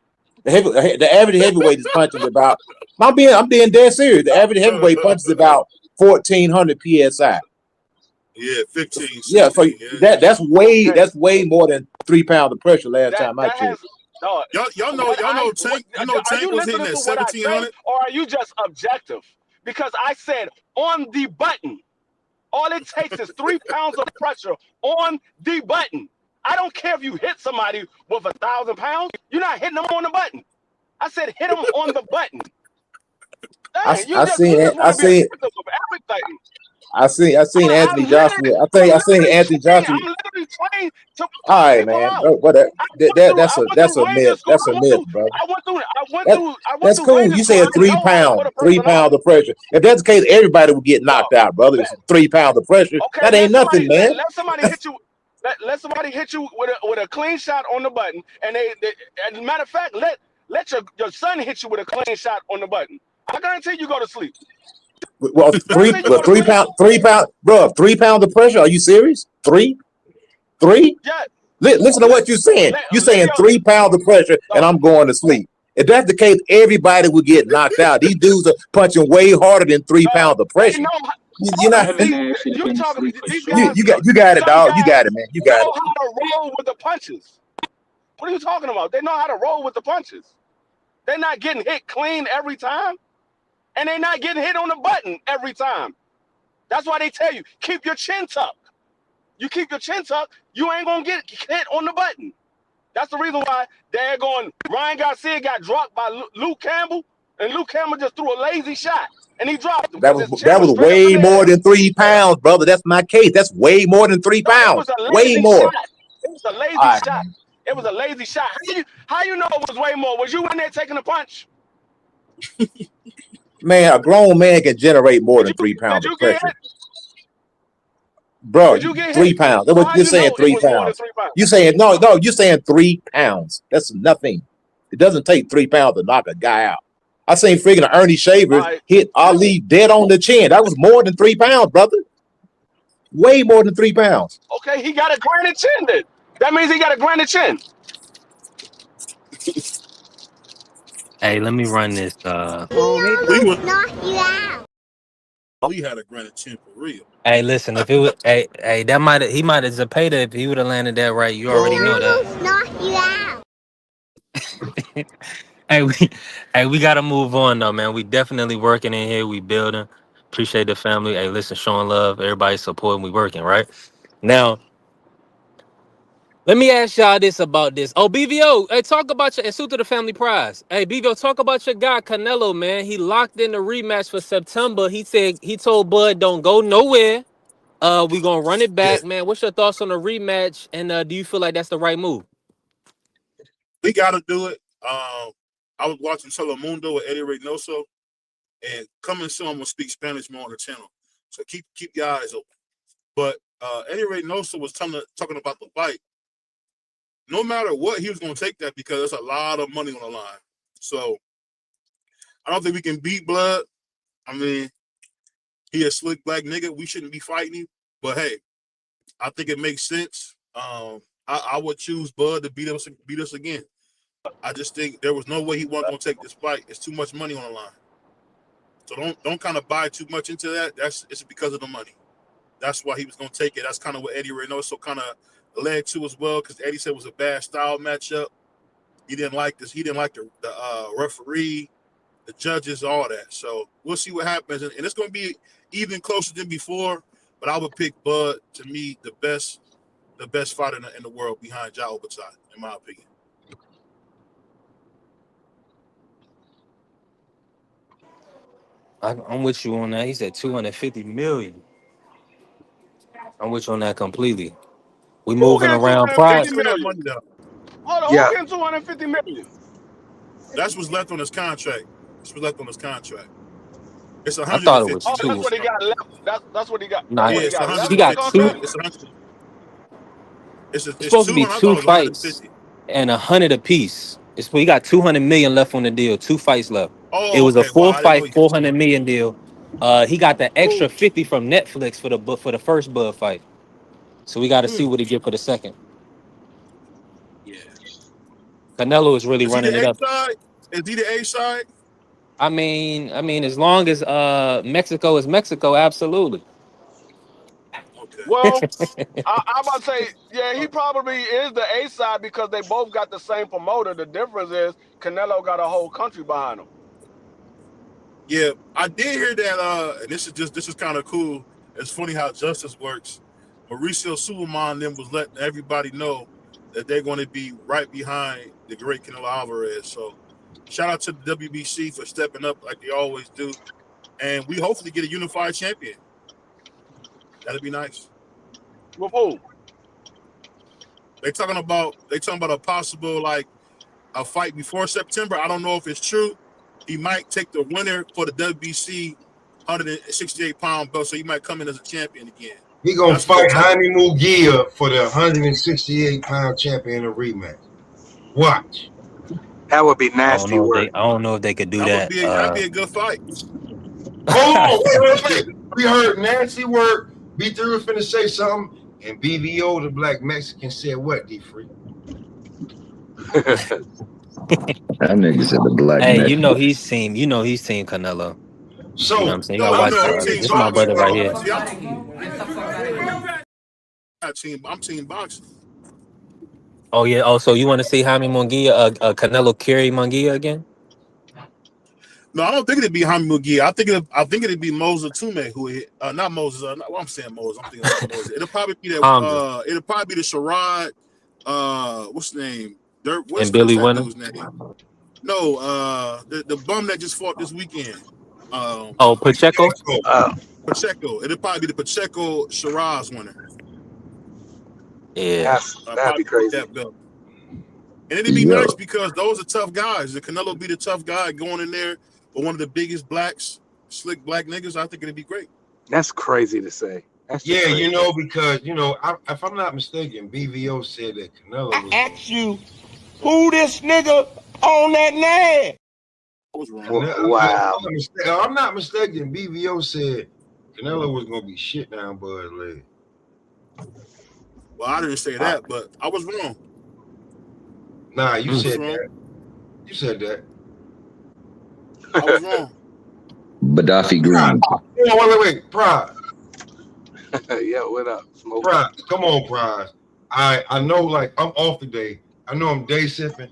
The average heavyweight is punching about. I'm being dead serious. The average heavyweight punches about 1,400 psi. Yeah, 15, Yeah, so 16. Yeah. Okay, that's way more than 3 pounds of pressure last time I that checked. has dog. Y'all know Tank. You know Are Tank you was hitting listening at to what I say 1,700. or are you just objective? Because I said on the button. All it takes is 3 pounds of pressure on the button. I don't care if you hit somebody with 1,000 pounds. You're not hitting them on the button. I said hit them on the button. I, Dang, I you seen it. just want to be objective of everything. I seen Anthony I'm literally Joshua. I seen Anthony Joshua. I'm literally trained to All punch right, people man. out. No, what I went that's through a Ranger myth. school. That's a myth, brother. I That went that's through cool. Ranger You school. said I know how to put a three person out. pounds of pressure. If that's the case, everybody would get Dog. knocked out, brother. It's 3 pounds of pressure. Okay, That ain't nothing, man. let somebody hit you. Let somebody hit you with a clean shot on the button, and as a matter of fact, let your son hit you with a clean shot on the button. I guarantee you go to sleep. Well, Guarantee you go to three sleep. pound, 3 pound, bro. 3 pounds of pressure. Are you serious? Three. Yeah, Listen to what you're saying. You're let saying your 3 pounds of pressure, and dog. I'm going to sleep. If that's the case, everybody would get knocked out. These dudes are punching way harder than three Dog, pounds of they pressure. know. You know, That These man should have you been talking? asleep for These sure. guys, you got it, some dog. You guys got it, man. You got know it. how to roll with the punches. What are you talking about? They know how to roll with the punches. They're not getting hit clean every time, and they're not getting hit on the button every time. That's why they tell you keep your chin tucked. You keep your chin tucked, you ain't gonna get hit on the button. That's the reason why Ryan Garcia got dropped by Luke Campbell, and Luke Campbell just threw a lazy shot, and he dropped him That because was his chin that was was straight up in way the more air. than 3 pounds, brother. That's my case. That's way more than three No, it was pounds. a Way lazy more. shot. It was a All lazy right, shot. man. It was a lazy shot. How you know it was way more? Was you in there taking a punch? Man, a grown man can generate more Did than you 3 pounds did of you get pressure. hit? Bro, Did you get hit? 3 pounds. So how You're you saying know it three was more than pounds. 3 pounds? You saying no, you're saying 3 pounds. That's nothing. It doesn't take 3 pounds to knock a guy out. I seen freaking Ernie All Shavers right. hit Ali dead on the chin. That was more than 3 pounds, brother. Way more than 3 pounds. Okay, he got a granite chin then. That means he got a granite chin. Hey, let me run this. Lee was Lee had a granite chin for real. Hey, listen, if it was, hey, he might have Zapata if he would have landed that right. You already know that. Hey, we gotta move on though, man. We definitely working in here. We building. Appreciate the family. Hey, listen, showing love, everybody supporting. We working right now. Let me ask y'all this about this. Oh, BVO, hey, talk about your and suit to the family prize. Hey, BVO, talk about your guy Canelo, man. He locked in the rematch for September. He told Bud don't go nowhere. We gonna run it Yeah, back, man. What's your thoughts on the rematch? And do you feel like that's the right move? we got to do it. I was watching Telemundo with Eddie Reynoso, and coming soon, I'm gonna speak Spanish more on the channel. So keep your eyes open. But Eddie Reynoso was talking about the fight. No matter what, he was gonna take that because there's a lot of money on the line. So I don't think we can beat Blood. I mean, he a slick black nigga. We shouldn't be fighting him. But hey, I think it makes sense. I would choose Bud to beat us again. I just think there was no way he wasn't gonna take this fight. It's too much money on the line. So don't kind of buy too much into that. It's because of the money. That's why he was gonna take it. That's kind of what Eddie Reynoso kind of led to as well, because Eddie said it was a bad style matchup. He didn't like this. He didn't like the referee, the judges, all that. So we'll see what happens, and it's gonna be even closer than before. But I would pick Bud to me the best fighter in the world behind Ja Obatai, in my opinion. I'm with you on that. He said 250 million. I'm with you on that completely. We Who moving getting around 250 prize. Give me that million? money though. Hold on, who Yeah, getting 250 million? That's what's left on his contract. That's what's left on his contract. It's I thought it 150 was Oh, million. that's two. what he got left. That's what he got. That's Nah, what Yeah, he it's got left he on the got 150. two. contract. It's It's supposed to two, be and I thought two it was fights 150. and 100 apiece. He got 200 million left on the deal. Two fights left. It Oh, was a okay. Wow, full I didn't know fight, he got 400 200. million deal. He got the extra Cool. 50 from Netflix for the first Bud fight. So we got to see Mm, what he get for the second. yeah. Canelo is really Is he the running it A up. side? Is he the A side? I mean, as long as Mexico is Mexico, absolutely. Okay. Well, I'm about to say, yeah, he probably is the A side because they both got the same promoter. The difference is Canelo got a whole country behind him. Yeah, I did hear that. And this is kind of cool. It's funny how justice works. Mauricio Superman then was letting everybody know that they're going to be right behind the great Canelo Alvarez. So, shout out to the WBC for stepping up like they always do, and we hopefully get a unified champion. That'd be nice. With who? They talking about a possible like a fight before September. I don't know if it's true. He might take the winner for the WBC 168-pound belt, so he might come in as a champion again. He gonna That's what they're fight talking Jaime about. Munguia for the 168-pound champion in a rematch. Watch. That would be I don't nasty know if work. they could do That would that. be that'd be a good fight. Hold on, wait. We heard Nancy Work. B3 was finna say something, and BVO, the black Mexican, said what, D3? That nigga said the black Hey, Mexican. he's team Canelo. You know what So, I'm saying? You gotta no, I watch know I'm we team this is my talking brother boxing. right about. here. See, I'm team boxing. Oh yeah. Oh, so you want to see Jaime Munguia, Canelo carry Munguia again? No, I don't think it'd be Hamid McGee. I think it'd be Moses Tume who hit. Not Moses. Well, I'm saying Moses. I'm thinking about Moses. It'll probably be that. Hamza It'll probably be the Sherrod. What's his name? Dirt. and What's Billy that Winner. dude's name? No. The bum that just fought this weekend. Um, Oh, Pacheco. Pacheco. Pacheco. It'll probably be the Pacheco Shiraz winner. Yeah. That'd be Probably get crazy. that belt. And it'd be nice Yo, because those are tough guys. The Canelo be the tough guy going in there, but one of the biggest blacks, slick black niggas. I think it'd be great. That's crazy to say. That's just Yeah, crazy. because if I'm not mistaken, BVO said that Canelo was. I asked you who this nigga on that name. I was wrong. Wow. I'm not mistaken. BVO said Canelo was gonna be shit down Bud's leg. Well, I didn't say that, but I was wrong. Nah, I you was said wrong. that. You said that. I was wrong. Gaddafi Pride. Green. Wait. Pride. Yeah, what up? Smoke. Pride. Come on, Pride. I know, like, I'm off today. I know I'm day sipping.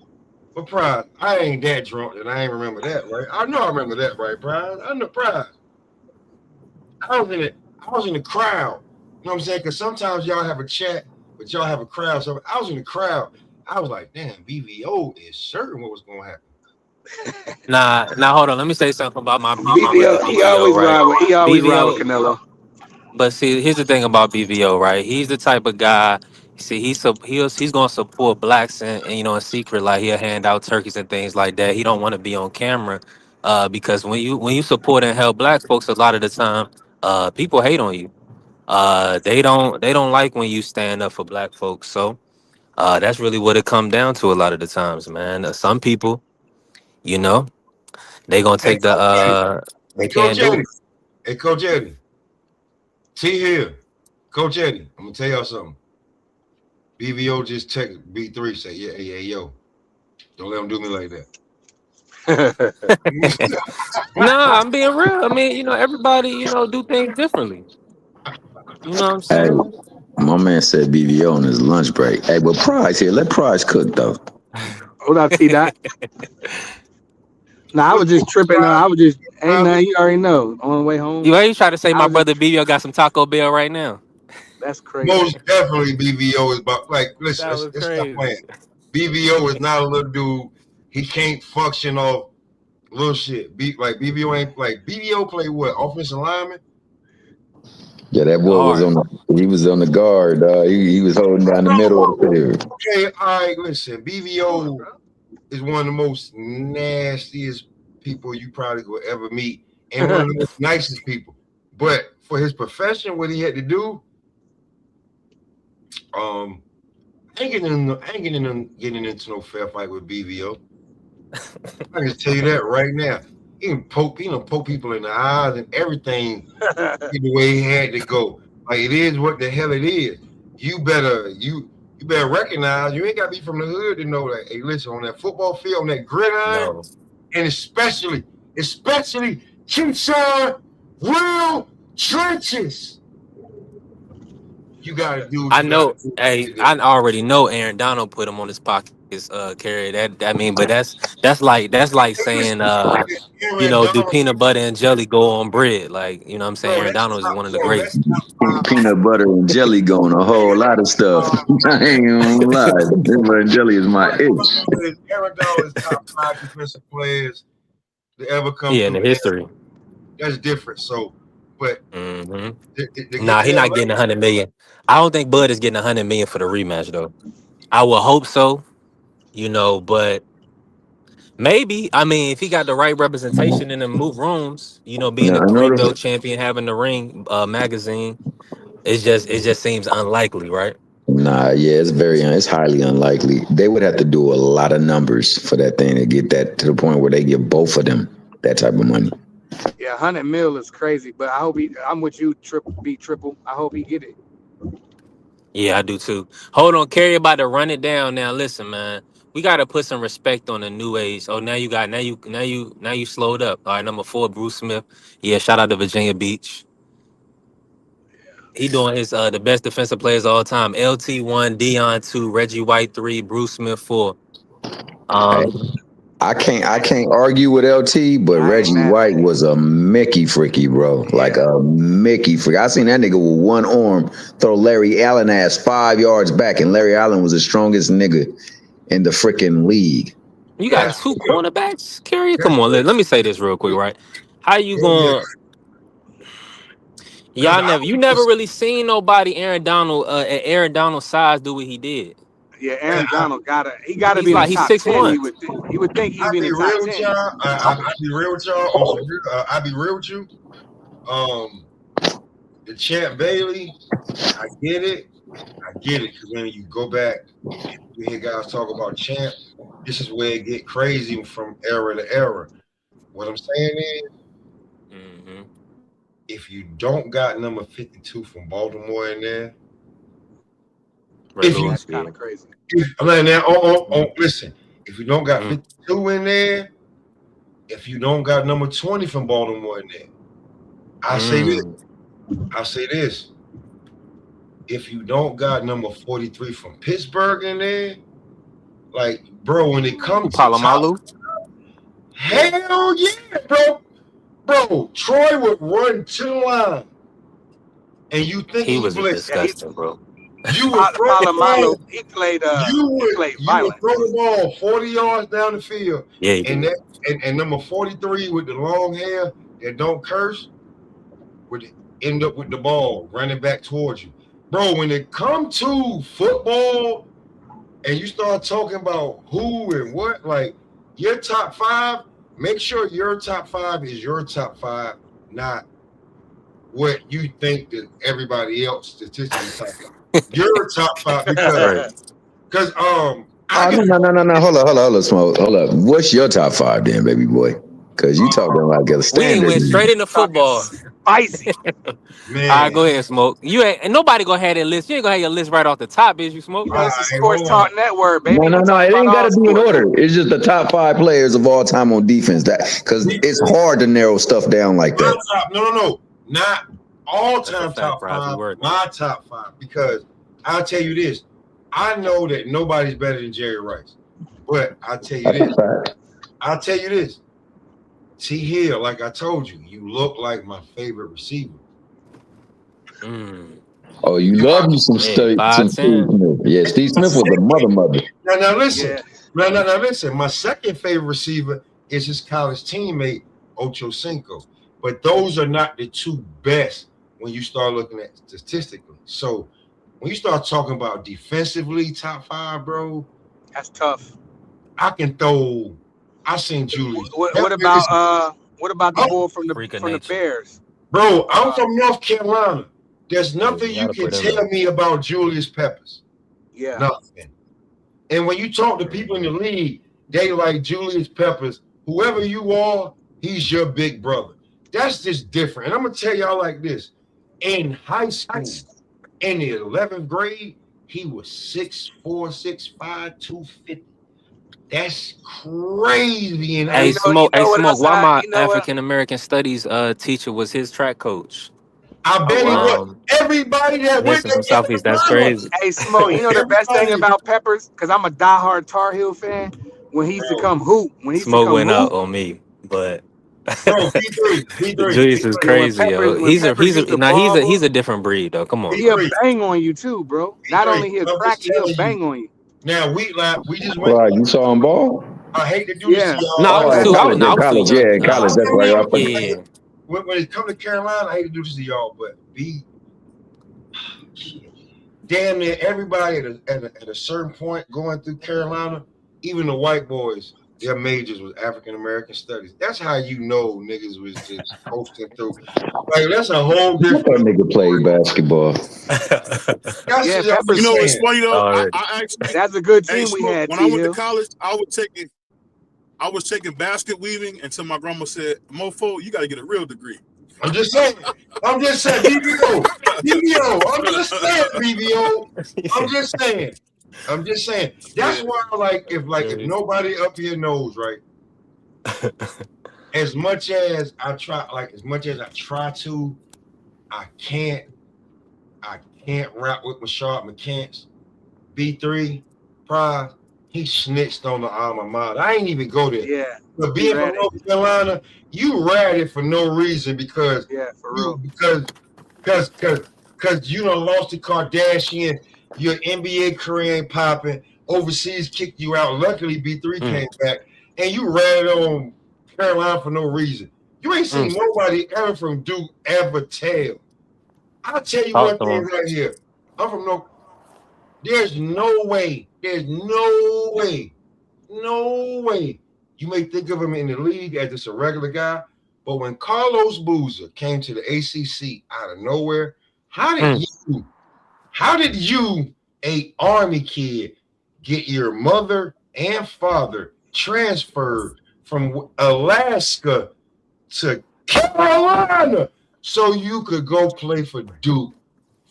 But Pride, I ain't that drunk and I ain't remember that, right? I know I remember that, right, Pride? I know, Pride. I was in the crowd. You know what I'm saying? Because sometimes y'all have a chat, but y'all have a crowd. So I was in the crowd. I was like, damn, BVO is certain what was gonna happen. Nah, hold on. Let me say something about my brother BVO, BVO, right? he always ride with BVO, Canelo. but see, here's the thing about BVO, right? He's the type of guy. See, he's gonna support blacks and in secret, like he'll hand out turkeys and things like that. He don't want to be on camera, because when you support and help black folks, a lot of the time, people hate on you. They don't like when you stand up for black folks. So, that's really what it come down to a lot of the times, man. Some people, you know, they gonna Hey, take the Coach Eddie. they Hey, Coach can't do Eddie. it. Hey, Coach Eddie. T here. Coach Eddie, I'm gonna tell y'all something. BVO just text B3 say, yeah, yo. Don't let him do me like Nah, that. I'm being real. I mean, everybody, do things differently. You know what I'm Hey, saying? my man said BVO on his lunch break. Hey, but Prize here. Let Prize cook though. Hold up, T Dot. Nah, I What's was just going tripping. I was just ain't on, nothing. You already know. On the way home, You ain't try to say I my was just. brother BBO got some Taco Bell right now. That's crazy. Most definitely BVO is about, like, listen, That was let's stop playing. crazy. BVO is not a little dude. He can't function off little shit. BVO ain't like BVO play what? Offensive lineman? Yeah, that boy was Guard. on. He was on the guard. He was holding down the middle of the field. Okay, all right, listen. BVO is one of the most nastiest people you probably will ever meet, and one of the most nicest people. But for his profession, what he had to do, um, I ain't getting into no fair fight with BVO. I can tell you that right now. He done poke people in the eyes and everything the way he had to go. Like, it is what the hell it is. You better recognize you ain't gotta be from the hood to know that. Hey, listen, on that football field, on that gridiron, No. and especially Keyshawn real trenches. You gotta do what I you gotta know. do to Hey, get I there. already know Aaron Donald put him on his pockets. Carry that. I mean, but that's like Hey, listen, saying Aaron do Donald, peanut butter and jelly go on bread? Like, you know what I'm saying? bro, Aaron Donald is one of the greats. that's top five. Peanut butter and jelly going a whole lot of stuff. I ain't gonna lie. Peanut butter and jelly is my itch. Aaron Donald is top five defensive players to ever come Yeah, in through the the history. NFL. That's different. So, but hmm to get Nah, to he that not getting level, 100 million. I don't think Bud is getting 100 million for the rematch though. I would hope so, but maybe. I mean, if he got the right representation in the move rooms, being Now, a I three noticed. belt champion, having the ring magazine, it just seems unlikely, right? Nah, yeah, it's highly unlikely. They would have to do a lot of numbers for that thing to get that to the point where they give both of them that type of money. Yeah, 100 mil is crazy, but I hope he. I'm with you. Triple. I hope he get it. Yeah, I do too. Hold on, Kerry about to run it down now. Listen, man, we got to put some respect on the new age. Oh, now you slowed up. All right, number 4, Bruce Smith. Yeah, shout out to Virginia Beach. He doing his the best defensive players of all time. LT 1, Dion 2, Reggie White 3, Bruce Smith 4. Hey, Um, I can't argue with LT, but I ain't Reggie mad at White that. was a Mickey freaky, bro. Like Yeah. a Mickey freak. I seen that nigga with one arm throw Larry Allen ass 5 yards back, and Larry Allen was the strongest nigga in the freaking league. You got That's two real. cornerbacks, Carrier. That's Come on, real. let me say this real quick, right? How you Yeah, going? because Y'all never, you never really seen nobody Aaron Donald at Aaron Donald's size do what he did. Yeah, man, Aaron Donald gotta He's be in the like he's top 10. 6'1". You would think he'd I be in be the top real with 10. y'all. I be real with y'all on some real. I be real with you. The Champ Bailey, I get it. I get it because when you go back, you hear guys talk about Champ. This is where it get crazy from era to era. What I'm saying is, Mm-hmm. if you don't got number 52 from Baltimore in there, Ray if you, That's Lewis, kind yeah. of crazy. I'm like now, Mm-hmm. listen, if you don't got Mm-hmm. 52 in there, if you don't got number 20 from Baltimore in there, I say this. Mm. I say this. If you don't got number 43 from Pittsburgh in there, like, bro, when it comes to top, Palomalu, yeah, hell yeah, bro. Bro, Troy would run to the line and you he thinking he was a blitzing. Yeah, he disgusting, bro. You would throw the Palomalo, ball, he played you would violent. throw the ball 40 yards down the field, Yeah, he and did. that and number 43 with the long hair that don't curse would end up with the ball running back towards you. Bro, when it come to football and you start talking about who and what, like your top five, make sure your top five is your top five, not what you think that everybody else statistically top five. Your top five Right. because I Oh got no. Hold up, Smoke. Hold up. What's your top five then, baby boy? Cause you talking like a We ain't standard. went straight into Talking football. spicy. All right, man. go ahead, Smoke. You ain't and nobody gonna have that list. You ain't gonna have your list right off the top, is you, Smoke? You All know, this is right, Sports hold on. Talk Network, No, baby. We talk it about ain't got all to be in sports. order. It's just the top 5 players of all time on defense. That because it's hard to narrow stuff down like My that. top, no, not all That's a time fact, top Prize. We five. working. My top five because I'll tell you this. I know that nobody's better than Jerry Rice, but I'll tell you That's this. a fact. I'll tell you this. T Hill, like I told you, you look like my favorite receiver. Mm. Oh, you You love are you some Hey, Steve five, Smith. Yeah, Steve Smith was a mother. now listen. Yeah. Now listen. My second favorite receiver is his college teammate Ocho Cinco, but those are not the two best when you start looking at statistically. So when you start talking about defensively top five, bro, That's tough. I can throw. I seen Julius. What Listen, about the I'm, boy freak of from the nature. Bears? bro, I'm Uh, from North Carolina. There's Yeah, nothing you you gotta can put him tell in. me about Julius Peppers. yeah. Nothing. And when you talk to people in the league, they like Julius Peppers. Whoever you are, he's your big brother. That's just different. And I'm gonna tell y'all like this: in high school, in the 11th grade, he was 6'4", 6'5", 250. That's crazy in high Hey, school. You Smoke. Hey, know what Smoke. else? Why my You know what? African American studies teacher was his track coach. I Oh bet he wow. was. Um, Everybody that went listen to from Southeast. That's Carolina, crazy. Hey, Smoke. You know the best thing everybody, about Peppers, because I'm a diehard Tar Heel fan. When he used to bro, come hoop, Smoke went out on me, but bro, B3, B3, Julius is yeah, B3, crazy, yo. when Peppers used to Now ball, he's a different breed, though. Come on, bro. he'll B3, bang on you too, bro. Not B3. only he'll I'm crack just you, he'll telling you. bang on you. Now we just went. Right, you saw him ball? I hate to do this to Yeah. y'all. No, I was Oh, too. college, I was too young. yeah, college. That's right. I Yeah, forgot. yeah. When it comes to Carolina, I hate to do this to y'all, but damn near everybody at a certain point going through Carolina, even the white boys, their majors was African American studies. That's how you know niggas was just coasting through. Like that's a whole Let different. that nigga play basketball. That's Yeah, just I'm You just Peppers. know what's saying. funny though? Already. I actually, That's a good hey, team we Smoke, had, when I T went to Hill. college, I was taking basket weaving until my grandma said, "Mofo, you got to get a real degree." I'm just saying. I'm just saying. BBO. I'm just saying. BBO. I'm just saying. I'm just saying. That's Yeah. why, if nobody up here knows, right? As much as I try, to, I can't. I can't rap with my sharp mechanics. B3, Prize. He snitched on the alma mater. I ain't even go there. Yeah. But being from Read it. North Carolina, you ratted for no reason because Yeah, for you real. because you done lost to Kardashian, your NBA career ain't popping, overseas kicked you out. Luckily, B3 came back, and you ratted on Carolina for no reason. You ain't seen nobody ever from Duke ever tell. I'll tell you Talk one to thing him. right here. I'm from North. There's no way you may think of him in the league as just a regular guy, but when Carlos Boozer came to the ACC out of nowhere, how did you, a Army kid, get your mother and father transferred from Alaska to Carolina so you could go play for Duke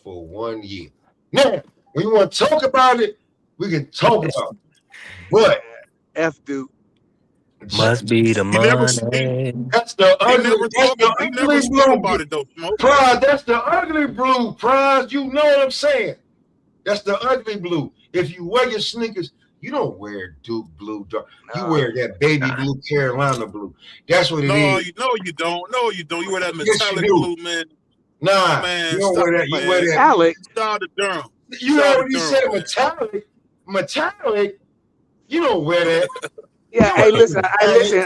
for 1 year? Now, when you want to talk about it, we can talk about it. But F Duke. Must be the He never money. that's the he ugly, never that's talk the he ugly never spoke blue. about it though, Smoke. Prize, that's the ugly blue. Prize, you know what I'm saying? That's the ugly blue. If you wear your sneakers, you don't wear Duke blue. You wear that baby blue Carolina blue. That's what it is. You don't. No, you don't. You wear that Yes, you metallic do. blue, man. Nah, Man, you don't stop wear that. it, You man. wear that. Metallic. Shout out to Durham. You Shout out already to said Durham, man. metallic. You don't wear that. Yeah, hey, listen.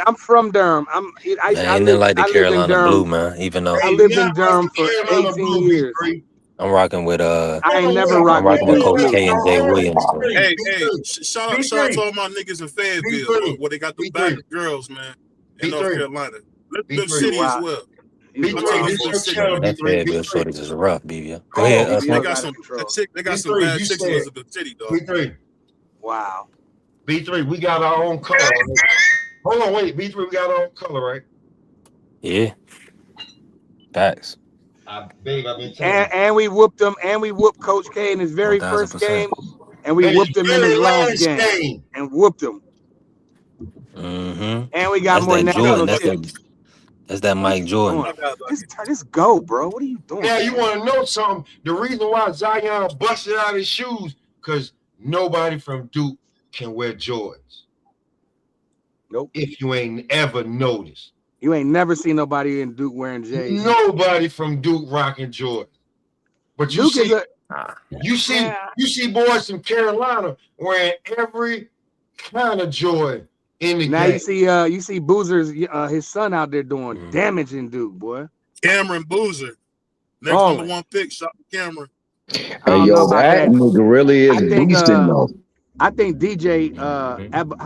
I'm from Durham. Man, ain't nothing like the I lived in Carolina Durham. blue, man. Even though I Hey, lived not in Durham like the for Carolina 18 blue, years. B3. I'm rocking with I ain't never rocked with Duke Duke blue. K and Jay Williams. So. Hey, shout out to all my niggas in Fayetteville, where they got the baddest girls, man, in North Carolina. Elizabeth City as well. B3, this your City, channel, man. That B3. Fayetteville shortage is rough, BB. Go Hold ahead, on, They Smoke. got some B3, bad you chicks in said Elizabeth City, dog. B3. Wow. B3, we got our own color. Right? Hold on, wait. B3, we got our own color, right? Yeah. Facts. Babe, I've been telling you. And we whooped him, and we whooped Coach K in his very first 1000%. game, and we whooped him in his last game, and whooped him. Mm-hmm. And we got That's more that Jordan. national That's that Mike Jordan. Just go, bro. What are you doing? Now, you want to know something? The reason why Zion busted out his shoes, because nobody from Duke can wear Jordans. Nope. If you ain't ever noticed. You ain't never seen nobody in Duke wearing J's. Nobody from Duke rocking Jordan. But you see boys from Carolina wearing every kind of Jordan in the now game. you see Boozer's his son out there doing damage in Duke, boy. Cameron Boozer, next #1 pick, shot Cameron. Hey, yo, that nigga really is beasting though. I think DJ how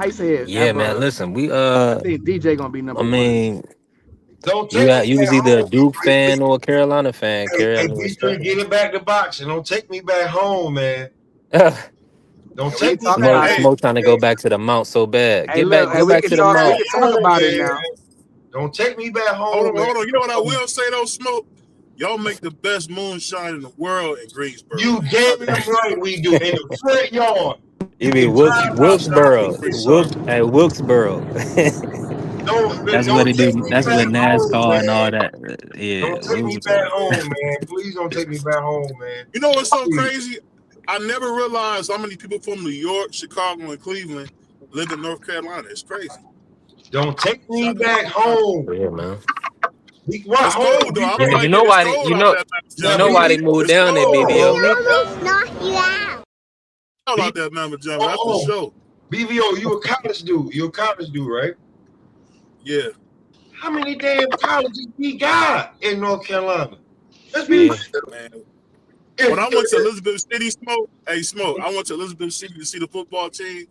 you say it? Yeah, man. Listen, we I think DJ gonna be number I mean, one. Don't you was either a Duke fan or a Carolina fan. Hey, Carolina B3, get it back to boxing. Don't take me back home, man. Don't take me back. Smoke trying to go back to the Mount so bad. Hey, Go back to the Mount. We can talk about it now. Don't take me back home. Hold on. You know what I will say though, Smoke? Y'all make the best moonshine in the world in Greensboro. You damn right we do. In the front yard. You mean Wilkesboro? Wilkesboro. That's where they do. That's where NASCAR and all that. Yeah. Don't take me back home, man. Please don't take me back home, man. You know what's so crazy? I never realized how many people from New York, Chicago, and Cleveland live in North Carolina. It's crazy. Don't take me back home. Yeah, man. It's cold, though. You know why they moved down there, BBO. Out there, Mama Jam. That's for sure. BVO, you a college dude. You a college dude, right? Yeah. How many damn colleges we got in North Carolina? Let's be man. When I went to Elizabeth City, I went to Elizabeth City to see the football team.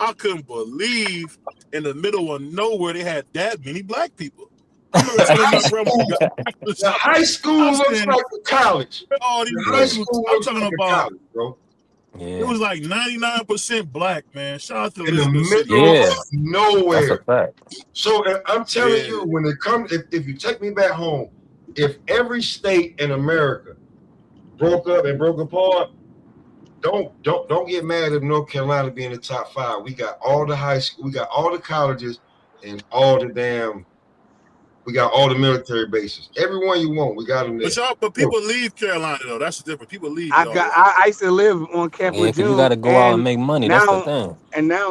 I couldn't believe in the middle of nowhere they had that many black people. I remember telling my grandma, the high school looks like a college. All these high school I'm talking about, college, bro. Yeah. It was like 99% black, man. Shout out to in the Elizabeth middle City. of nowhere. That's a fact. So I'm telling you, when it comes, if you take me back home, if every state in America broke up and broke apart, don't get mad if North Carolina be in the top 5. We got all the high school, we got all the colleges, and all the damn We got all the military bases. Every one you want, we got them there. But people leave Carolina though. That's the difference. People leave I y'all. got. I used to live on Camp Yeah, because you got Lejeune, to go out and and make money. That's the now thing.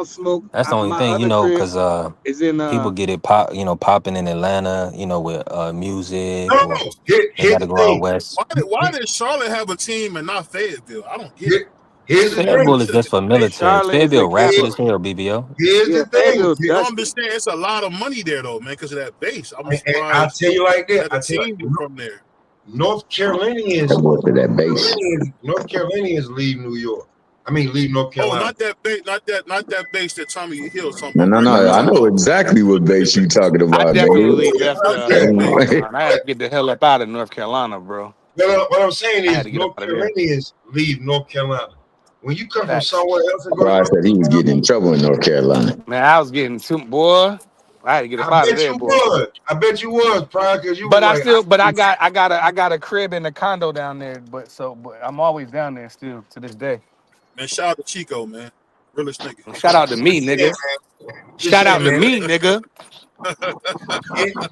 Smoke. That's the only My thing, other crib because is in people get it popping in Atlanta, with music, No, or they here's got to the go out thing. west. Why did Charlotte have a team and not Fayetteville? I don't get it. Here's the thing. Fayetteville is just for military. Charlotte is a Fayetteville ratchet capital. as hell, BBO. Here's Yeah, the thing. Fayetteville No, I'm dusty. just saying it's a lot of money there though, man, because of that base. I'm And I'll surprised tell you like that. that the team is from there. North Carolinians, Come up to that base. North Carolinians leave New York. I mean, leave North Oh, Carolina. not that base, not that base that Tommy Hill's talking No, about, no, right? no. You I talking know about exactly what base you talking I about, definitely nigga. left Yeah, North base. Carolina. I had to get the hell up out of North Carolina, bro. what I'm saying I had is to get up North out of there. Carolinians leave North Carolina. When you come from Facts. somewhere else and go to Brian North said he was Carolina, getting in trouble in North Carolina. Man, I was getting too boy. I had to get up I out of bet there, you boy. was. I bet you was, Prime, because you was But like, I got a crib in a condo down there. But I'm always down there still to this day. Man, shout out to Chico, man. Realest nigga. Shout out to me, yeah, nigga. man. Just Shout say, out to man, me, nigga.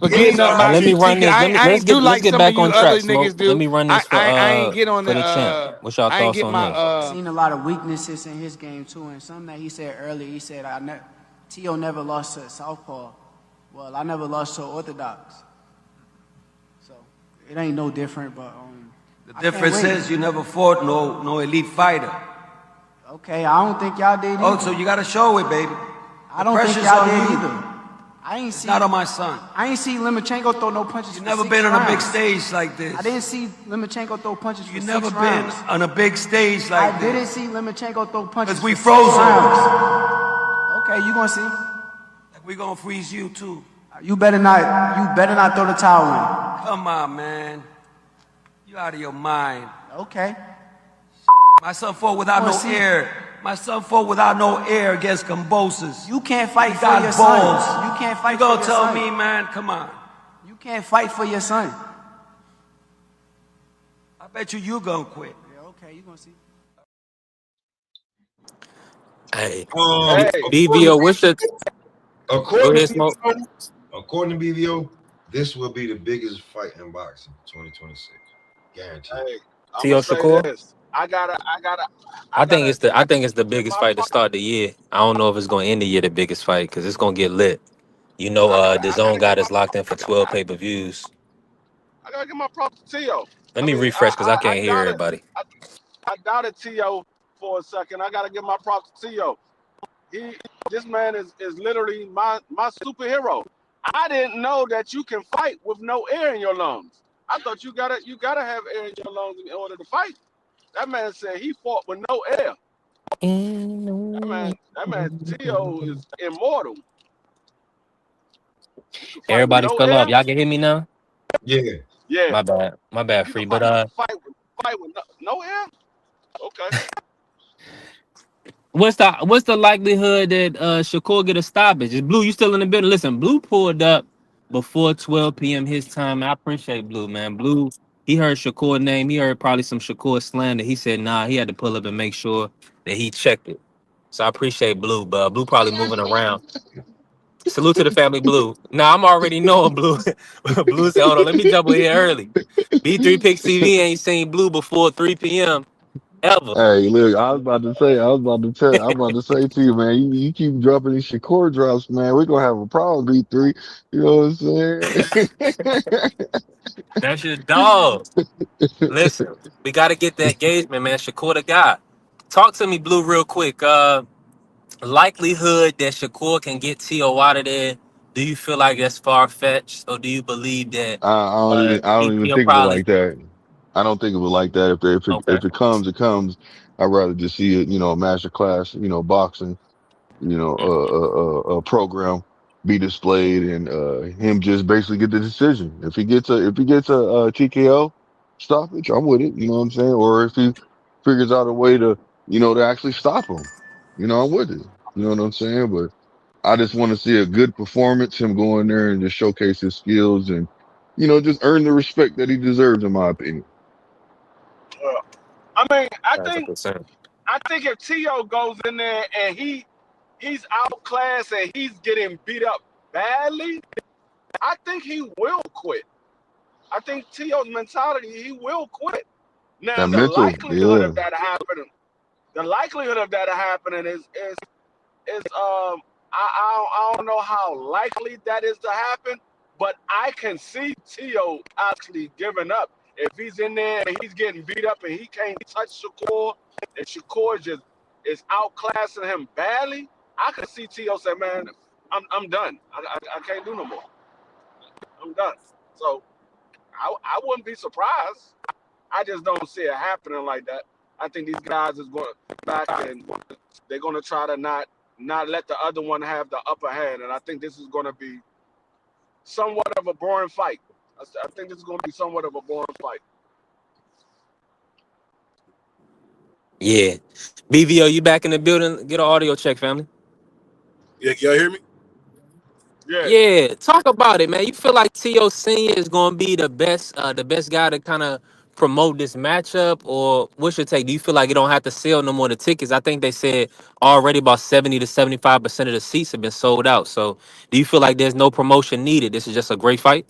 For getting up Shout out anytime, All right, to my let me Chico. run ticket. this. I ain't do Let's like get some of back you on other track, Smoke. niggas Let do. me run this I ain't get on for the champ. the What's y'all I ain't thoughts get on my this? Seen a lot of weaknesses in his game too, and something that he said earlier. He said, T.O. never lost to Southpaw. Well, I never lost to Orthodox. So it ain't no different, but The difference is you never fought no elite fighter. Okay, I don't think y'all did either. Oh, so you got to show it, baby. I don't think pressure's y'all on did you. either. I ain't It's see. not on my son. I ain't see Limachenko throw no punches. You've for never 6 been on a big rounds. stage like this. I didn't see Limachenko throw punches for You've 6 never rounds. been on a big stage like I this. didn't see Limachenko throw punches Because we for 6 froze him. rounds. Okay, you gonna see. Like we gonna freeze you too. You better not throw the towel in. Come on, man. You out of your mind. Okay. My son fought without Well, no see- air. My son fought without no air against Cambosis. You can't fight He for got your balls. son. You can't fight You for gonna your tell son. me, man? Come on. You can't fight for your son. I bet you gonna quit. Yeah, okay, you gonna see. Hey, Hey, BBO, what's your go according ahead, to Smoke? BVO, this will be the biggest fight in boxing, 2026, guaranteed. hey, I'm T.O. gonna say Shakur? this. I gotta I think it's the give biggest my fight to pro- start the year. I don't know if it's going to end the year the biggest fight because it's going to get lit. The I zone gotta give got us locked in for 12 pay-per-views. I gotta give my props to Tio. Let I me mean, refresh because I can't hear everybody. I doubted Tio for a second. I gotta give my props to Tio. This man is literally my superhero. I didn't know that you can fight with no air in your lungs. I thought you gotta have air in your lungs in order to fight. That man said he fought with no air. That man Tio is immortal. You can fight with Everybody no fell off. air. Y'all can hear me now? Yeah, Yeah, My bad, you can free. fight But with no air. Okay. what's the likelihood that Shakur get a stoppage? Is Blue, you still in the building? Listen, Blue pulled up before 12 p.m. his time. I appreciate Blue, man. Blue, he heard Shakur name. He heard probably some Shakur slander. He said, nah, he had to pull up and make sure that he checked it. So I appreciate Blue, but Blue probably moving around. Salute to the family, Blue. Now I'm already knowing Blue. Blue said, hold on, let me jump in here early. B3 Picks TV ain't seen Blue before 3 p.m. ever. Hey, look, I'm about to say to you, man, you keep dropping these Shakur drops, man. We're gonna have a problem, B3. You know what I'm That's your dog. Listen, we got to get that engagement, man. Shakur the guy. Talk to me, Blue, real quick. Likelihood that Shakur can get T.O. out of there, do you feel like that's far-fetched? Or do you believe that I don't even he'll think of it probably... like that. I don't think of it like that. Okay. If it comes, it comes. I'd rather just see it, a master class, boxing, a program be displayed and him just basically get the decision. If he gets a TKO stoppage, I'm with it. You know what I'm saying? Or if he figures out a way to actually stop him, I'm with it. You know what I'm saying? But I just want to see a good performance, him go in there and just showcase his skills and, just earn the respect that he deserves, in my opinion. I mean, I think 100%. if Tio goes in there and he's outclassed and he's getting beat up badly, I think he will quit. I think T.O.'s mentality, he will quit. Now That the mental, likelihood yeah. of that happening, the likelihood of that happening is I don't know how likely that is to happen, but I can see T.O. actually giving up. If he's in there and he's getting beat up and he can't touch Shakur, and Shakur just is outclassing him badly, I can see T.O. say, man, I'm done. I can't do no more. I'm done. So I wouldn't be surprised. I just don't see it happening like that. I think these guys is going back and they're going to try to not let the other one have the upper hand, and I think this is going to be somewhat of a boring fight. I think this is going to be somewhat of a boring fight. Yeah. BVO, you back in the building? Get an audio check, family. Yeah, y'all hear me? Yeah. Yeah, talk about it, man. You feel like T.O. Senior is gonna be the best guy to kind of promote this matchup, or what's your take? Do you feel like you don't have to sell no more of the tickets? I think they said already about 70 to 75% of the seats have been sold out. So, do you feel like there's no promotion needed? This is just a great fight.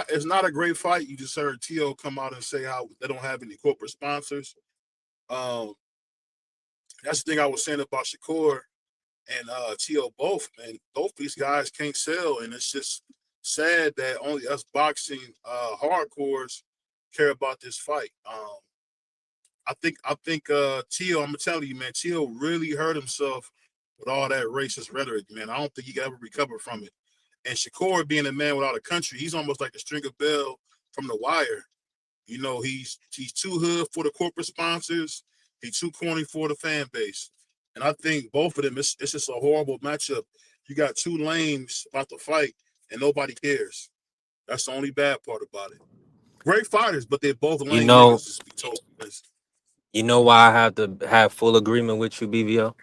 It's not a great fight. You just heard T.O. come out and say how they don't have any corporate sponsors. Um, that's the thing I was saying about Shakur and T.O. both, man. Both these guys can't sell, and it's just sad that only us boxing hardcores care about this fight. I think T.O. I'm gonna tell you, man, T.O. really hurt himself with all that racist rhetoric, man. I don't think he can ever recover from it. And Shakur being a man without a country, he's almost like the Stringer Bell from The Wire. You know, he's too hood for the corporate sponsors. He's too corny for the fan base. And I think both of them, it's just a horrible matchup. You got two lames about to fight, and nobody cares. That's the only bad part about it. Great fighters, but they're both You lame know, niggas. Just be totally honest. you know why I have to have full agreement with you, BVO?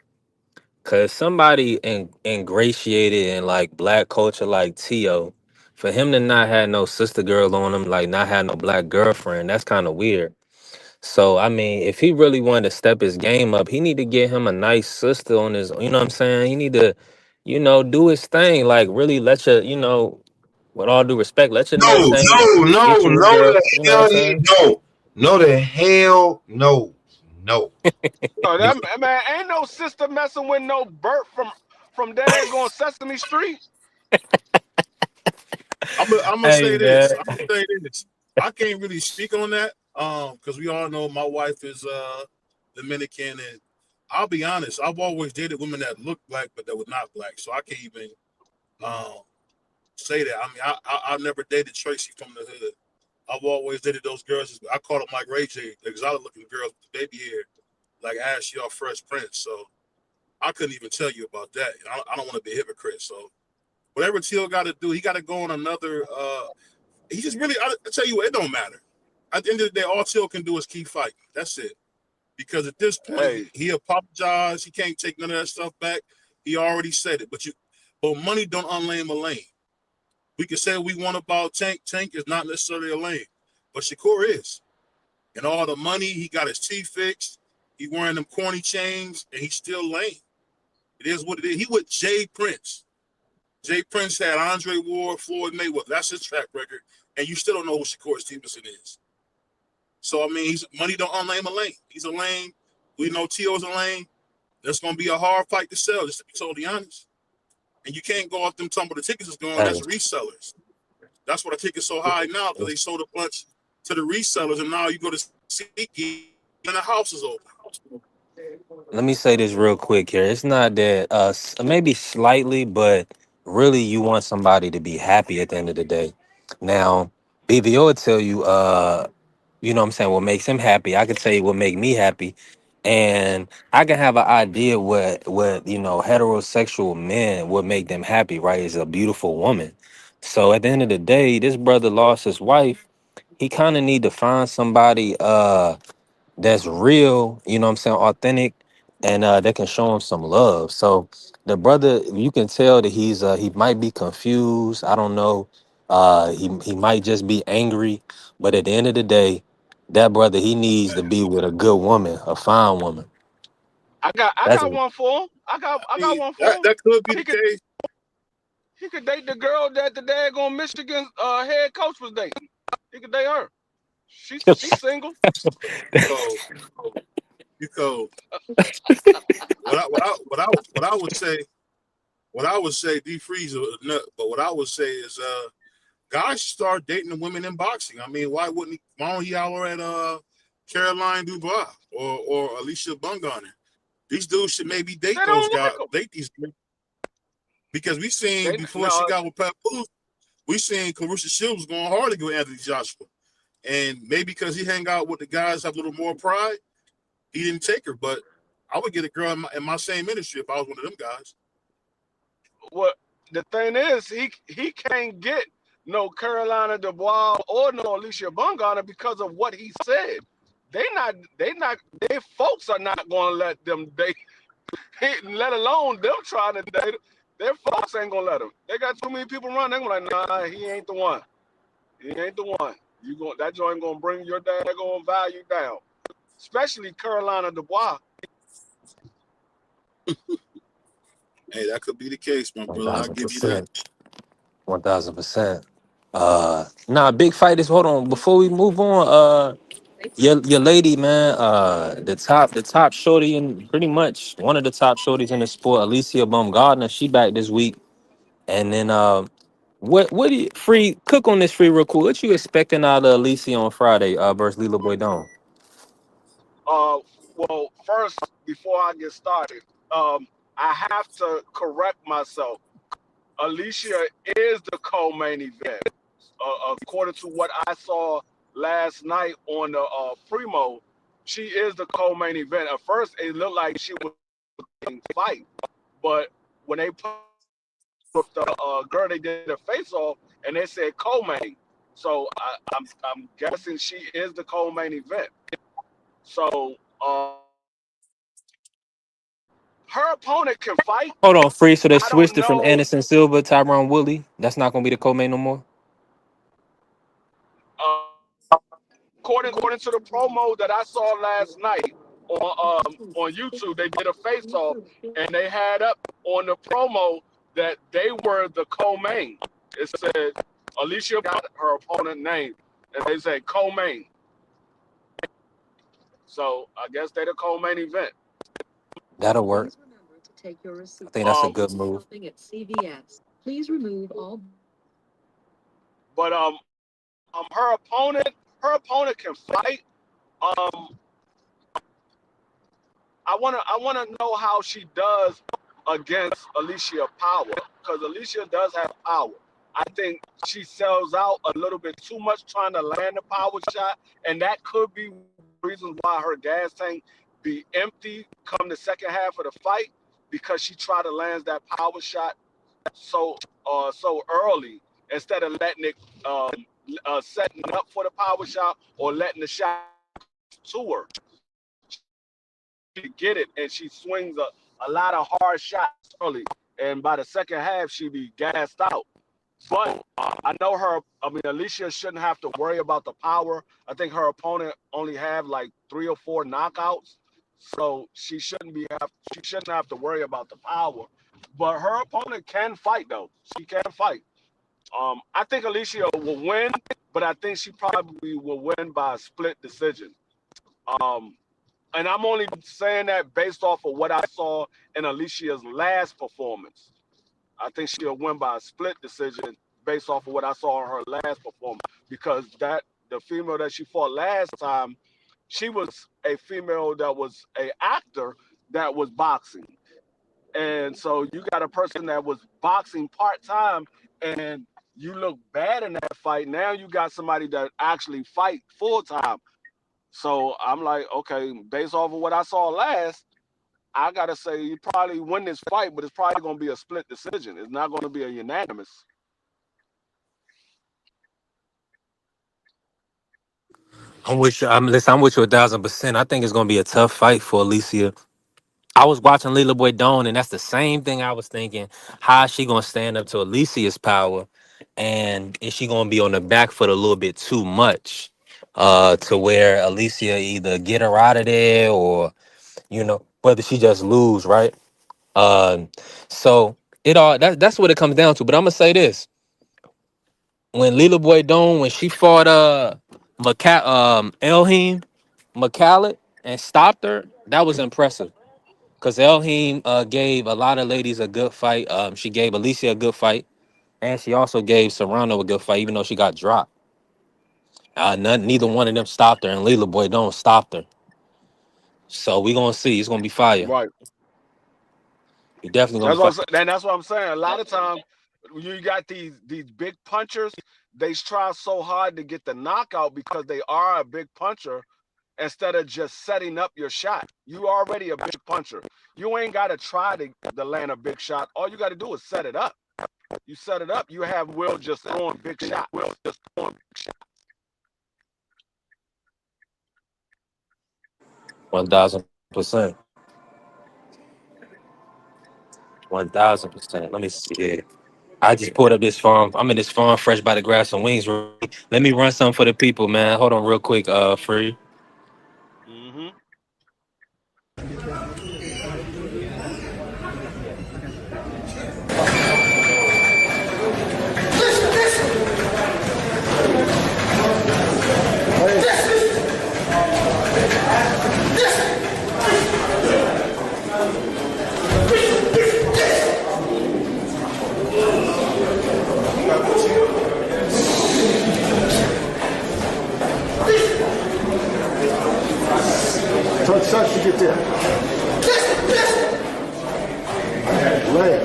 Cause somebody ingratiated in like black culture like T.O., for him to not have no sister girl on him, like not have no black girlfriend, that's kind of weird. So I mean, if he really wanted to step his game up, he need to get him a nice sister on his. You know what I'm saying? He need to, do his thing. Like really let your, with all due respect, let your No, next thing no, no, get you a no, girl. the You know what I'm hell he saying? don't. No, the hell no. No. No, If that man ain't no sister messing with no Bert from there going Sesame Street. I'm gonna Hey say this. man. I'm gonna say this. I can't really speak on that, because we all know my wife is Dominican, and I'll be honest. I've always dated women that look black but that were not black, so I can't even um say that. I mean, I never dated Tracy from the hood. I've always dated those girls. I call them like Ray J, the exotic looking girls with the baby hair, like Ashley or Fresh Prince. So I couldn't even tell you about that. I don't want to be a hypocrite. So whatever Teal got to do, he got to go on another. He just really, I tell you what, it don't matter. At the end of the day, all Teal can do is keep fighting. That's it. Because at this point, Hey, he apologized. He can't take none of that stuff back. He already said it. But money don't unlame a lane. We can say what we want about Tank. Tank is not necessarily a lane, but Shakur is. And all the money, he got his teeth fixed. He wearing them corny chains, and he's still lame. It is what it is. He with Jay Prince. Jay Prince had Andre Ward, Floyd Mayweather. That's his track record. And you still don't know who Shakur Stevenson is. So, I mean, he's money don't unlame a lane. He's a lane. We know T.O.'s a lane. That's going to be a hard fight to sell, just to be totally honest. And you can't go off them tumble the tickets is going. Hey, That's resellers. That's why the ticket's so high now, because they sold a bunch to the resellers. And now you go to SeatGeek and the house is open. let me say this real quick here. It's not that maybe slightly, but really you want somebody to be happy at the end of the day. Now, BVO will tell you you know what I'm saying, what makes him happy. I can tell you what make me happy. And I can have an idea what heterosexual men would make them happy, right? Is a beautiful woman. So at the end of the day, this brother lost his wife. He kind of need to find somebody that's real, you know what I'm saying, authentic, and that can show him some love. So the brother, you can tell that he might be confused. I don't know. He might just be angry, but at the end of the day, that brother, he needs to be with a good woman, a fine woman. I That's got one for him. I I got mean, one for that, him. that could be He the could case. He could date the girl that the daggone Michigan head coach was dating. He could date her. She's single. So, because what I would say, D Freeze a nut, but what I would say is guys start dating the women in boxing. I mean, why don't he holler at Caroline Dubois or Alicia Bungana? These dudes should maybe They date those don't guys, like him. date these girls. Because we seen They before she no. got with Pat Booth, we seen Clarissa Shields going hard against Anthony Joshua. And maybe because he hang out with the guys have a little more pride, he didn't take her. But I would get a girl in my same industry if I was one of them guys. What the thing is, he can't get no Carolina Dubois or no Alicia Bungana because of what he said. Their folks are not gonna let them date, let alone them trying to date. Their folks ain't gonna let them. They got too many people run. They gonna like, nah, he ain't the one. He ain't the one. That joint gonna bring your daggone value down, especially Carolina Dubois. Hey, that could be the case, my One brother. I'll thousand give you that. percent. 1000%. Nah, big fight is hold on. Before we move on, your lady, man, the top shorty and pretty much one of the top shorties in the sport, Alicia Baumgardner, she back this week. And then what do you free cook on this free real quick? What you expecting out of Alicia on Friday, versus Lila Boy Dawn? Uh, well, first before I get started, I have to correct myself. Alicia is the co-main event, according to what I saw last night on the primo. She is the co-main event. At first, it looked like she was in fight, but when they put with the girl, they did a face-off, and they said co-main. So I'm guessing she is the co-main event. So her opponent can fight. Hold on, free. So they I don't switched it from know. Anderson Silva, Tyron Woodley. That's not gonna be the co-main no more. Uh, according to the promo that I saw last night on YouTube, they did a face off and they had up on the promo that they were the co-main. It said Alicia got her opponent name, and they said co-main. So I guess they the co-main event. That'll work. I think that's a Um, good move. but her opponent can fight. Um, I wanna know how she does against Alicia Power because Alicia does have power. I think she sells out a little bit too much trying to land the power shot, and that could be one of the reasons why her gas tank be empty come the second half of the fight because she tried to land that power shot so early instead of letting it setting up for the power shot or letting the shot to her. She get it and she swings a lot of hard shots early, and by the second half she be gassed out. But I know her. I mean, Alicia shouldn't have to worry about the power. I think her opponent only have like 3 or 4 knockouts, so she shouldn't have to worry about the power. But her opponent can fight though. She can fight. I think Alicia will win, but I think she probably will win by a split decision. Um, and I'm only saying that based off of what I saw in Alicia's last performance. I think she'll win by a split decision based off of what I saw in her last performance because the female that she fought last time, she was a female that was a actor that was boxing. And so you got a person that was boxing part time and you look bad in that fight. Now you got somebody that actually fight full time. So I'm like, okay, based off of what I saw last, I gotta say you probably win this fight, but it's probably gonna be a split decision. It's not gonna be a unanimous. I'm with you. Listen, I'm with you 1000%. I think it's gonna be a tough fight for Alicia. I was watching Lila Boy Dawn, and that's the same thing I was thinking. How is she gonna stand up to Alicia's power? And is she gonna be on the back foot a little bit too much? To where Alicia either get her out of there or, whether she just lose, right? Uh so That's what it comes down to. But I'm gonna say this: when Lila Boy Dawn, when she fought Elhim McCallett and stopped her, that was impressive. Because Elhim gave a lot of ladies a good fight. She gave Alicia a good fight, and she also gave Serrano a good fight, even though she got dropped. Neither one of them stopped her, and Lila Boy don't stop her. So we gonna see. It's gonna be fire. Right. You definitely gonna be That's what fire. I'm saying. And that's what I'm saying. A lot of times, you got these big punchers. They try so hard to get the knockout because they are a big puncher. Instead of just setting up your shot, you already a big puncher. You ain't got to try to land a big shot. All you got to do is set it up. You set it up. You have Will just throwing big shot. Will just throwing big shot. 1,000%. 1,000%. Let me see here. I just pulled up this farm. I'm in this farm, fresh by the grass and wings. Let me run something for the people, man. Hold on, real quick. Free. Mm-hmm. Touch to get there. Lay.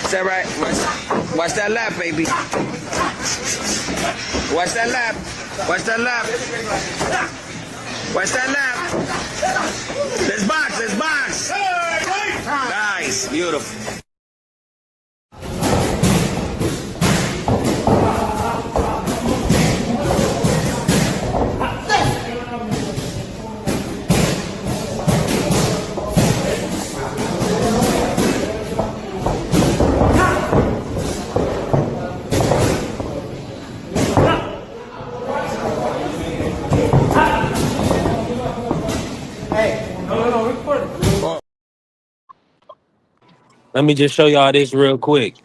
Is that right? Watch that lap, baby. Watch that lap. Watch that lap. Watch that lap. Let's box. Let's box. Nice. Beautiful. Let me just show y'all this real quick.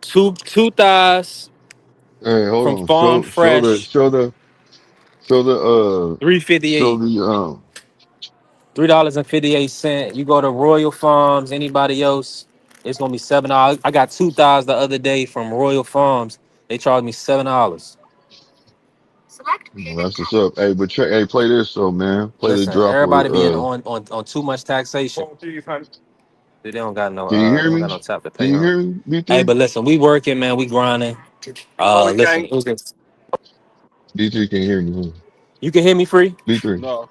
Two thighs Hey, hold from on. Farm Fresh, Show the show 358. the $3.58. You go to Royal Farms, anybody else, it's gonna be $7. I got two thighs the other day from Royal Farms. They charged me $7. That's what's up. Hey, but check. Hey, play this though, man. Play the Listen, drop everybody being where. on too much taxation. They don't got no Can you they hear don't got me? no tap to Can pay you on. hear me? B Hey, three. but listen, we working, man. We grinding. No, we Listen, can't. who's this? B3 can hear me. You can hear me free? B3. No.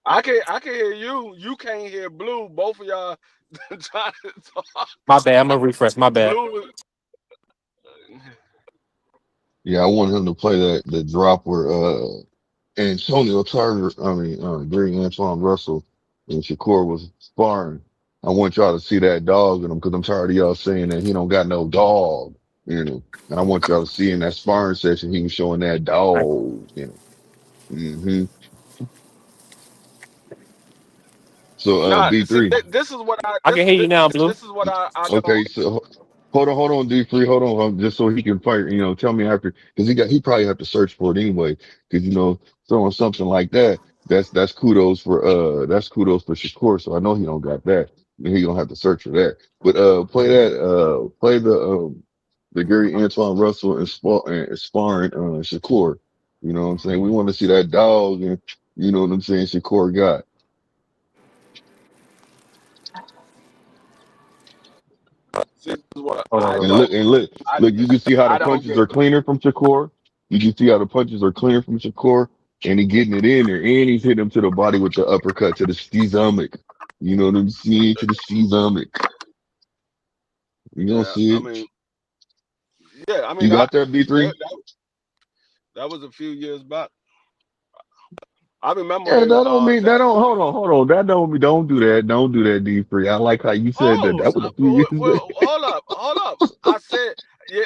I can hear you. You can't hear Blue. Both of y'all trying to talk. My bad. I'm gonna refresh. My bad. Blue. Yeah, I want him to play the drop where Antonio Tarver, Green Antoine Russell and Shakur was sparring. I want y'all to see that dog in him because I'm tired of y'all saying that he don't got no dog, you know. And I want y'all to see in that sparring session he was showing that dog, you know. So Nah, see, B3. this is what I I can hear you now, Blue. this is what I Okay, don't. so hold on, D3, hold on, just so he can fight. You know, tell me after because he probably have to search for it anyway. Because throwing something like that, that's kudos for Shakur. So I know he don't got that. He gonna have to search for that. But play the Gary Antoine Russell and sparring Shakur. You know what I'm saying? We want to see that dog, and you know what I'm saying. Shakur got. See, this is what Hold on, I real And quick. look, don't. and look, I look, you can see how the I don't punches get. are cleaner from Shakur. You can see how the punches are cleaner from Shakur, and he getting it in there, and he's hitting him to the body with the uppercut to the stomach. You know what I'm saying? To the stomach. You don't Yeah, see I it. mean, yeah, I You mean, got that that, B3? that, that was a few years back. I remember Yeah, when that don't mean that. that don't hold on. That don't mean don't do that D3. I like how you said that. Oh, That was a few years well, back. hold up. I said Yeah,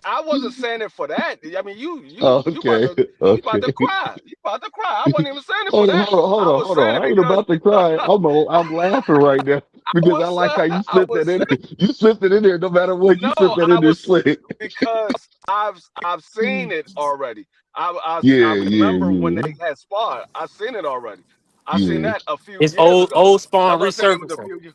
I wasn't saying it for that. I mean, you about Okay, to you about to okay. cry. You about to cry. I wasn't even saying it for Hold on, that. hold on, hold I on, was hold saying on. it I ain't because about to cry. I'm laughing right now because I like how you I slipped that was in there. You slipped it in there no matter what. You no, slipped that I in there was slick. because I've seen it already. I Yeah, yeah, remember when yeah, they had sparred. I seen it already. I seen yeah. that a few It's years ago. old spawn That's what I said. It was a resurfacing. few years.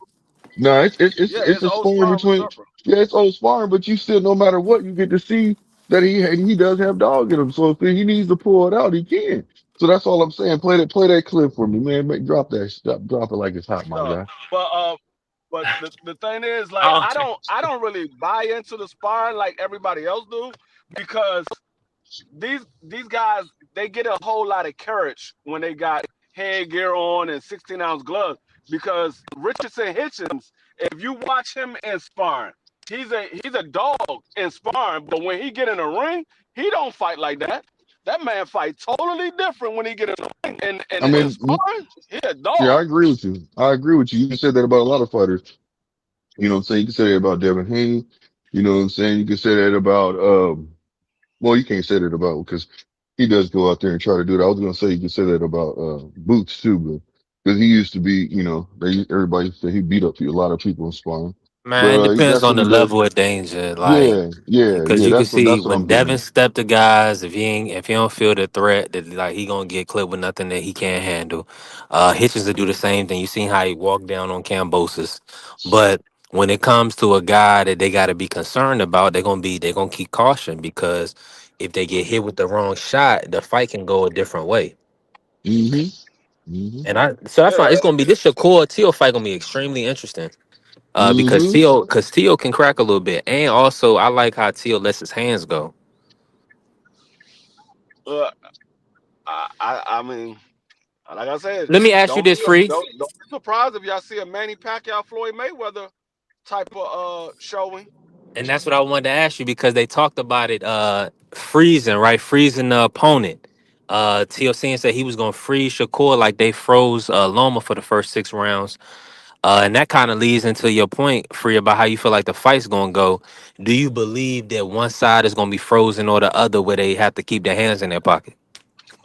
No, Yeah, it's it's a old sparring Spawn between. resurfer. Yeah, it's old sparring, but you still, no matter what, you get to see that he does have dog in him. So if he needs to pull it out, he can. So that's all I'm saying. Play that clip for me, man. Drop that, drop it like it's hot, my No, guy. but the thing is, like, Oh, I don't really buy into the sparring like everybody else do, because these guys, they get a whole lot of courage when they got headgear on and 16-ounce gloves. Because Richardson Hitchens, if you watch him in sparring, he's a dog in sparring, but when he get in the ring, he don't fight like that. That man fight totally different when he get in the ring. And I and, and mean, sparring, he a yeah, I dog. agree with you. I agree with you. You can say that about a lot of fighters. You know what I'm saying? You can say that about Devin Haney. You know what I'm saying? You can say that about well, you can't say that about because he does go out there and try to do it. I was gonna say you can say that about Boots too, but because he used to be, everybody said he beat up a lot of people in sparring. But man, it depends that's on what the he does. level of danger. Like, Yeah, yeah, because yeah. you can That's what see that's what when I'm getting Devin at. stepped to guys, if he don't feel the threat that like he gonna get clipped with nothing that he can't handle. Hitchens to do the same thing. You seen how he walked down on Cambosis, but when it comes to a guy that they got to be concerned about, they're gonna keep caution because if they get hit with the wrong shot, the fight can go a different way. Hmm. Hmm. So that's why Yeah, it's gonna be this Shakur Teal fight gonna be extremely interesting. Because Hmm. Teal can crack a little bit, and also I like how Teal lets his hands go. uh, I mean, like I said, Let me ask you this, Free, don't be surprised if y'all see a Manny Pacquiao Floyd Mayweather type of showing. and that's what I wanted to ask you because they talked about it, freezing, right? Freezing the opponent. Teal Seen said he was gonna freeze Shakur like they froze Loma for the first 6 rounds. And that kind of leads into your point, Free, about how you feel like the fight's gonna go. Do you believe that one side is gonna be frozen or the other, where they have to keep their hands in their pocket?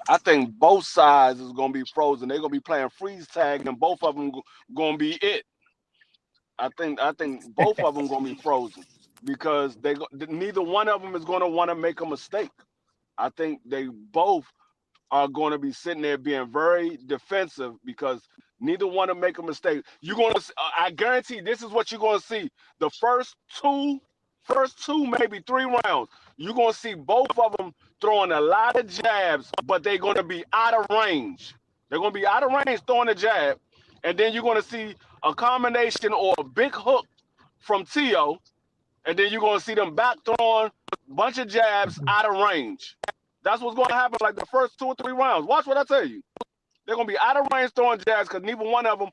I think both sides is gonna be frozen. They're gonna be playing freeze tag, and both of them gonna be it. I think both of them gonna be frozen because neither one of them is gonna want to make a mistake. I think they both are going to be sitting there being very defensive because neither one to make a mistake. You're going to, I guarantee, this is what you're going to see. The first two, maybe 3 rounds, you're going to see both of them throwing a lot of jabs, but they're going to be out of range. They're going to be out of range throwing a jab, and then you're going to see a combination or a big hook from Tio, and then you're going to see them back throwing a bunch of jabs out of range. That's what's going to happen like the first 2 or 3 rounds. Watch what I tell you. They're going to be out of range throwing jabs because neither one of them.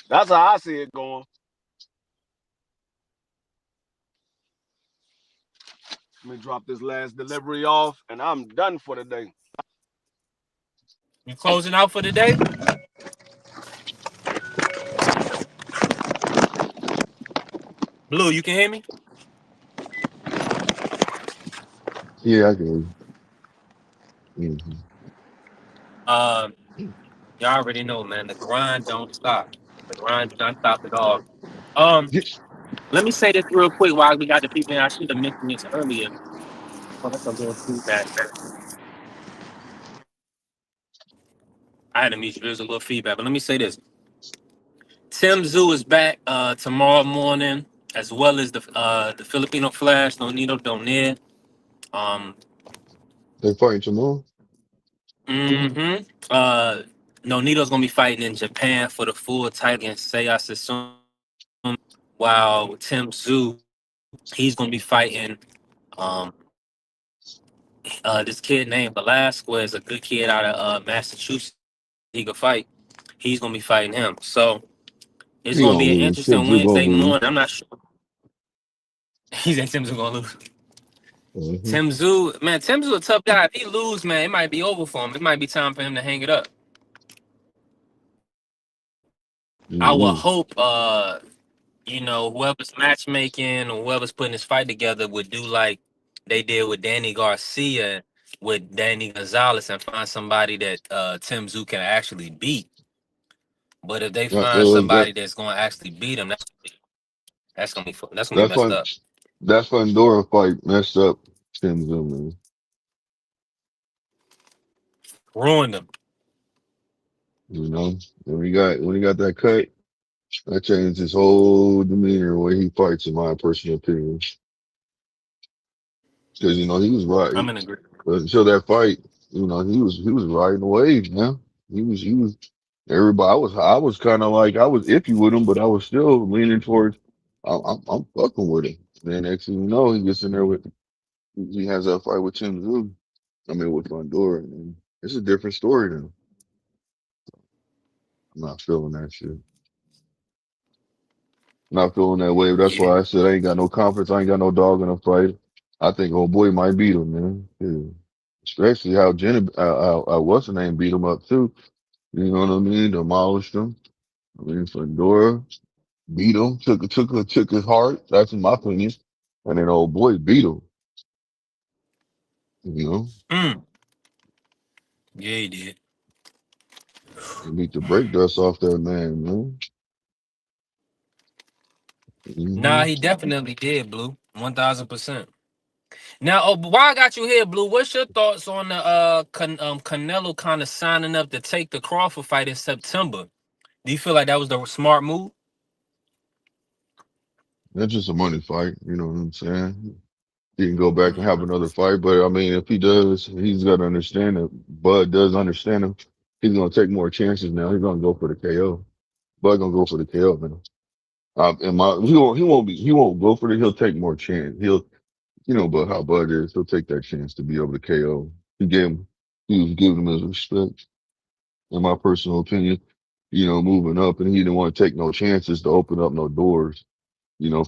That's how I see it going. Let me drop this last delivery off, and I'm done for the day. You closing out for the day? Blue, you can hear me? Yeah, I can. Hmm. Um, y'all already know, man. The grind don't stop. The grind don't stop at all. Um, Let me say this real quick while we got the people in. I should have mentioned this earlier. Oh, that's a little feedback. I had to meet you. There's a little feedback, but let me say this: Tim Zoo is back tomorrow morning, as well as the Filipino Flash, Nonito Donaire. Um, They fighting tomorrow. mm-hmm. Nonito's gonna be fighting in Japan for the full title against Seiya Sassoon, while Tim Zoo he's gonna be fighting um this kid named Velasquez, a good kid out of Massachusetts. He could fight. He's gonna be fighting him. So it's He gonna gonna be an lose. interesting Tim's gonna Wednesday lose. morning. I'm not sure. He said Tim's gonna lose. Mm-hmm. Tim Zoo, man, Tim Zoo a tough guy. If he lose, man, it might be over for him. It might be time for him to hang it up. I would Mm-hmm. hope, whoever's matchmaking or whoever's putting this fight together would do like they did with Danny Garcia with Danny Gonzalez and find somebody that Tim Zoo can actually beat. But if they It find was that. somebody that's going to actually beat him, that's gonna be That's messed why. up. That's why Ndora fight messed up Tim Zimmer. Ruined him. You know, when he got that cut, that changed his whole demeanor, the way he fights, in my personal opinion. Because he was right. I'm in agreement. But until that fight, he was riding the wave, man. He was everybody. I was kind of like I was iffy with him, but I was still leaning towards I'm fucking with him. Then next thing you know, he gets in there with he has that fight with Tim Zoo. I mean with Fundora, and it's a different story now. I'm not feeling that shit. Not feeling that wave. That's Yeah. why I said I ain't got no confidence. I ain't got no dog in the fight. I think old boy might beat him, man. Yeah. Especially how Jenny, what's her name, beat him up too. You know what I mean? Demolished him. I mean, Fedora beat him, took his heart. That's in my opinion. And then old boy beat him. You know, Mm. Yeah, he did. he beat the brake dust off that man, man. Nah, Hmm. he definitely did, Blue. 1,000%. Now, but why I got you here, Blue? What's your thoughts on the Canelo kind of signing up to take the Crawford fight in September? Do you feel like that was the smart move? That's just a money fight. You know what I'm saying? He can go back and have Mhm. another fight, but I mean, if he does, he's got to understand that Bud does understand him. He's gonna take more chances now. He's gonna go for the KO. Bud gonna go for the KO, man. He won't go for it. He'll take more chance. But how Bud is, he'll take that chance to be able to KO. He was giving him his respect, in my personal opinion. Moving up, and he didn't want to take no chances to open up no doors.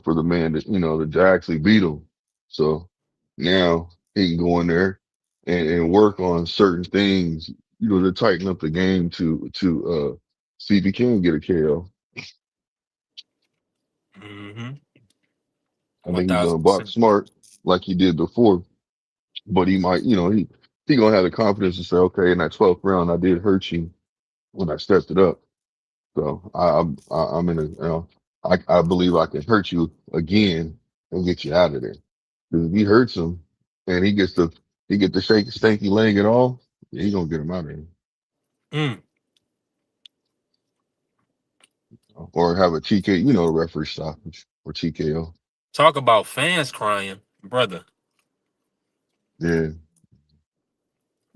For the man to actually beat him. So now he can go in there and work on certain things, to tighten up the game to see if he can get a KO. Mhm. I think he's gonna box 1,000%. smart like he did before, but he might, he gonna have the confidence to say, okay, in that 12th round, I did hurt you when I stepped it up. So I'm in I believe I can hurt you again and get you out of there. Because if he hurts him and he get the shake stanky leg at all, yeah, he gonna get him out of there. Mm. Or have a TK, referee stoppage or TKO. Talk about fans crying, brother. Yeah,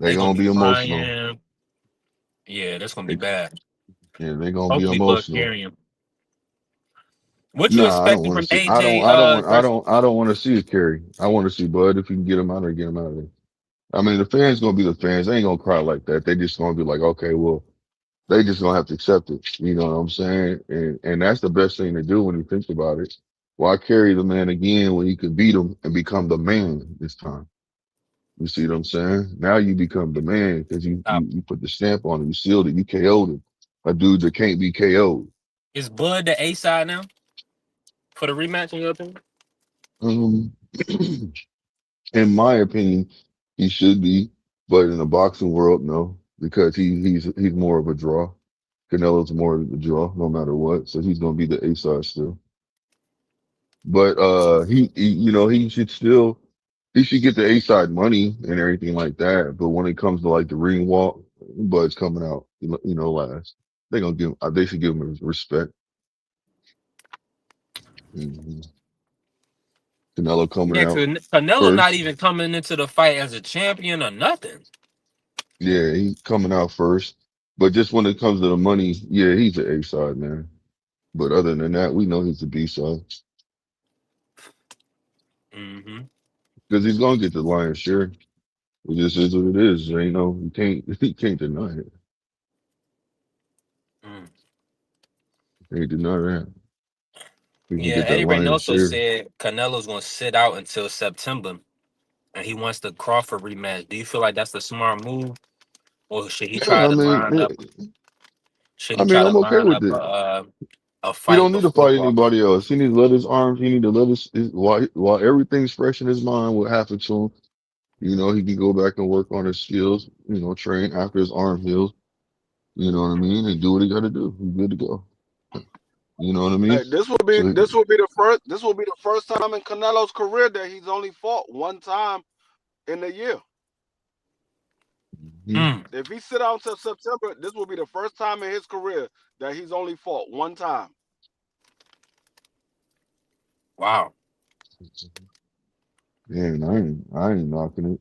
they They gonna gonna be be emotional. crying. Yeah, that's gonna be They, bad. yeah, they gonna be Hopefully, Bud emotional. carry him. What you Nah, I don't expecting want to from see. I don't. AJ? I don't want. I Versus don't. I don't want to see it carry. I want to see Bud if you can get him out or get him out of there. I mean, the fans gonna be the fans. They ain't gonna cry like that. They just gonna be like, okay, well, they just gonna have to accept it. You know what I'm saying? And that's the best thing to do when you think about it. Why carry the man again when you can beat him and become the man this time? You see what I'm saying? Now you become the man because you put the stamp on him, you sealed it, you KO'd him. A dude that can't be KO'd. is Bud the A side now for the rematch? In your opinion? Um, in my opinion, he should be, but in the boxing world, no, because he's more of a draw. Canelo's more of a draw, no matter what. So he's gonna be the A side still. But he should get the A side money and everything like that. But when it comes to like the ring walk, Bud's coming out, last. They should give him respect. Hmm. Canelo coming Yeah, out Canelo not first. even coming into the fight as a champion or nothing. Yeah, he's coming out first. But just when it comes to the money, yeah, he's the A side man. But other than that, we know he's the B side Mm-hmm. because he's gonna get the lion's share. It just is what it is. You can't you can't deny it. Mm. Can't deny that. He's gonna Yeah, get that Eddie lion's Reynoso share. said Canelo's gonna sit out until September. and he wants the Crawford rematch. Do you feel like that's the smart move, or should he Yeah, try to line up? Should he I mean, try to I'm okay line with up it. a He fight don't need to before fight Crawford? anybody else. He need to let his arms. He need to let while everything's fresh in his mind, what happened to him. He can go back and work on his skills. Train after his arm heals. You know what I mean, and do what he got to do. He's good to go. You know what I mean? Hey, this will be So, the first time in Canelo's career that he's only fought one time in a year. mhm. Mm, If he sit out until September, this will be the first time in his career that he's only fought one time. wow. Man, I ain't knocking it.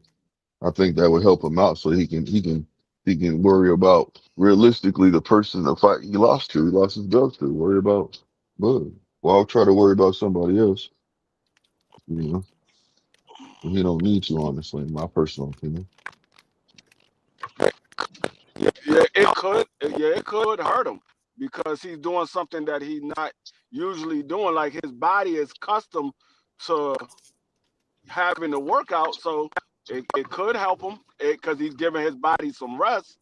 I think that would help him out so he can worry about realistically the person the fight he lost to. He lost his belt to. Worry about Bud. Well, I'll try to worry about somebody else. You know, he don't need to, honestly, in my personal opinion. Yeah, it could hurt him because he's doing something that he's not usually doing. Like his body is accustomed to having to work out, so it could help him because he's giving his body some rest,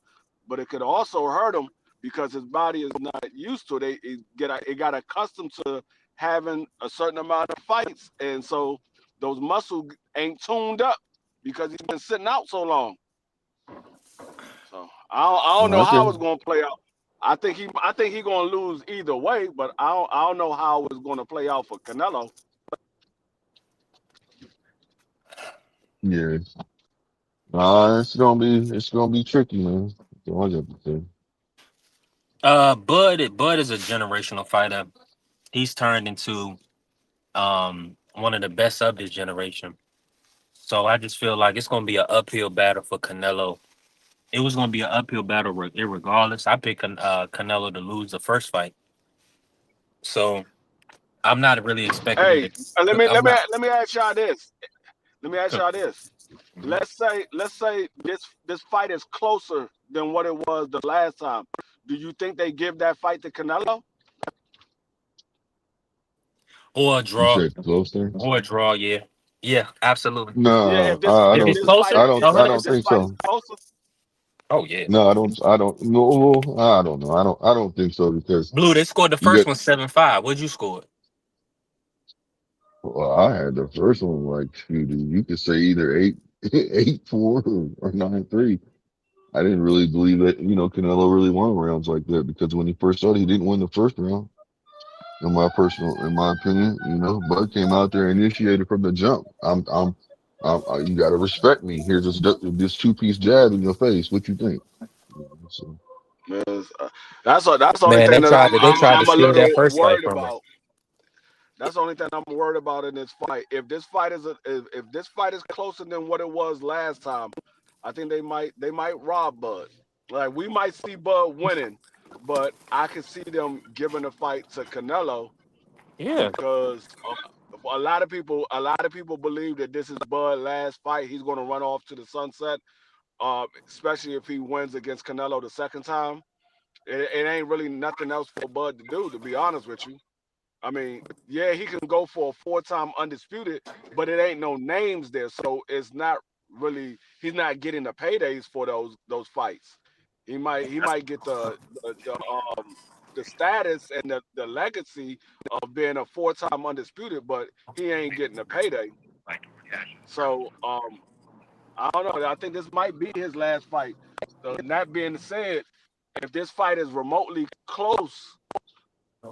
but it could also hurt him because his body is not used to it. It got accustomed to having a certain amount of fights, and so those muscles ain't tuned up because he's been sitting out so long. So I don't No, know I how it's can. gonna play out. I think he gonna lose either way, but I don't know how it's gonna play out for Canelo. Yeah, it's gonna be tricky, man. That's all I got to say. Bud is a generational fighter. He's turned into one of the best of his generation. So I just feel like it's gonna be an uphill battle for Canelo. It was gonna be an uphill battle regardless. I picked Canelo to lose the first fight. So I'm not really expecting Hey, it. let me I'm let me not. let me ask y'all this. Let me ask y'all this. Let's say this fight is closer than what it was the last time. Do you think they give that fight to Canelo? Or a You draw. said close there? Or a draw, yeah. Yeah, absolutely. Yeah, No, if this I If if it's don't. this fight closer, is I don't. oh, I if don't hundred this think percent. fight is so. closer, Oh yeah. No, I don't. I don't. No, I don't know. I don't think so because Blue, they scored the you first get. one 7-5. What'd you score? Well, I had the first one like shoot, you could say either 8-4 or 9-3. I didn't really believe that Canelo really won rounds like that because when he first started, he didn't win the first round. In my opinion, Bud came out there and initiated from the jump. You got to respect me. Here's this two-piece jab in your face. What you think? So, man, that's the only Man, thing that they tried to I'm a steal that little first fight worried from him. about. That's the only thing I'm worried about in this fight. If this fight is closer than what it was last time, I think they might rob Bud. Like we might see Bud winning, but I can see them giving the fight to Canelo Yeah. because a lot of people believe that this is Bud's last fight. He's going to run off to the sunset. Especially if he wins against Canelo the second time. It ain't really nothing else for Bud to do, to be honest with you. I mean, yeah, he can go for a four-time undisputed, but it ain't no names there, so it's not really. He's not getting the paydays for those fights. He might get the status and the legacy of being a four-time undisputed, but he ain't getting the payday. So I don't know. I think this might be his last fight. So that being said, if this fight is remotely close,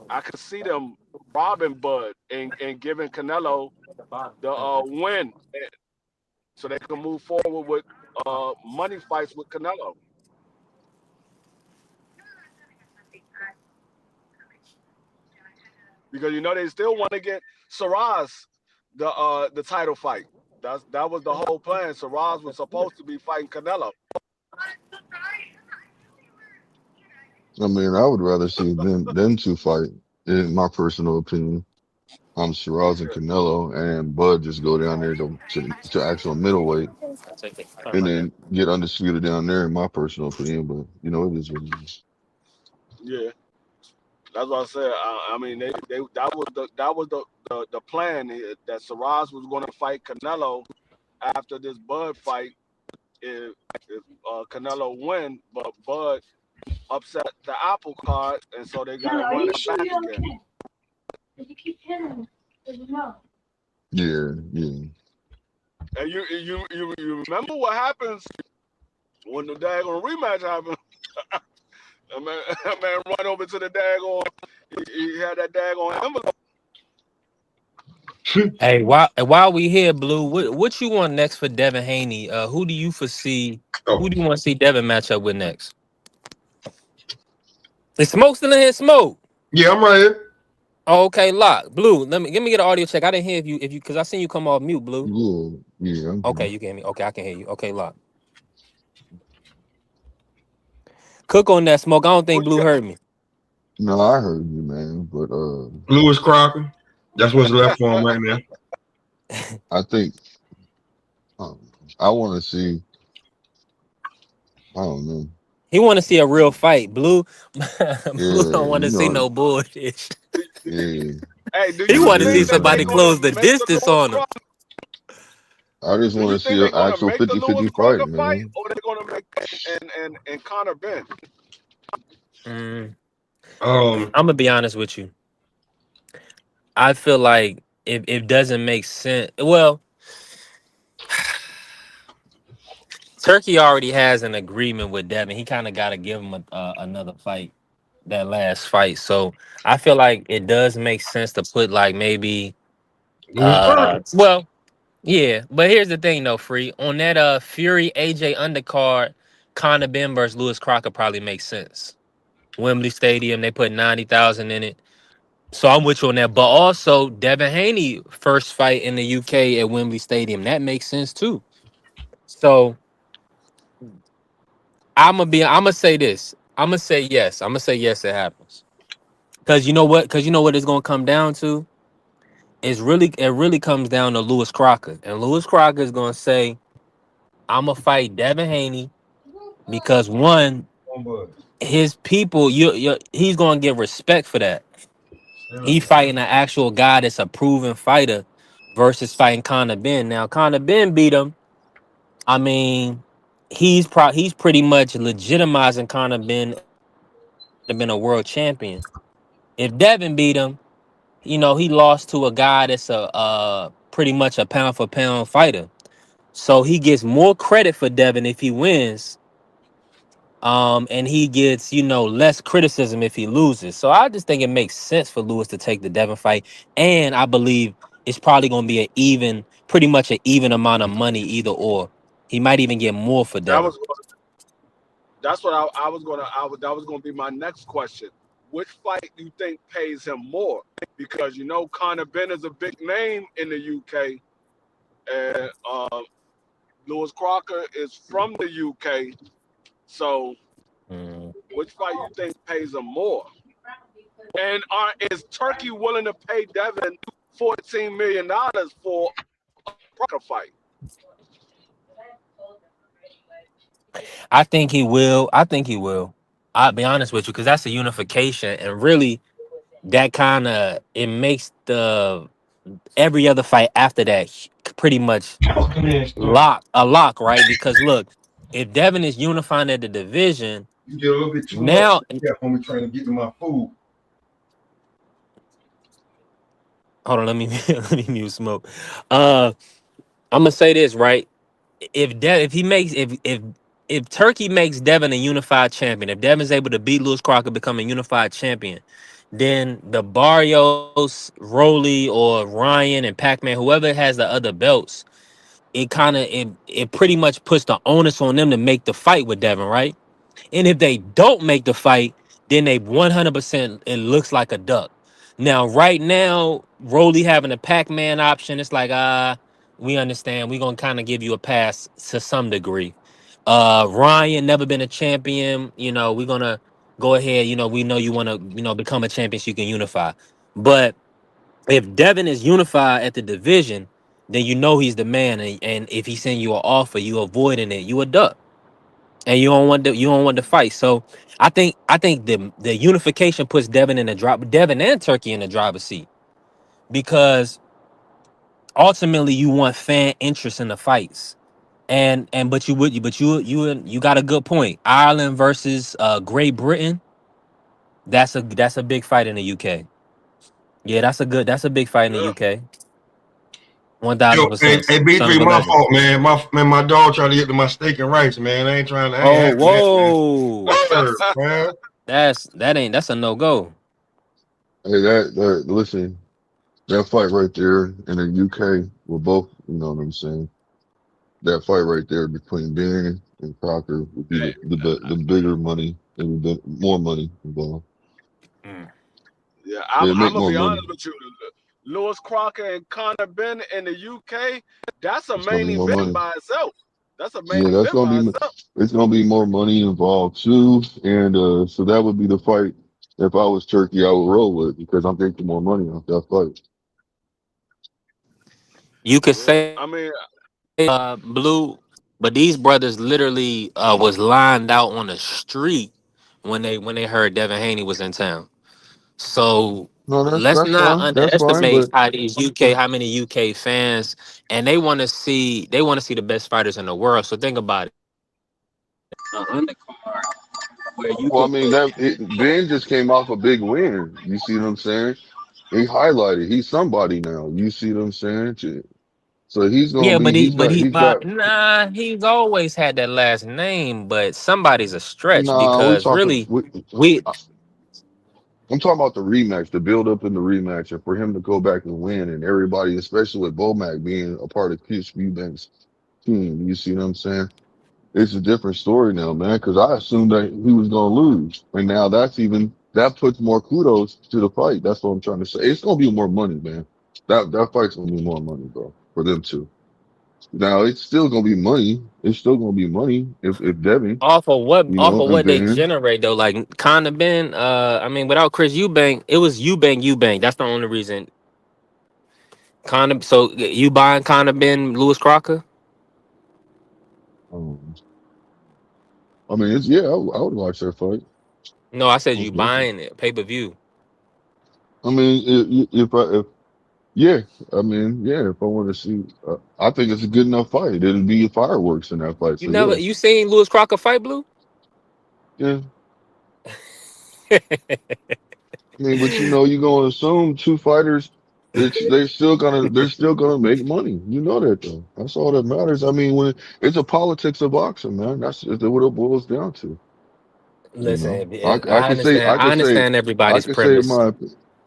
I could see them robbing Bud and giving Canelo the win, so they can move forward with money fights with Canelo. Because they still want to get Saraz the title fight. That was the whole plan. Saraz was supposed to be fighting Canelo. I mean, I would rather see them two fight, in my personal opinion. Shiraz and Canelo, and Bud just go down there to actual middleweight, and then get undisputed down there, in my personal opinion. But it is what it is. Yeah, that's what I said. I mean, that was the plan that Saraz was going to fight Canelo after this Bud fight if Canelo win, but Bud upset the apple cart, and so they got to run it back again. Yeah, yeah. And you remember what happens when the daggone rematch happens? That man run over to the daggone. He had that daggone envelope. Hey, while we here, Blue, what you want next for Devin Haney? Who do you foresee? Who Oh, do you want to see Devin match up with next? Is Smoke still in here? Smoke. yeah, I'm right here. Oh, okay, lock. Blue, let me get an audio check. I didn't hear if you because I seen you come off mute, Blue. Yeah, yeah, I'm Okay, here. you can hear me. Okay, I can hear you. Okay, lock. Cook on that, Smoke. I don't Who think you Blue heard me. No, I heard you, man, but Lewis Crocker. That's what's left for him right now. I think um, I want to see. I don't know. He want to see a real fight. Blue, Blue Yeah, don't want you to see know, no bullshit. got? yeah, Hey, do He you want to yeah, see think that they somebody man. gonna close the make the distance Lewis on him. Crocker? I just Do want you to see think an they're gonna actual make the Lewis 50-50 Crocker fight, fight, man. or they're gonna make and Connor Ben? Mm, Um, I'm gonna be honest with you. I feel like it doesn't make sense. Well, Turkey already has an agreement with Devin. He kind of got to give him another fight, that last fight. So I feel like it does make sense to put like maybe Lewis Crocker. well, yeah. But here's the thing though, Free. On that Fury AJ undercard, Conor Ben versus Lewis Crocker probably makes sense. Wembley Stadium, they put 90,000 in it. So I'm with you on that. But also Devin Haney first fight in the UK at Wembley Stadium. That makes sense too. So I'm gonna say this. I'm gonna say yes. I'm gonna say yes, it happens. Cause you know what? Cause you know what it's gonna come down to? It really comes down to Lewis Crocker. And Lewis Crocker is gonna say, I'm gonna fight Devin Haney because one, Oh, boy. his people, he's gonna get respect for that. Stand up. He fighting an actual guy that's a proven fighter versus fighting Conor Ben. Now Conor Ben beat him. I mean, he's pretty much legitimizing Conor Ben as a guy that should have been a world champion. If Devin beat him, he lost to a guy that's a pretty much a pound for pound fighter. So he gets more credit for Devin if he wins. And he gets, less criticism if he loses. So I just think it makes sense for Lewis to take the Devin fight. And I believe it's probably gonna be pretty much an even amount of money, either or. He might even get more for That Devin. was that's what I was gonna that was gonna be my next question. Which fight do you think pays him more? Because Conor Ben is a big name in the UK, and Lewis Crocker is from the UK. So, Mm. which fight you think pays him more? And is Turkey willing to pay Devin $14 million for a Crocker fight? I think he will. I think he will. I'll be honest with you, because that's a unification, and really, that kind of it makes the every other fight after that pretty much Come in, Stu. lock, right? Because look, if Devin is unifying at the division You did a little bit too much. now, Yeah, for me trying to get to my food. hold on, let me let me mute Smoke. Uh, I'm gonna say this right. If he makes if Turkey makes Devin a unified champion, if Devin's able to beat Lewis Crocker, become a unified champion, then the Barrios, Rolly, or Ryan and Pac Man, whoever has the other belts, it pretty much puts the onus on them to make the fight with Devin, right? And if they don't make the fight, then they 100% it looks like a duck. Now, right now, Rolly having a Pac-Man option, it's like, we understand. We're gonna kind of give you a pass to some degree. Ryan never been a champion. We're gonna go ahead. We know you wanna, become a champion so you can unify. But if Devin is unified at the division, then he's the man. And if he send you an offer, you avoiding it, you a duck and you don't want to fight. So I think the unification puts Devin and Turkey in the driver's seat because ultimately you want fan interest in the fights. And but you got a good point. Ireland versus Great Britain. That's a big fight in the UK. Yeah, that's a big fight in the Yeah. UK. One Yo, thousand hey, percent. hey, Son B3, of a my legend. fault, man. My dog tried to get to my steak and rice, man. I ain't Oh, having that, man. whoa. Word, man. That's a no go. Hey, that listen, that fight right there in the UK will both, you know what I'm saying? That fight right there between Ben and Crocker would be the bigger money and the more money involved. Mm. Yeah, It'd I'm make gonna more be money. honest with you. Lewis Crocker and Conor Benn in the UK, that's a It's gonna main be more event money. by itself. That's a main Yeah, that's event gonna by be itself. it's gonna be more money involved too, and so that would be the fight. If I was Turkey, I would roll with because I'm making more money off that fight. You could Yeah, say I mean, blue, but these brothers literally was lined out on the street when they heard Devin Haney was in town. So No, let's that's not fine. That's fine. underestimate But how many UK fans, and they want to see the best fighters in the world. So think about it. An undercard where you well, I could mean put. Ben just came off a big win. You see what I'm saying? He highlighted. He's somebody now. You see what I'm saying? So he's gonna Yeah, be. He's got. nah, he's always had that last name, but somebody's a stretch Nah, we because talking. really we I'm talking about the rematch, the build up in the rematch, and for him to go back and win, and everybody, especially with Bomac being a part of Chris Eubank's team. You see what I'm saying? It's a different story now, man. Because I assumed that he was gonna lose, and now that puts more kudos to the fight. That's what I'm trying to say. It's gonna be more money, man. That fight's gonna be more money, bro, for them two. Now it's still gonna be money. It's still gonna be money if Devin, off of and what they Ben. generate though, like Conor Ben, I mean, without Chris Eubank, it was Eubank. That's the only reason. Conor, so you buying Conor Ben, Lewis Crocker? Um, I mean, it's yeah, I would watch that fight. No, I said you Most definitely. buying it, pay per view. I mean, if yeah, I mean, yeah, if I want to see, I think it's a good enough fight. It'll be fireworks in that fight. So yeah, You seen Lewis Crocker fight, Blue? yeah. I mean, but you're gonna assume two fighters that they're still gonna make money. You know that though. That's all that matters. I mean, when it's a politics of boxing, man. That's what it boils down to. You know, Listen, I I understand. I could say, understand I everybody's could say premise. my,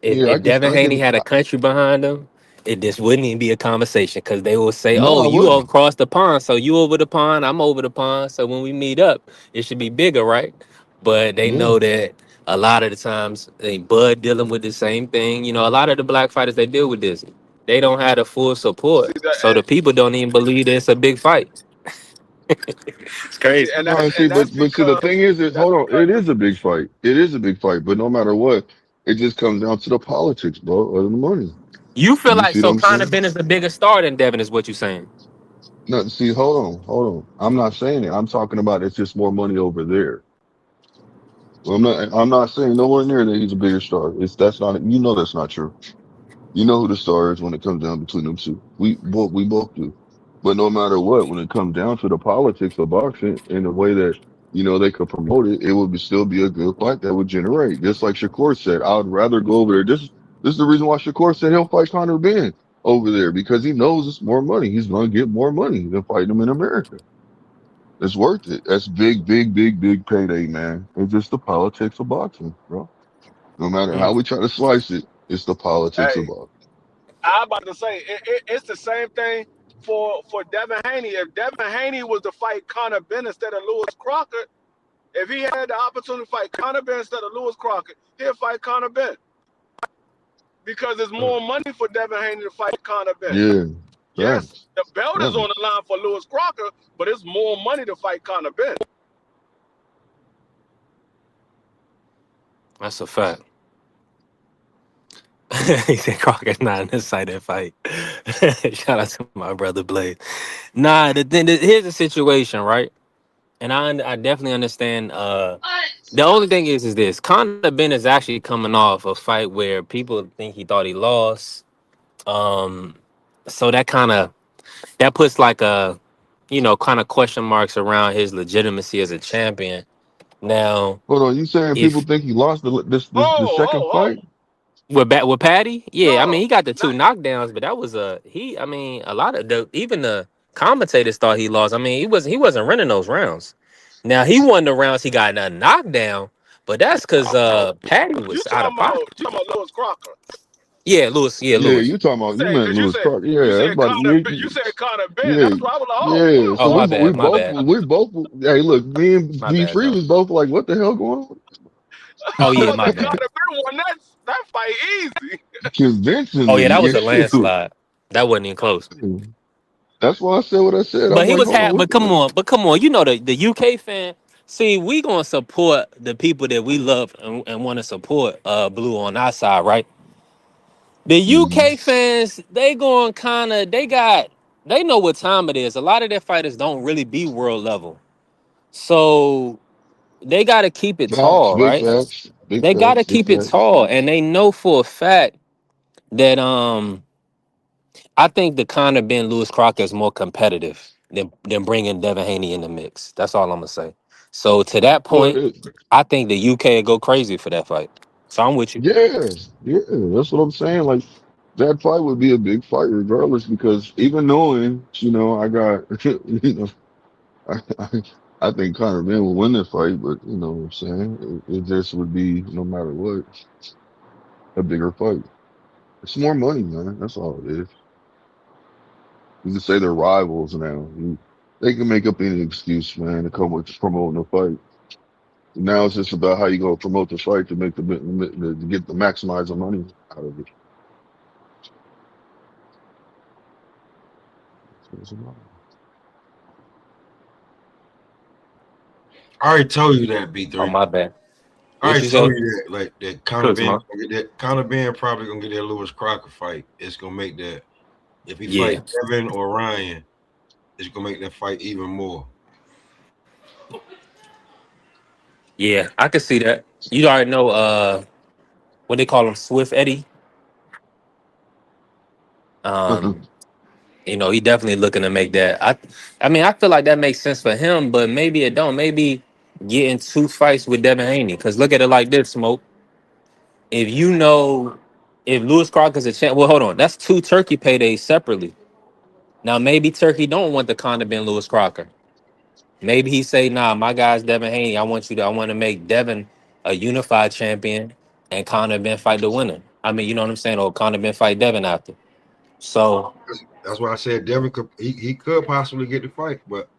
yeah, If Devin I Haney can, had a country behind him, this wouldn't even be a conversation because they will say, no, "Oh, I you wouldn't. across the pond, so you over the pond, I'm over the pond. So when we meet up, it should be bigger, right?" But they Yeah, know that a lot of the times they Bud dealing with the same thing. You know, a lot of the black fighters they deal with this. They don't have the full see support, that, so the people don't even believe that it's a big fight. It's see, crazy. no, and see, and that's but see, the thing is, that's hold on, because it is a big fight. It is a big fight, but no matter what, it just comes down to the politics, bro, or the money. You feel You like see what so I'm Conor saying? Ben is a bigger star than Devin is what you saying? No, see, hold on. I'm not saying it. I'm talking about it's just more money over there. Well, I'm not saying nowhere near that he's a bigger star. That's not, that's not true. You know who the star is when it comes down between them two. We both do. But no matter what, when it comes down to the politics of boxing and the way that they could promote it, it would still be a good fight that would generate. Just like Shakur said, I would rather go over there. This is the reason why Shakur said he'll fight Conor Ben over there because he knows it's more money. He's going to get more money than fighting him in America. It's worth it. That's big, big, big, big payday, man. It's just the politics of boxing, bro. No matter how Mm. we try to slice it, it's the politics of hey, boxing. I'm about to say it's the same thing for Devin Haney. If Devin Haney was to fight Conor Ben instead of Lewis Crocker, if he had the opportunity to fight Conor Ben instead of Lewis Crocker, he'll fight Conor Ben because there's more money for Devin Haney to fight Conor Ben. Yeah, Yes, facts, the belt is on the facts. line for Lewis Crocker, but it's more money to fight Conor Ben. That's a fact. He said Crockett's not an excited fight. Shout out to my brother Blade. Nah, here's the situation, right? And I definitely understand. The only thing is this: Conor Ben is actually coming off a fight where people think he thought he lost. Um, So that puts like a, kind of question marks around his legitimacy as a champion. Now, Hold on, you saying people if think he lost the second Oh, fight? we're back with Patty, yeah, I mean no, he got the two not knockdowns, but that was I mean, a lot of even the commentators thought he lost. I mean, he wasn't running those rounds. Now he won the rounds he got a knockdown, but that's because Patty you was out of talking about pocket. you talking about Lewis Crocker. Yeah, Lewis. Yeah, Yeah, Lewis. you talking about you meant Cause Lewis Clark. Yeah, you said everybody. Connor you said Connor Ben. Yeah, That's why I was like, oh yeah. wow, Oh, So my we bad. My both bad. Hey, look, me and My B bad, Free though. was both like, what the hell going on? Oh I yeah, was my like bad. Connor Ben won that fight easy. Oh yeah, Convincingly, that was yeah. a landslide. That wasn't even close. That's why I said what I said. I'm But he like, was hold on, But come on. But come on. You know the UK fan. See, we gonna support the people that we love and want to support. Blue on our side, right? The Mhm. UK fans, they going they know what time it is. A lot of their fighters don't really be world level, so they got to keep it Facts, tall, big right? facts, big They got facts, to big keep it facts. tall, and they know for a fact that I think the Conor Ben Lewis Crocker is more competitive than bringing Devin Haney in the mix. That's all I'm gonna say. So to that Well, point, I think the UK would go crazy for that fight. So I'm with you. yeah, yeah, that's what I'm saying. Like that fight would be a big fight regardless, because even knowing, I got, I, I, I think Conor Man will win that fight, but you know what I'm saying? It just would be, no matter what, a bigger fight. It's more money, man. That's all it is. You can say they're rivals now. They can make up any excuse, man, to come with promoting a fight. Now it's just about how you go promote the fight to make to get the maximize the money out of it. That's what it's about. I already told you that Oh B3. my bad. I What already you told say? you that, like that Conor Cause Ben my gonna get that Conor Ben probably gonna get that Lewis Crocker fight. It's gonna make that if he fight yeah, Devin or Ryan, it's gonna make that fight even more. yeah, I can see that. You already know what they call him, Swift Eddie. Um, he definitely looking to make that. I mean, I feel like that makes sense for him, but maybe it don't. Maybe getting two fights with Devin Haney. Cause look at it like this, Smoke. If you know if Lewis Crocker's a champ, well, hold on. That's two Turkey paydays separately. Now maybe Turkey don't want the Conor Ben Lewis Crocker. Maybe he say, nah, my guy's Devin Haney. I want to make Devin a unified champion and Conor Ben fight the winner. I mean, you know what I'm saying? Or Conor Ben fight Devin after. So That's why I said Devin could he could possibly get the fight, but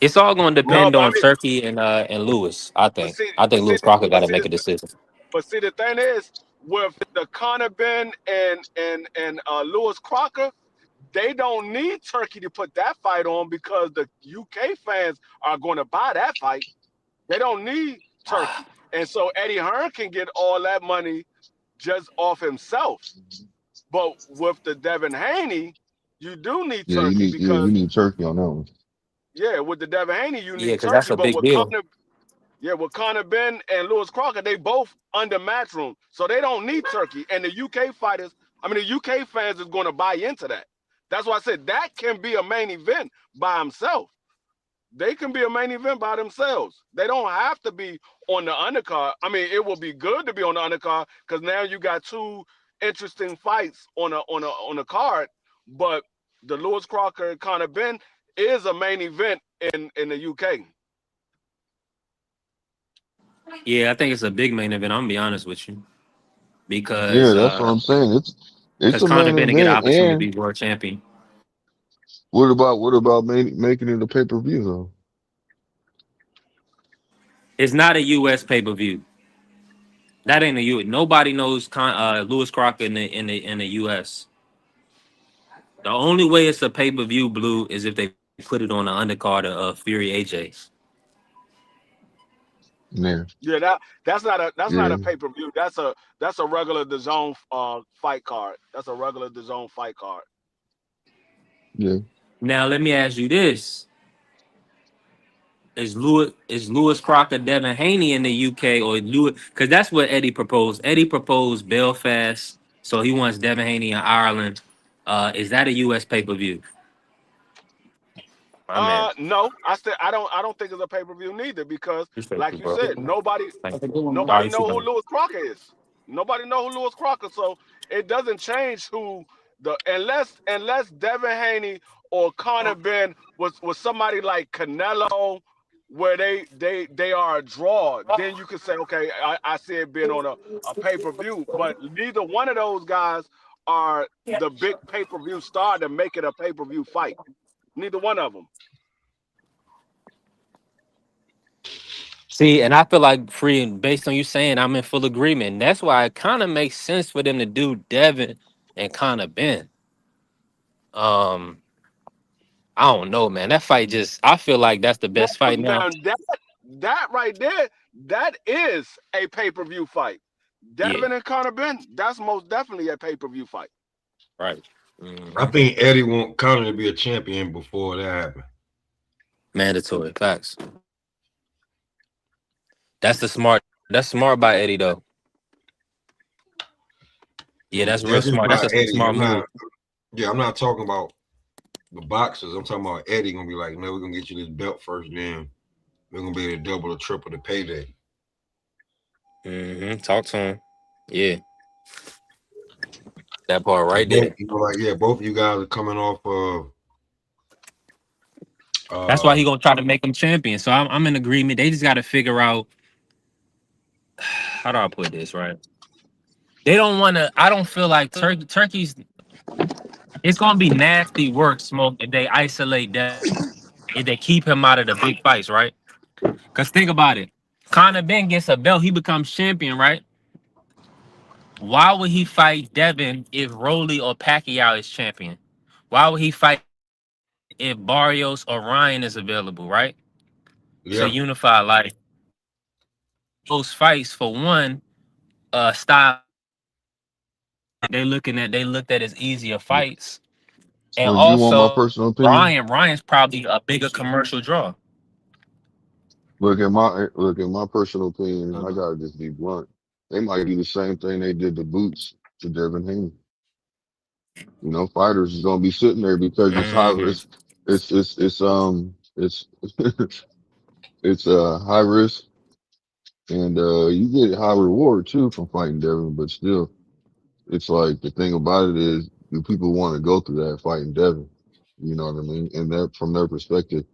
it's all going to No, depend but I on mean, Turkey and Lewis. I but think. see, I but think see, Lewis Crocker got but to see, make a decision. but see, the thing is with the Conor Ben and Lewis Crocker, they don't need Turkey to put that fight on because the UK fans are going to buy that fight. They don't need Turkey, and so Eddie Hearn can get all that money just off himself. But with the Devin Haney, you do need Yeah, Turkey you because need Turkey on that one. yeah, with the Devin Haney, you Yeah, need because that's Turkey. a But big deal. with Conor Ben and Lewis Crocker, they both under matchroom, so they don't need Turkey. And the UK fighters, I mean, the UK fans is going to buy into that. That's why I said that can be a main event by himself. They can be a main event by themselves. They don't have to be on the undercard. I mean, it will be good to be on the undercard because now you got two interesting fights on a card. But the Lewis Crocker and Conor Ben is a main event in the UK. Yeah, I think it's a big main event. I'm gonna be honest with you. Yeah, Because that's what I'm saying. It's because a Conor main Ben to get an event, opportunity to and be world champion. what about making it a pay per view though? It's not a US pay-per-view. That ain't a U. Nobody knows Lewis Crocker in the US. The only way it's a pay-per-view, Blue, is if they put it on the undercard of Fury AJ. Yeah, Yeah, that's not a yeah, pay-per-view. That's a regular DAZN fight card. That's a regular DAZN fight card. yeah. Now let me ask you this: Is Lewis Crocker Devin Haney in the UK or Lewis? Because that's what Eddie proposed. Eddie proposed Belfast, so he wants Devin Haney in Ireland. Is that a US pay-per-view? My man. No, I don't think it's a pay per view neither because, Appreciate you, like you bro. said, nobody Thank you. All nobody right, see know you who later. Lewis Crocker is. Nobody know who Lewis Crocker, so it doesn't change who the unless Devin Haney or Conor Ben was somebody like Canelo, where they are a draw. Then you could say, okay, I see it being on a pay per view, but neither one of those guys are the big pay per view star to make it a pay per view fight. Neither one of them. See, and I feel like free and based on you saying, I'm in full agreement. That's why it kind of makes sense for them to do Devin and kind of Ben. Um, I don't know, man. That fight just I feel like that's the best fight now. Now that right there, that is a pay per view fight. Yeah, Devin and Conor Ben, that's most definitely a pay per view fight. right. I Hmm. think Eddie want Conor to be a champion before that happened. Mandatory facts. That's the smart. That's smart by Eddie though. Yeah, that's real That's just smart. That's by a Eddie. smart move. I'm not talking about the boxers. I'm talking about Eddie gonna be like, no, we're gonna get you this belt first, then we're gonna be able to double or triple the payday. Talk to him. Yeah, that part right Both, there. both of you guys are coming off of That's why uh he gonna try to make him champion. So I'm in agreement. They just got to figure out how do I put this right. They don't want to. I don't feel like Turkey's. It's gonna be nasty work, smoke, if they isolate that. If they keep him out of the big fights, right? Because think about it. Conor Ben gets a belt, he becomes champion, right? Why would he fight Devin if Rolly or Pacquiao is champion? Why would he fight if Barrios or Ryan is available, right? To yeah. unify like those fights for one, style they looked at as easier fights. And So you want my also personal opinion? Ryan's probably a bigger commercial draw. Look at my personal opinion. I gotta just be blunt. They might do the same thing they did to Boots to Devin Haney. Fighters is gonna be sitting there because it's high Hmm. risk. It's it's high risk, and you get high reward too from fighting Devin. But still, it's like the thing about it is, do people want to go through that fighting Devin? You know what I mean? And that from their perspective,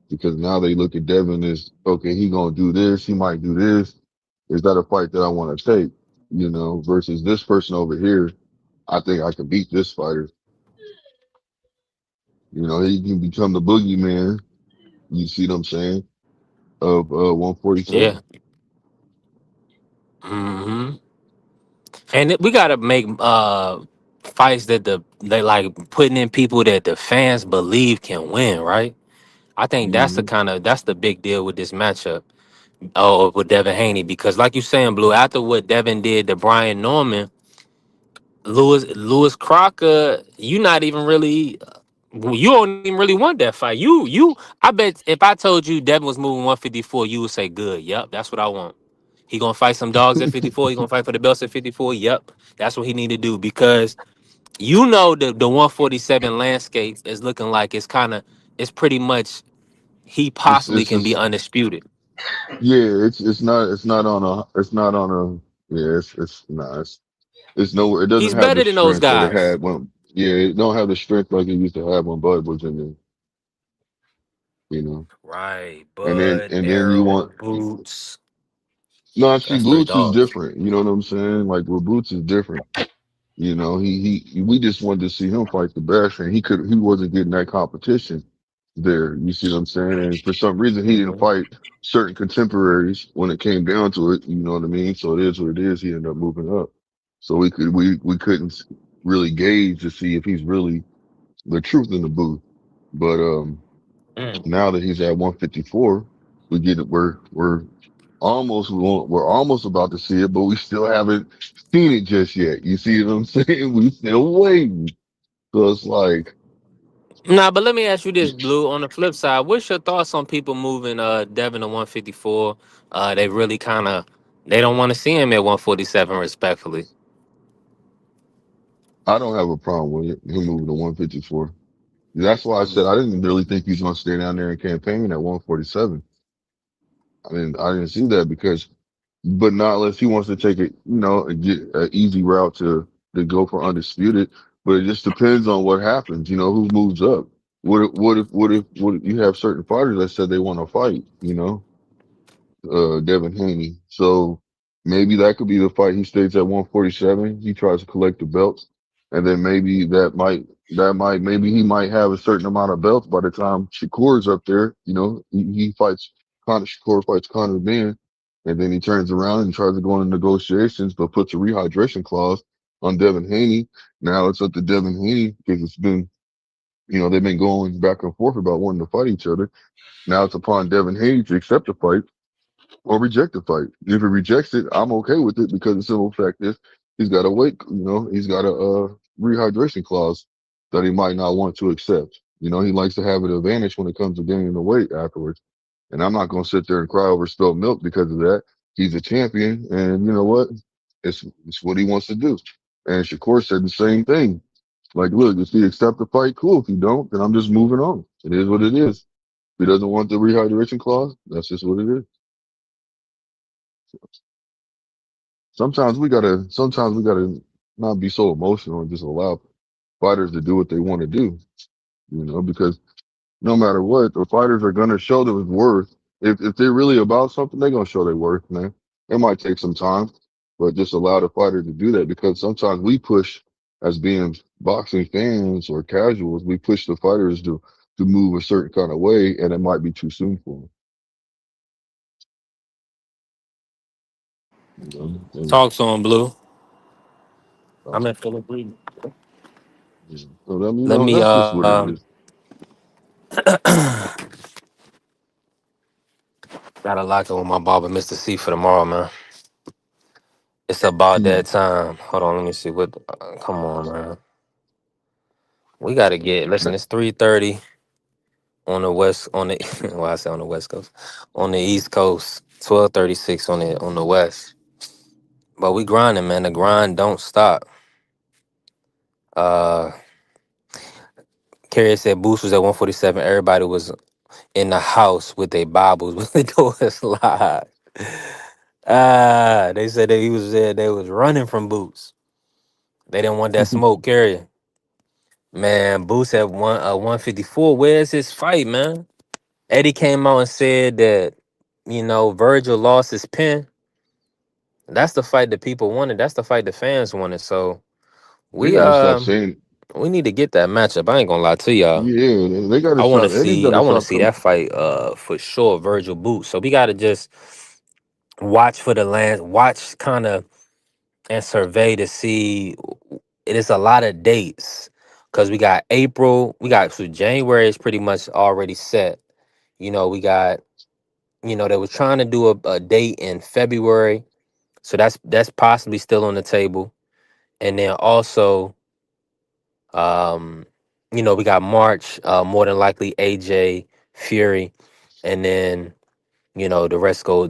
because now they look at Devin as, okay, he gonna do this, he might do this. Is that a fight that I want to take? Versus this person over here, I think I could beat this fighter. He can become the boogeyman. You see what I'm saying? Of Yeah. 147. Hmm. And we gotta make fights that they like putting in people that the fans believe can win, right? I think Mm-hmm. that's the big deal with this matchup. Oh, with Devin Haney, because like you saying, Blue, after what Devin did to Brian Norman, Lewis Crocker, you not even really you don't even really want that fight. I bet if I told you Devin was moving 154, you would say good. Yep, that's what I want. He gonna fight some dogs at 54. He gonna fight for the belts at 54. Yep, that's what he need to do because the 147 landscape is looking like it's pretty much he It's possibly it's can be just undisputed. yeah. It's not on a yeah. It's nah. It's nowhere. It doesn't He's have the better than those strength that it guys. had when. Yeah, it don't have the strength like it used to have when Bud was in there. You know, Right, and then Bud, and then you Errol, want Boots. no. See, That's three Boots is dogs. different. You know what I'm saying? Like with Boots is different. We just wanted to see him fight the best, and he wasn't getting that competition there. You see what I'm saying? And for some reason, he didn't Hmm. fight certain contemporaries when it came down to it. You know what I mean? So it is what it is. He ended up moving up, so we couldn't really gauge to see if he's really the truth in the booth. But Mm. now that he's at 154, we get it. We're almost about to see it, but we still haven't seen it just yet. You see what I'm saying? We still waiting. So it's like, Nah, but let me ask you this, Blue. On the flip side, what's your thoughts on people moving Devin to 154? They really they don't want to see him at 147, respectfully. I don't have a problem with it. Him moving to 154. That's why I I'm said just I didn't really think he's going to stay down there and campaign at 147. I didn't see that because, but not unless he wants to take it, and get an easy route to go for undisputed. But it just depends on what happens. Who moves up. What if you have certain fighters that said they want to fight? Devin Haney. So maybe that could be the fight. He stays at 147. He tries to collect the belts, and then maybe maybe he might have a certain amount of belts by the time Shakur's up there. He fights Shakur fights Conor Ben, and then he turns around and tries to go into negotiations, but puts a rehydration clause on Devin Haney. Now it's up to Devin Haney because it's been, they've been going back and forth about wanting to fight each other. Now it's upon Devin Haney to accept the fight or reject the fight. If he rejects it, I'm okay with it because the simple fact is he's got a he's got a rehydration clause that he might not want to accept. He likes to have an advantage when it comes to gaining the weight afterwards. And I'm not going to sit there and cry over spilled milk because of that. He's a champion, and you know what? It's what he wants to do. And Shakur said the same thing. Like, look, if he accept the fight, cool. If he don't, then I'm just moving on. It is what it is. If he doesn't want the rehydration clause, that's just what it is. Sometimes we gotta not be so emotional and just allow fighters to do what they want to do, because no matter what, the fighters are gonna show their worth. If they're really about something, they're gonna show their worth, man. It might take some time, but just allow the fighter to do that because sometimes we push as being boxing fans or casuals, we push the fighters to move a certain kind of way, and it might be too soon for them. Talk to him, Blue. Uh, I'm in full agreement. so I mean, Let me that's just what it is. gotta lock in with my barber, Mr. C, for tomorrow, man. It's about that time. Hold on, let me see what. Come on, man. We gotta get. Listen, it's 3:30 on the west. On the well, I say on the west coast, on the east coast. 12:36 on the west. But we grinding, man. The grind don't stop. Uh, Carrier said Boost was at 147. Everybody was in the house with their Bibles with the doors locked. They said that he was there. They was running from Boots. They didn't want that smoke. Carrier, man. Boots at 154. Where's his fight, man? Eddie came out and said that Virgil lost his pen. That's the fight that people wanted. That's the fight the fans wanted. So They we got to stop saying, we need to get that matchup. I ain't gonna lie to y'all. yeah, they got to I want to stop. Eddie's got see. I to want to stop see coming. that fight. For sure, Virgil Boots. So we got to just watch for the land. Watch kind of and survey to see. It is a lot of dates because we got April. We got so January is pretty much already set. We got. They was trying to do a date in February. So that's possibly still on the table. And then also, we got March, more than likely AJ Fury, and then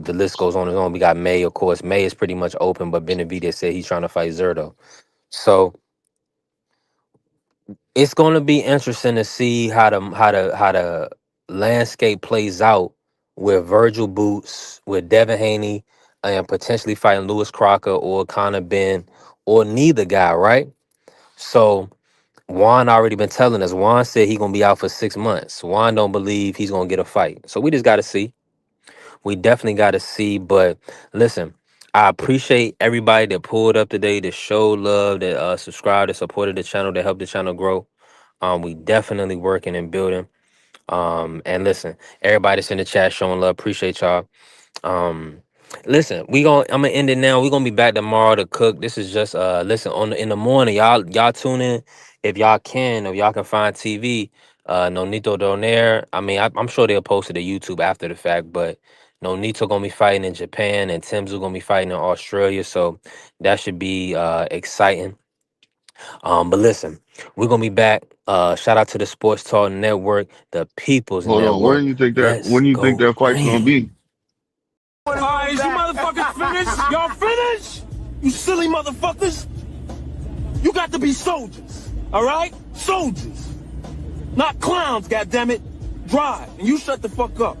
the list goes on and on. We got May, of course. May is pretty much open, but Benavidez said he's trying to fight Zerto. So it's going to be interesting to see how the landscape plays out with Virgil Boots, with Devin Haney, and potentially fighting Lewis Crocker or Conor Ben or neither guy, right? So Juan already been telling us. Juan said he gonna be out for 6 months. Juan don't believe he's gonna get a fight. So we just gotta see. We definitely gotta see. But listen, I appreciate everybody that pulled up today, that showed love, that subscribed, that supported the channel, that helped the channel grow. We definitely working and building. And listen, everybody that's in the chat showing love. Appreciate y'all. Um, listen, I'm gonna end it now. We're gonna be back tomorrow to cook. This is just listen in the morning. Y'all tune in if y'all can, if y'all can find TV. Nonito Donaire. I mean, I'm sure they'll post it to YouTube after the fact, but Nonito gonna be fighting in Japan and Tim's gonna be fighting in Australia. So that should be exciting. But listen, we're gonna be back. Shout out to the Sports Talk Network, the People's Hold on. Network. When Let's do you think go that fight's going to green. be? Alright, is you motherfuckers finished? Y'all finished? You silly motherfuckers? You got to be soldiers, all right? Soldiers. Not clowns, goddammit. Drive, and you shut the fuck up.